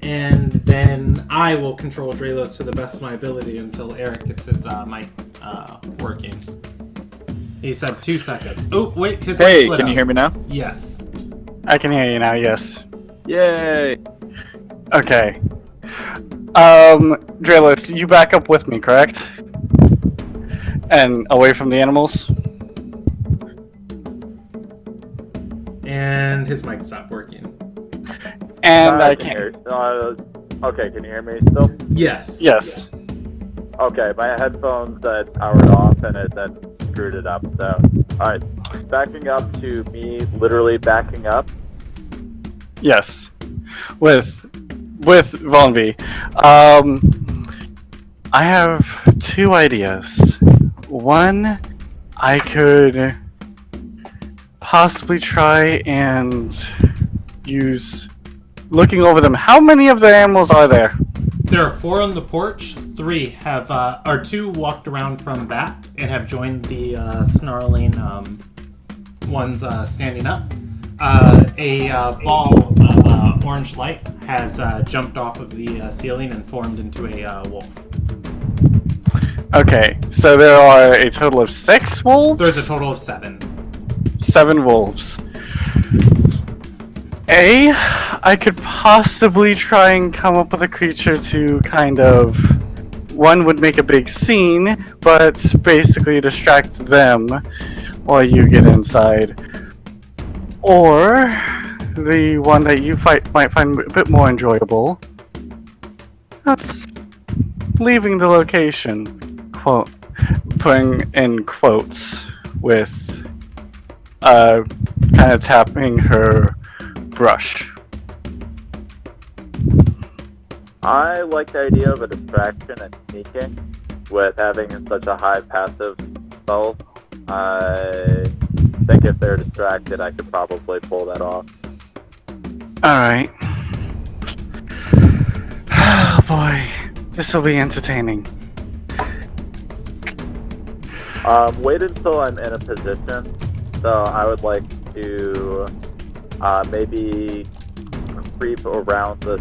and then I will control Dralos to the best of my ability until Eric gets his mic working. He said 2 seconds. Oh, wait, his mic Hey, split can up. you hear me now? Yes. I can hear you now, yes. Yay! Okay. Dralos, you back up with me, correct? And away from the animals? And his mic stopped working. And I can can't. hear. Okay, can you hear me still? Yes. Yes. Okay, my headphones said powered off and it then screwed it up. So, alright. Backing up to me, literally backing up. Yes. With Vonvi. I have 2 ideas. One, I could possibly try and use looking over them. How many of the animals are there? There are 4 on the porch. 3 have, or 2 walked around from back and have joined the snarling ones standing up. A ball of orange light has jumped off of the ceiling and formed into a wolf. Okay, so there are a total of 6 wolves? There's a total of 7. 7 wolves. I could possibly try and come up with a creature to kind of... One would make a big scene, but basically distract them while you get inside. Or the one that you might find a bit more enjoyable. That's leaving the location. Quote, putting in quotes with kind of tapping her brush. I like the idea of a distraction and sneaking with having such a high passive spell. I think if they're distracted, I could probably pull that off. Alright. Oh boy, this will be entertaining. Wait until I'm in a position. So I would like to maybe creep around the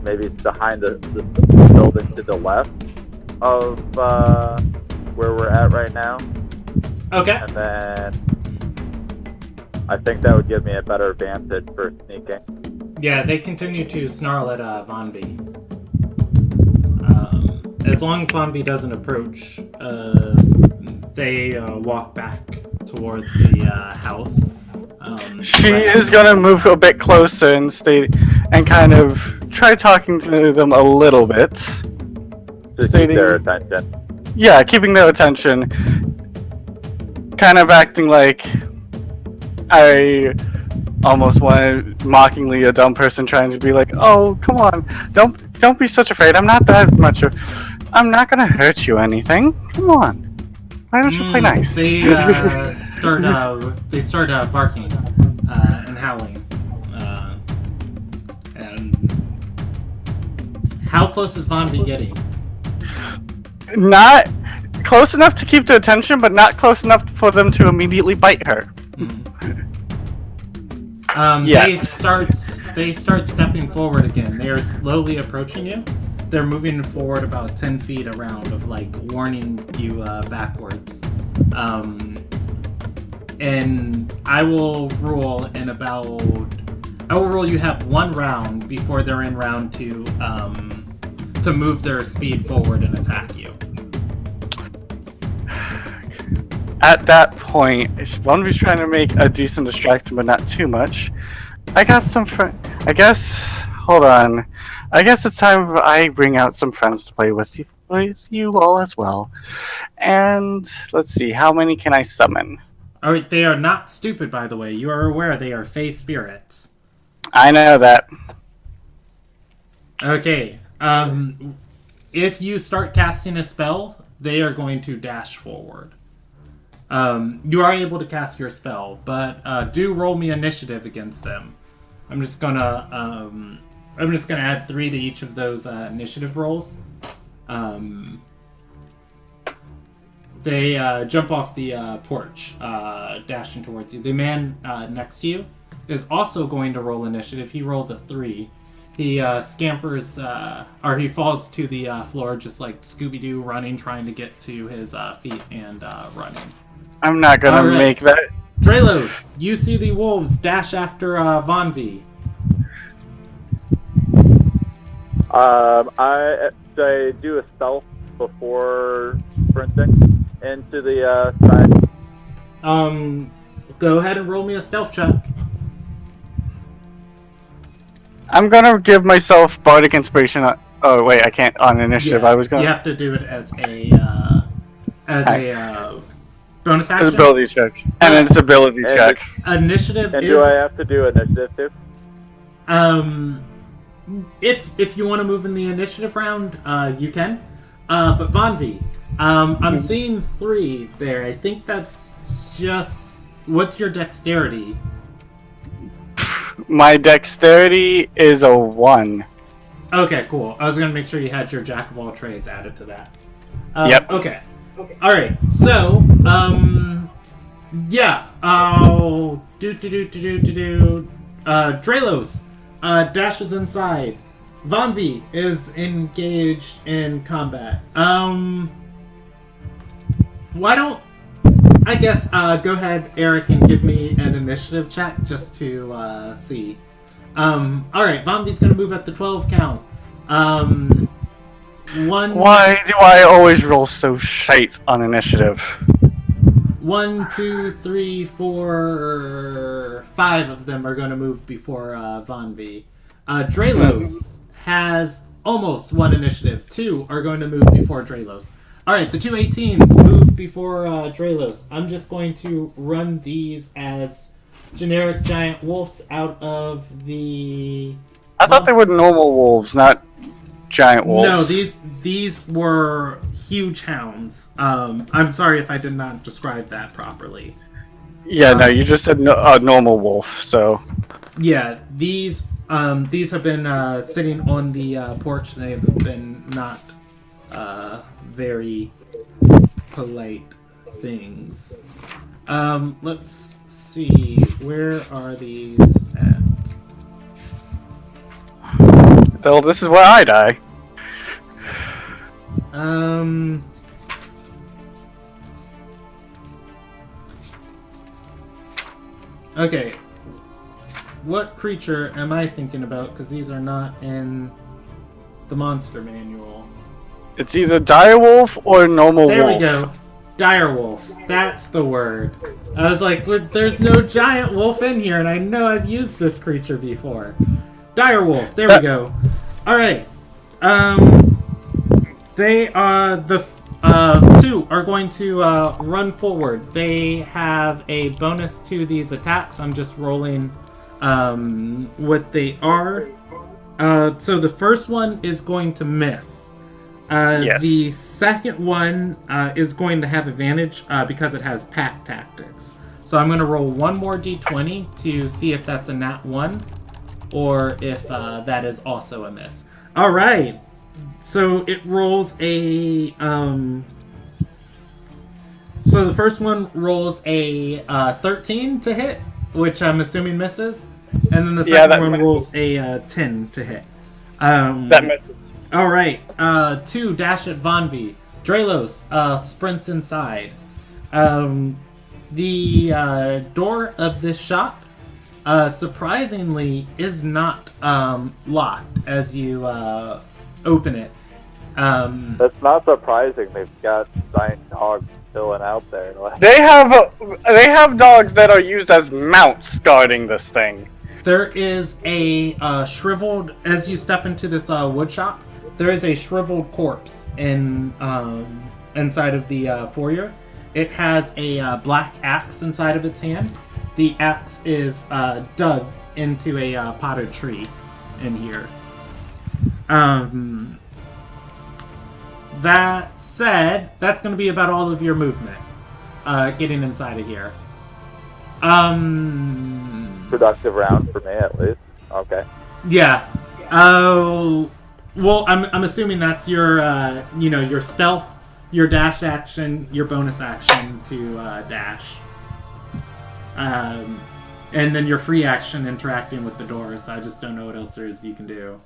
maybe behind the building to the left of where we're at right now. Okay. And then I think that would give me a better advantage for sneaking. Yeah, they continue to snarl at Vonby. As long as Vonby doesn't approach, they walk back towards the house. She is gonna move a bit closer and kind of try talking to them a little bit. To keep their attention. Yeah, keeping their attention. Kind of acting like I almost wanted mockingly a dumb person trying to be like, oh, come on, don't be such afraid. I'm not that much of. I'm not gonna hurt you or anything. Come on. Why don't you play nice? They start barking and howling. And how close is Vonby getting? Not close enough to keep their attention, but not close enough for them to immediately bite her. They start stepping forward again. They are slowly approaching you. They're moving forward about 10 feet around, of like warning you backwards. And I will rule you have 1 round before they're in round 2 to move their speed forward and attack you. At that point, Vonvi's trying to make a decent distraction, but not too much. I got some I guess hold on. I guess it's time I bring out some friends to play with you all as well. And let's see, how many can I summon? Alright, they are not stupid, by the way. You are aware they are Fey spirits. I know that. Okay, if you start casting a spell, they are going to dash forward. You are able to cast your spell, but do roll me initiative against them. I'm just gonna add 3 to each of those initiative rolls. They jump off the porch, dashing towards you. The man next to you is also going to roll initiative. He rolls a 3. He scampers, or he falls to the floor, just like Scooby-Doo, running, trying to get to his feet and running. I'm not gonna make that. Drelos, you see the wolves dash after Von V. I do a stealth before sprinting into the side. Go ahead and roll me a stealth check. I'm gonna give myself bardic inspiration. Oh wait, I can't on initiative. Yeah, I was gonna. You have to do it as a bonus action. It's ability check, and it's ability check. Initiative And is. do I have to do initiative too? If you want to move in the initiative round, you can. But Von V, I'm seeing 3 there. I think that's just. What's your dexterity? My dexterity is a 1. Okay, cool. I was gonna make sure you had your jack of all trades added to that. Yep. Okay. All right. So, yeah. Drelos dashes inside. Von V is engaged in combat. Why don't I guess go ahead, Eric, and give me an initiative check just to see. Alright, Von V's gonna move at the 12 count. Why do I always roll so shite on initiative? 1, 2, 3, 4, 5 of them are gonna move before Von V. Drelos has almost 1 initiative. 2 are going to move before Drelos. Alright, the 2 18s move before Drelos. I'm just going to run these as generic giant wolves out of the... I thought they were normal wolves, not giant wolves. No, these were huge hounds. I'm sorry if I did not describe that properly. Yeah, no, you just said a normal wolf, so... Yeah, these have been sitting on the porch. They have been not very polite things. Let's see. Where are these at? Well, this is where I die. Okay. What creature am I thinking about? Because these are not in the monster manual. It's either direwolf or normal There wolf. we go. Direwolf. That's the word. I was like, there's no giant wolf in here, and I know I've used this creature before. Direwolf. There we go. Alright. They, the 2 are going to run forward. They have a bonus to these attacks. I'm just rolling what they are. So the first one is going to miss. Yes. The second one is going to have advantage because it has pack tactics. So I'm going to roll one more d20 to see if that's a nat 1 or if that is also a miss. All right. So it rolls a... So the first one rolls a 13 to hit, which I'm assuming misses. And then the second one rolls a 10 to hit. That misses. All right. 2 dash at Von V. Drelos sprints inside. The door of this shop, surprisingly, is not locked as you open it. That's not surprising. They've got giant dogs chilling out there. They have dogs that are used as mounts guarding this thing. There is a shriveled, as you step into this wood shop, there is a shriveled corpse inside of the foyer. It has a black axe inside of its hand. The axe is dug into a potted tree in here. That said, that's going to be about all of your movement. Getting inside of here. Productive round for me, at least. Okay. Yeah. Oh. Well, I'm assuming that's your your stealth, your dash action, your bonus action to dash. And then your free action interacting with the doors. I just don't know what else there is you can do.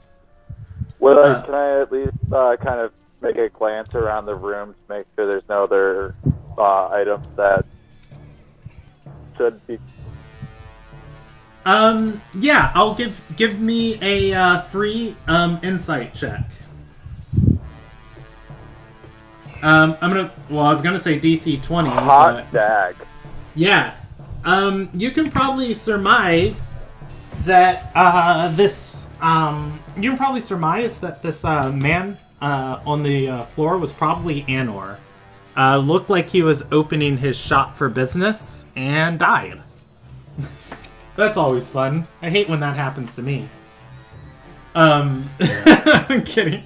Well, can I at least kind of make a glance around the room to make sure there's no other items that should be... Yeah, I'll give me a free insight check. I was gonna say DC 20. Hot dag. Yeah. You can probably surmise that this man on the floor was probably Anor. Looked like he was opening his shop for business and died. That's always fun. I hate when that happens to me. I'm kidding.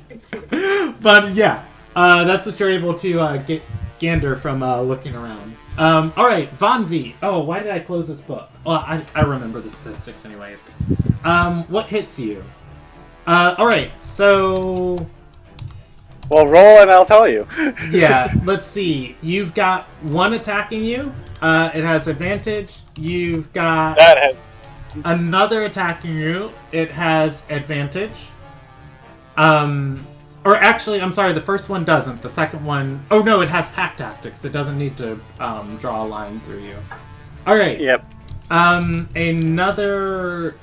But yeah, that's what you're able to get gander from looking around. Alright, Von V. Oh, why did I close this book? Well, I remember the statistics anyways. What hits you? Alright, so... Well, roll and I'll tell you. Yeah, let's see. You've got one attacking you. It has advantage. You've got That has... another attacking you. It has advantage. Or actually, I'm sorry, the first one doesn't. The second one... Oh, no, it has pack tactics. It doesn't need to draw a line through you. Alright. Yep. Another...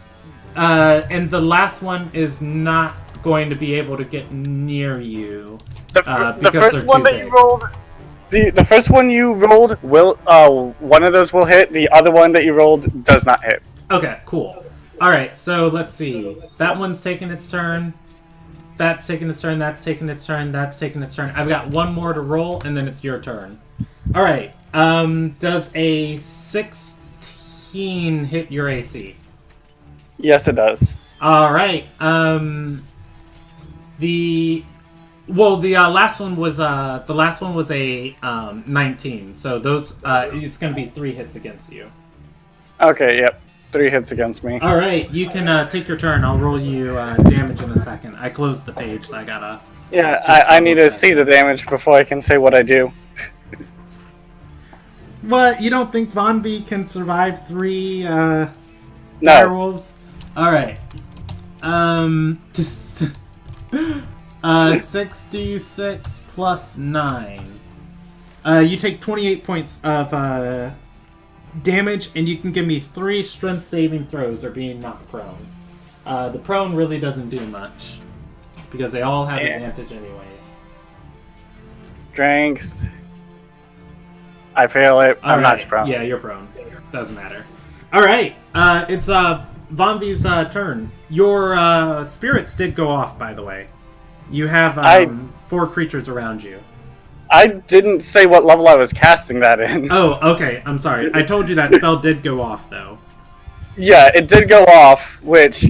and the last one is not going to be able to get near you. The first one that you rolled... The first one you rolled will... one of those will hit. The other one that you rolled does not hit. Okay, cool. Alright, so let's see. That one's taking its turn. That's taking its turn, that's taking its turn, that's taking its turn. I've got one more to roll, and then it's your turn. Alright, does a 16 hit your AC? Yes, it does. Alright, the last one was a 19, so those it's gonna be 3 hits against you. Okay, yep. 3 hits against me. Alright, you can take your turn. I'll roll you damage in a second. I closed the page, so I gotta... Yeah, I need to see the damage before I can say what I do. What? You don't think Von B can survive 3 No. direwolves? Alright. 66 plus 9. You take 28 points of damage, and you can give me 3 strength saving throws or being knocked prone. The prone really doesn't do much, because they all have advantage anyways. Strength. I fail it. I'm not prone. Yeah, you're prone. Doesn't matter. Alright, it's Von V's turn. Your spirits did go off, by the way. You have 4 creatures around you. I didn't say what level I was casting that in. Oh, okay. I'm sorry. I told you that spell did go off, though. Yeah, it did go off, which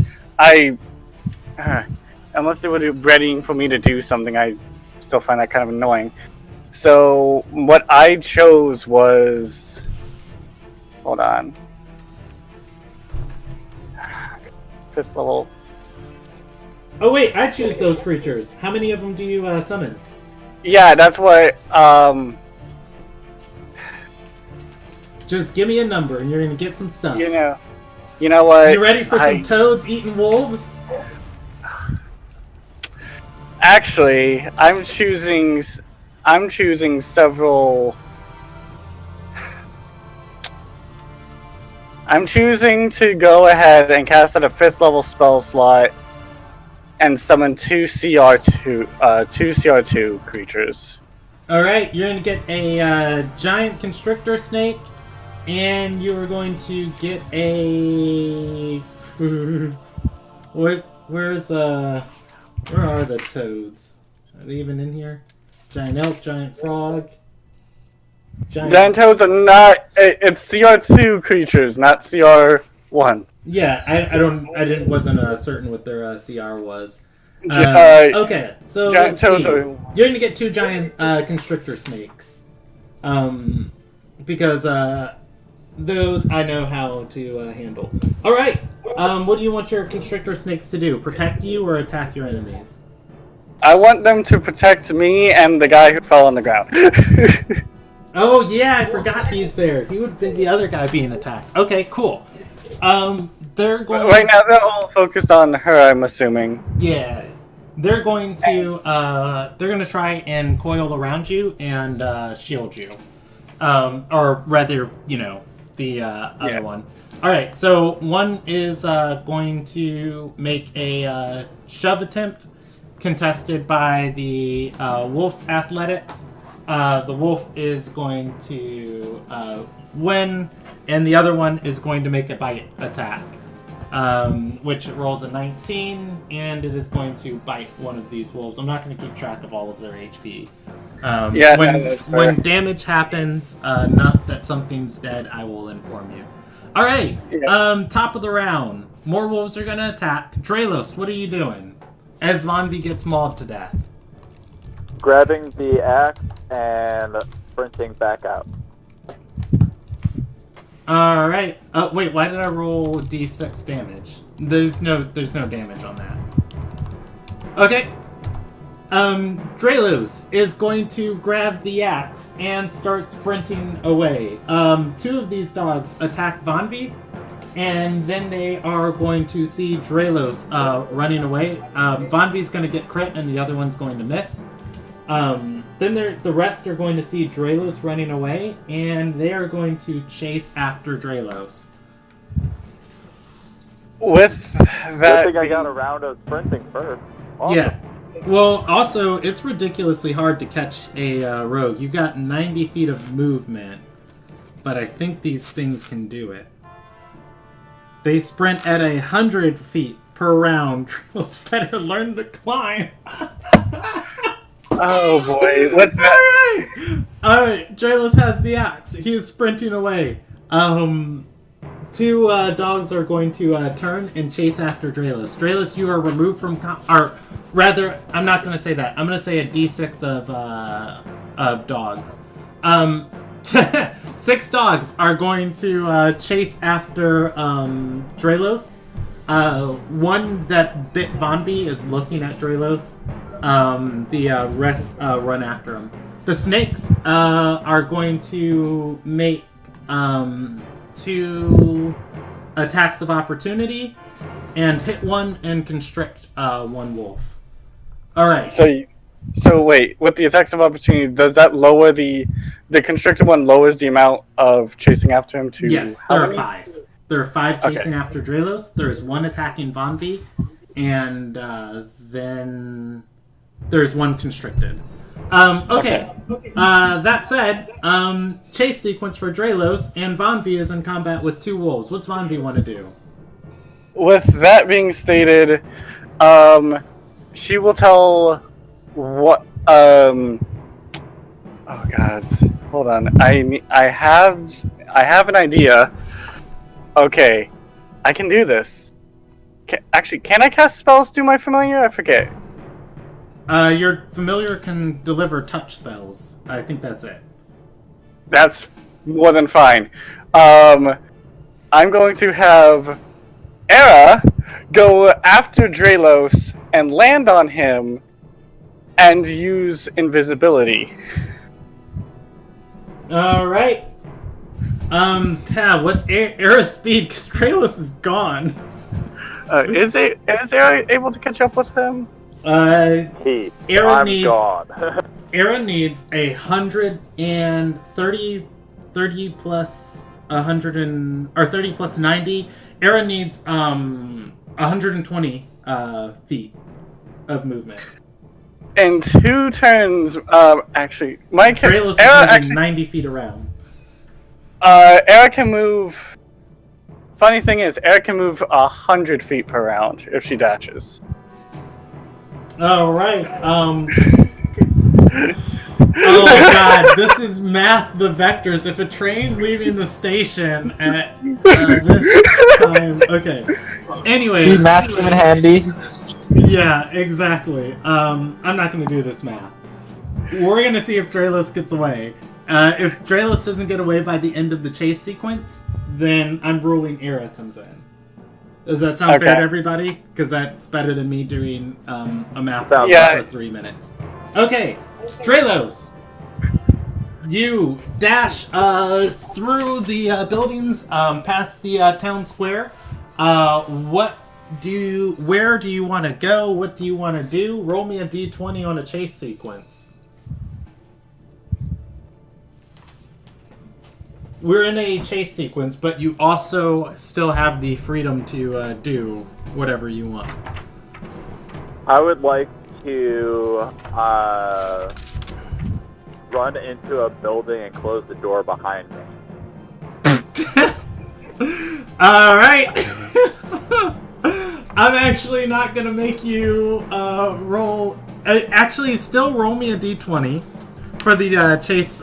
unless they were readying for me to do something, I still find that kind of annoying. So, what I chose was... Hold on. 5th level. Oh, wait. I choose those creatures. How many of them do you summon? Yeah, that's what, Just give me a number, and you're gonna get some stuff. You know what? You ready for some toads eating wolves? Actually, I'm choosing several... I'm choosing to go ahead and cast at a 5th level spell slot and summon 2 CR2 creatures. Alright, you're gonna get a giant constrictor snake, and you are going to get a food. Where's where are the toads? Are they even in here? Giant elk, giant frog. Giant toads are not. It's CR2 creatures, not CR1. Yeah, I wasn't certain what their CR was. Okay, so giant let's see. toads are. You're gonna get 2 giant constrictor snakes. Because those I know how to handle. All right. What do you want your constrictor snakes to do? Protect you or attack your enemies? I want them to protect me and the guy who fell on the ground. Oh yeah, I forgot he's there. He would be the other guy being attacked. Okay, cool. They're going. Right now, they're all focused on her. I'm assuming. Yeah, they're going to. They're going to try and coil around you and shield you. Or rather, the other one. All right, so one is going to make a shove attempt, contested by the wolf's athletics. The wolf is going to win, and the other one is going to make a bite attack, which rolls a 19, and it is going to bite one of these wolves. I'm not going to keep track of all of their HP. When damage happens enough that something's dead, I will inform you. All right, top of the round. More wolves are going to attack. Drelos, what are you doing? As Vonvi gets mauled to death. Grabbing the axe and sprinting back out. All right. Wait, why did I roll D6 damage? There's no damage on that. Okay. Drelos is going to grab the axe and start sprinting away. 2 of these dogs attack Vonvi, and then they are going to see Drelos running away. Vonvi's going to get crit, and the other one's going to miss. Then the rest are going to see Drelos running away, and they are going to chase after Drelos. With that, I think I got a round of sprinting first. Awesome. Yeah. Well, also, it's ridiculously hard to catch a rogue. You've got 90 feet of movement, but I think these things can do it. They sprint at 100 feet per round. Drelos better learn to climb. Oh boy, what's that? Alright, Drelos has the axe. He is sprinting away. 2 dogs are going to turn and chase after Drelos. Drelos, you are removed from or rather, I'm not going to say that. I'm going to say a d6 of dogs. 6 dogs are going to chase after Drelos. One that bit Vonvi is looking at Drelos. The rest run after him. The snakes are going to make 2 attacks of opportunity and hit one and constrict one wolf. All right. So wait, with the attacks of opportunity, does that lower the constricted one lowers the amount of chasing after him to? Yes, there are 5. There are 5 chasing after Drelos. There is 1 attacking Vonvi, and then there's 1 constricted. Okay. That said, chase sequence for Drelos, and Vonvi is in combat with 2 wolves. What's Vonvi want to do? With that being stated, she will tell what. Oh God, hold on. I have an idea. Okay, I can do this. Can I cast spells through my familiar? I forget. Your familiar can deliver touch spells. I think that's it. That's more than fine. I'm going to have Era go after Drelos and land on him and use invisibility. Alright. What's Era's speed? Because Drelos is gone. Is Era able to catch up with him? Era I'm needs gone. Era needs 130 plus 100 or 30 plus 90. Era needs 120 feet of movement. In 2 turns, actually, Drelos is moving 90 feet around. Era can move Funny thing is, Eric can move 100 feet per round if she dashes. All right. Oh god, this is math the vectors. If a train leaving the station at this time, okay. Anyway, See, math's even handy. yeah, exactly. I'm not gonna do this math. We're gonna see if Draelos gets away. If Draelos doesn't get away by the end of the chase sequence, then I'm ruling Era comes in. Does that sound fair to everybody? Because that's better than me doing a math for 3 minutes. Okay, Draelos, you dash through the buildings, past the town square. Where do you want to go? What do you want to do? Roll me a d20 on a chase sequence. We're in a chase sequence, but you also still have the freedom to do whatever you want. I would like to run into a building and close the door behind me. All right. I'm actually not gonna make you roll. Actually, still roll me a d20 for the chase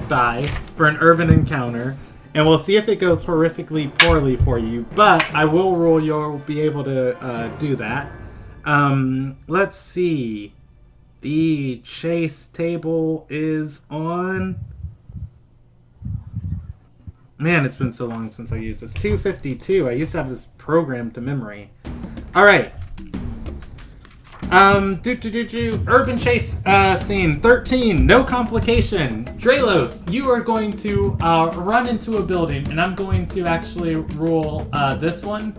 die for an urban encounter, and we'll see if it goes horrifically poorly for you. But I will rule you'll be able to do that. Let's see. The chase table is on. Man, it's been so long since I used this. 252. I used to have this programmed to memory. All right. Urban chase scene 13. No complication. Draelos, you are going to run into a building, and I'm going to actually rule this one.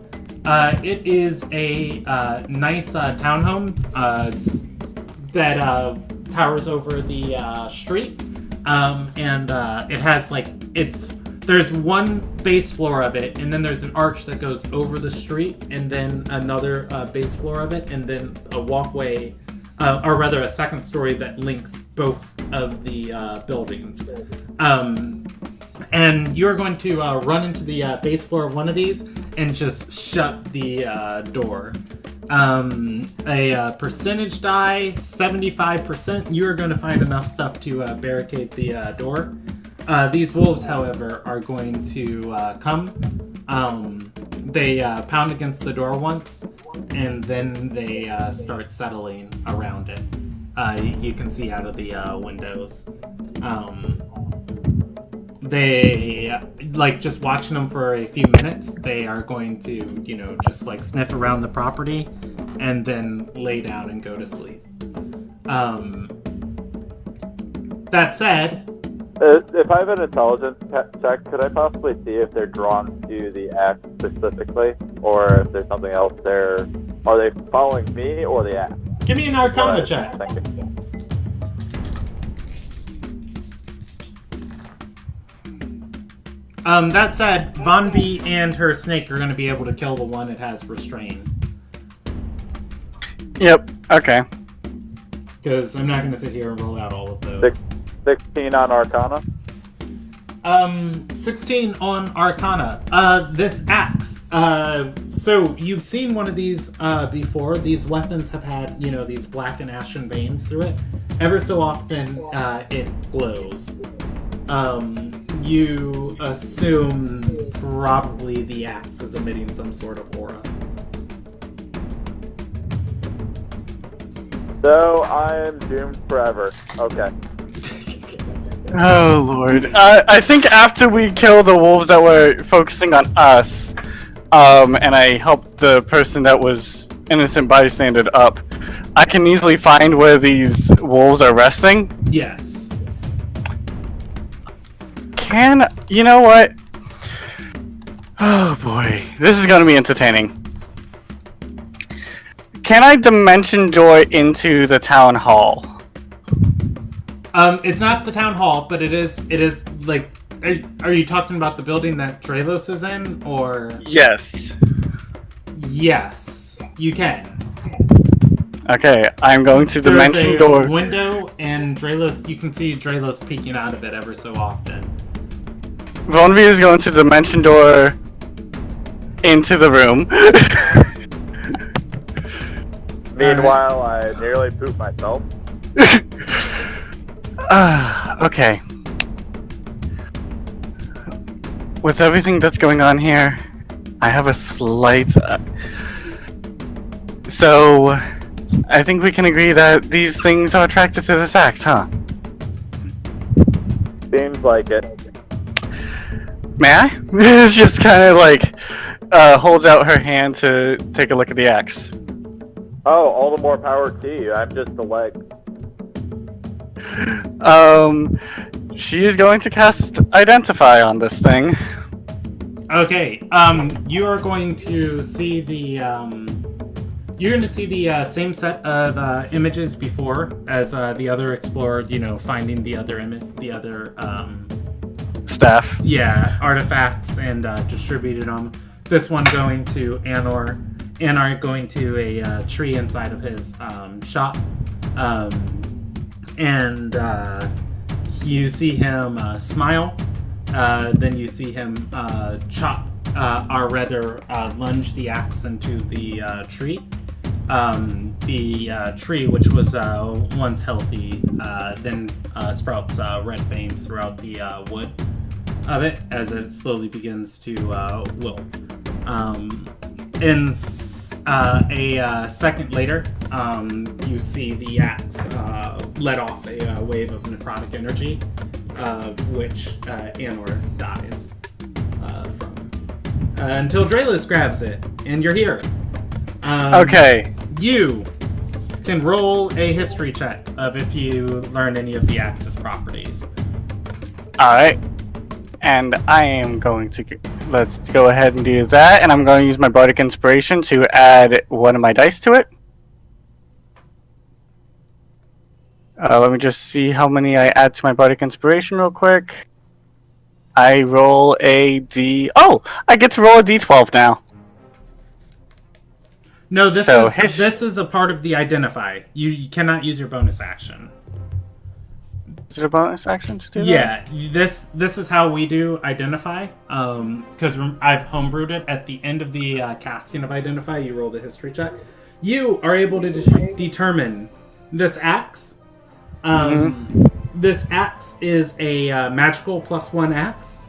It is a nice townhome that towers over the street, and it has there's one base floor of it, and then there's an arch that goes over the street, and then another base floor of it, and then a walkway, or rather a second story that links both of the buildings. And you're going to run into the base floor of one of these and just shut the door. A percentage die, 75%. You are going to find enough stuff to barricade the door. These wolves, however, are going to come. They pound against the door once, and then they start settling around it. You can see out of the windows. They, just watching them for a few minutes, they are going to, just, sniff around the property, and then lay down and go to sleep. That said... If I have an intelligence check, could I possibly see if they're drawn to the axe specifically, or if there's something else there? Are they following me or the axe? Give me an Arcana check. Thank you. That said, Von V and her snake are going to be able to kill the one it has restrained. Yep. Okay. Because I'm not going to sit here and roll out all of those. 16 on Arcana? 16 on Arcana. This axe. So you've seen one of these before. These weapons have had, these black and ashen veins through it. Ever so often, it glows. You assume probably the axe is emitting some sort of aura. So I'm doomed forever. Okay. Oh lord. I think after we kill the wolves that were focusing on us, and I helped the person that was innocent bystander up, I can easily find where these wolves are resting. Yes. You know what? Oh boy, this is gonna be entertaining. Can I dimension door into the town hall? It's not the town hall, but it is are you talking about the building that Draelos is in, or? Yes. Yes, you can. Okay, I'm going to dimension door. There's a window, and Draelos, you can see Draelos peeking out of it ever so often. Vonvi is going to dimension door into the room. Meanwhile, I nearly pooped myself. Okay. With everything that's going on here, I have a slight. So, I think we can agree that these things are attracted to this axe, huh? Seems like it. May I? It's just kind of like holds out her hand to take a look at the axe. Oh, all the more power to you. I'm just a leg. She is going to cast Identify on this thing. Okay, you are going to see the, you're going to see the same set of images before as the other explorer, you know, finding the other Staff. yeah, artifacts and distributed them. This one going to Anor going to a tree inside of his shop. And you see him smile. Then you see him chop, or rather lunge the axe into the tree. The tree, which was once healthy, then sprouts red veins throughout the wood of it as it slowly begins to wilt. In a second later, you see the axe let off a wave of necrotic energy, which Anor dies from. Until Draelus grabs it, and you're here. Okay. You can roll a history check of if you learn any of the axe's properties. Alright. And I am going to... Let's go ahead and do that. And I'm going to use my Bardic Inspiration to add one of my dice to it. Let me just see how many I add to my Bardic Inspiration real quick. I roll a D... Oh! I get to roll a D12 now. No, this So, this is a part of the identify. You cannot use your bonus action. Is it a bonus action to do that? Yeah, this is how we do identify. Because I've homebrewed it. At the end of the casting of identify, you roll the history check. You are able to determine this axe. This axe is a magical +1 axe.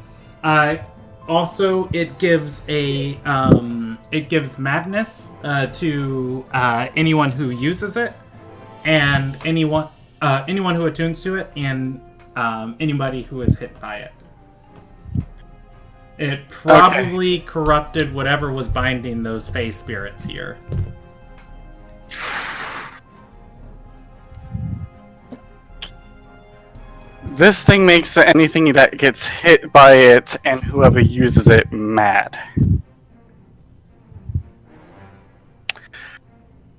Also, it gives madness to anyone who uses it, and anyone who attunes to it, and anybody who is hit by it. It probably corrupted whatever was binding those Fey spirits here. This thing makes anything that gets hit by it and whoever uses it mad.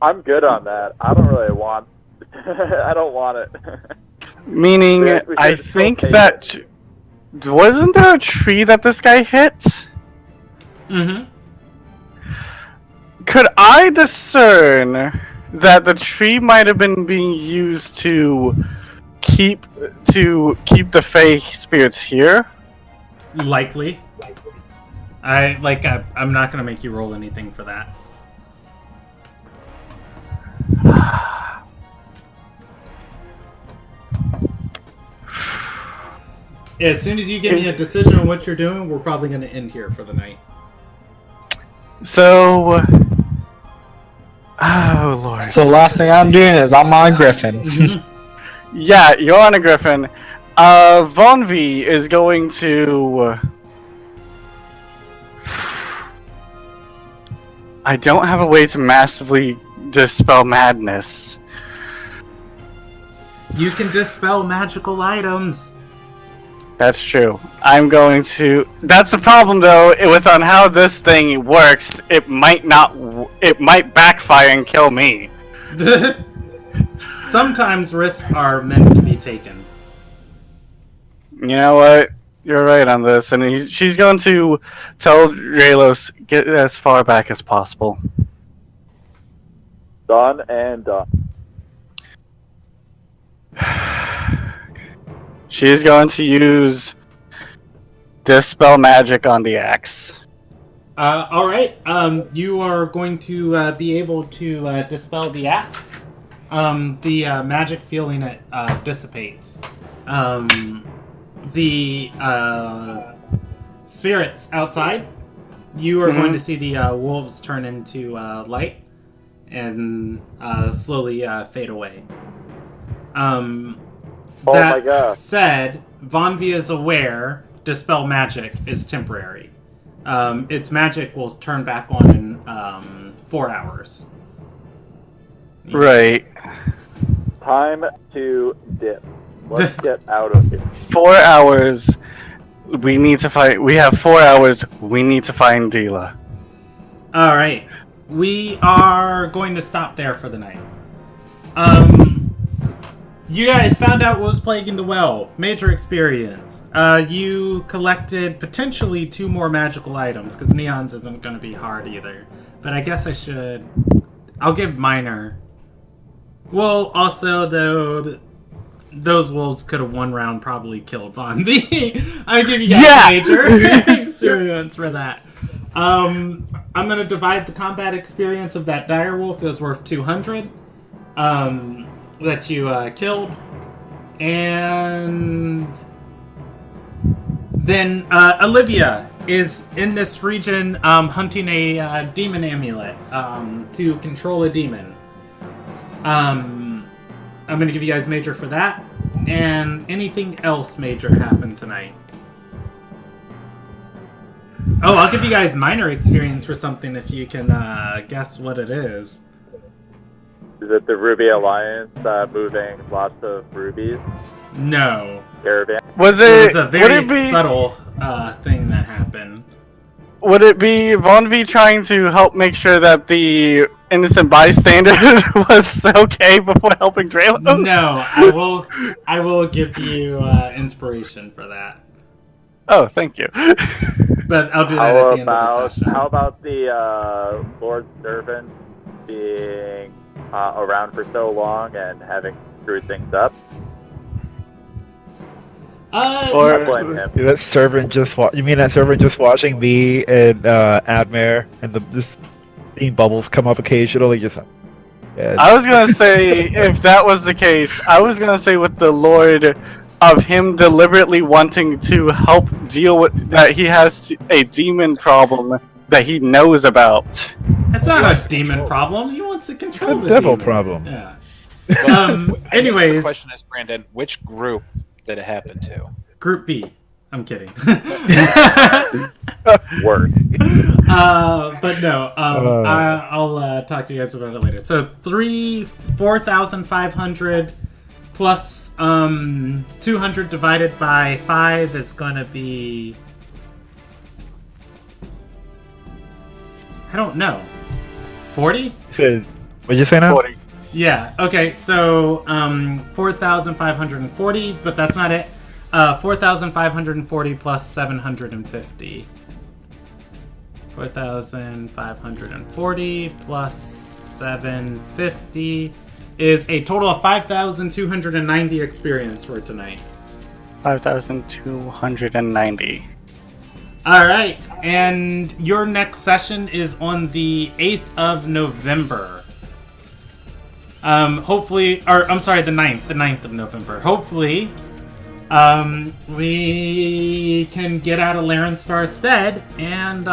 I'm good on that. I don't really want. I don't want it. Meaning, We should I still think take that... Wasn't there a tree that this guy hit? Mm-hmm. Could I discern that the tree might have been being used to keep the Fey spirits here? Likely. I'm not gonna make you roll anything for that. As soon as you give me a decision on what you're doing, we're probably gonna end here for the night. So... Oh, Lord. So last thing I'm doing is I'm on Griffin. Yeah, you're on a Griffin. Von V is going to... I don't have a way to massively dispel madness. You can dispel magical items. That's true. I'm going to... That's the problem, though, with on how this thing works. It might not... It might backfire and kill me. Sometimes risks are meant to be taken. You know what? You're right on this. And she's going to tell Raylos, get as far back as possible. Done and done. She's going to use Dispel Magic on the axe. All right. You are going to be able to dispel the axe. The magic feeling it dissipates. The spirits outside. You are going to see the wolves turn into light and slowly fade away. my God. Said, Vonvi is aware dispel magic is temporary. Its magic will turn back on in 4 hours. Right. Time to dip. Let's get out of here. 4 hours. We need to find. We have 4 hours. We need to find Dila. All right, we are going to stop there for the night. You guys found out what was plaguing the well. Major experience. You collected potentially 2 more magical items, because Neon's isn't going to be hard either. But I guess I'll give minor. Well, also, though, those wolves could have 1 round probably killed Vonvi. I'll give you guys major experience for that. I'm going to divide the combat experience of that dire wolf. It was worth 200. That you killed. And then Olivia is in this region hunting a demon amulet to control a demon. I'm going to give you guys major for that. And anything else major happened tonight? Oh, I'll give you guys minor experience for something if you can guess what it is. Is it the Ruby Alliance moving lots of rubies? No. Caravan? Was It it? was a very subtle thing that happened. Would it be Von V trying to help make sure that the innocent bystander was okay before helping Draylo? No, I will give you inspiration for that. Oh, thank you. But I'll do that at the end of the session. How about the Lord Servant being around for so long and having screwed things up? I blame him. That servant you mean that servant just watching me and Admir and this steam bubbles come up occasionally? Yeah. I was gonna say, if that was the case, I was gonna say with the Lord of him deliberately wanting to help deal with that he has a demon problem that he knows about. It's not a demon problem. He wants to control the devil demon. problem. Yeah. I guess Anyways, the question is, Brandon, which group did it happen to? Group B. I'm kidding. Word. But no. I'll talk to you guys about it later. So 4,500 plus 200 divided by 5 is going to be... I don't know. 40? What'd you say now? 40. Yeah. Okay. So 4,540, but that's not it. 4,540 plus 750. 4,540 plus 750 is a total of 5,290 experience for tonight. 5,290. All right, and your next session is on the 8th of November. Hopefully, or I'm sorry, the 9th of November. Hopefully, we can get out of Larenstar Stead, and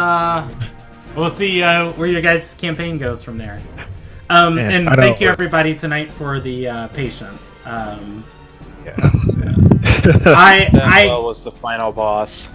we'll see where your guys' campaign goes from there. And thank you everybody tonight for the patience. That was the final boss.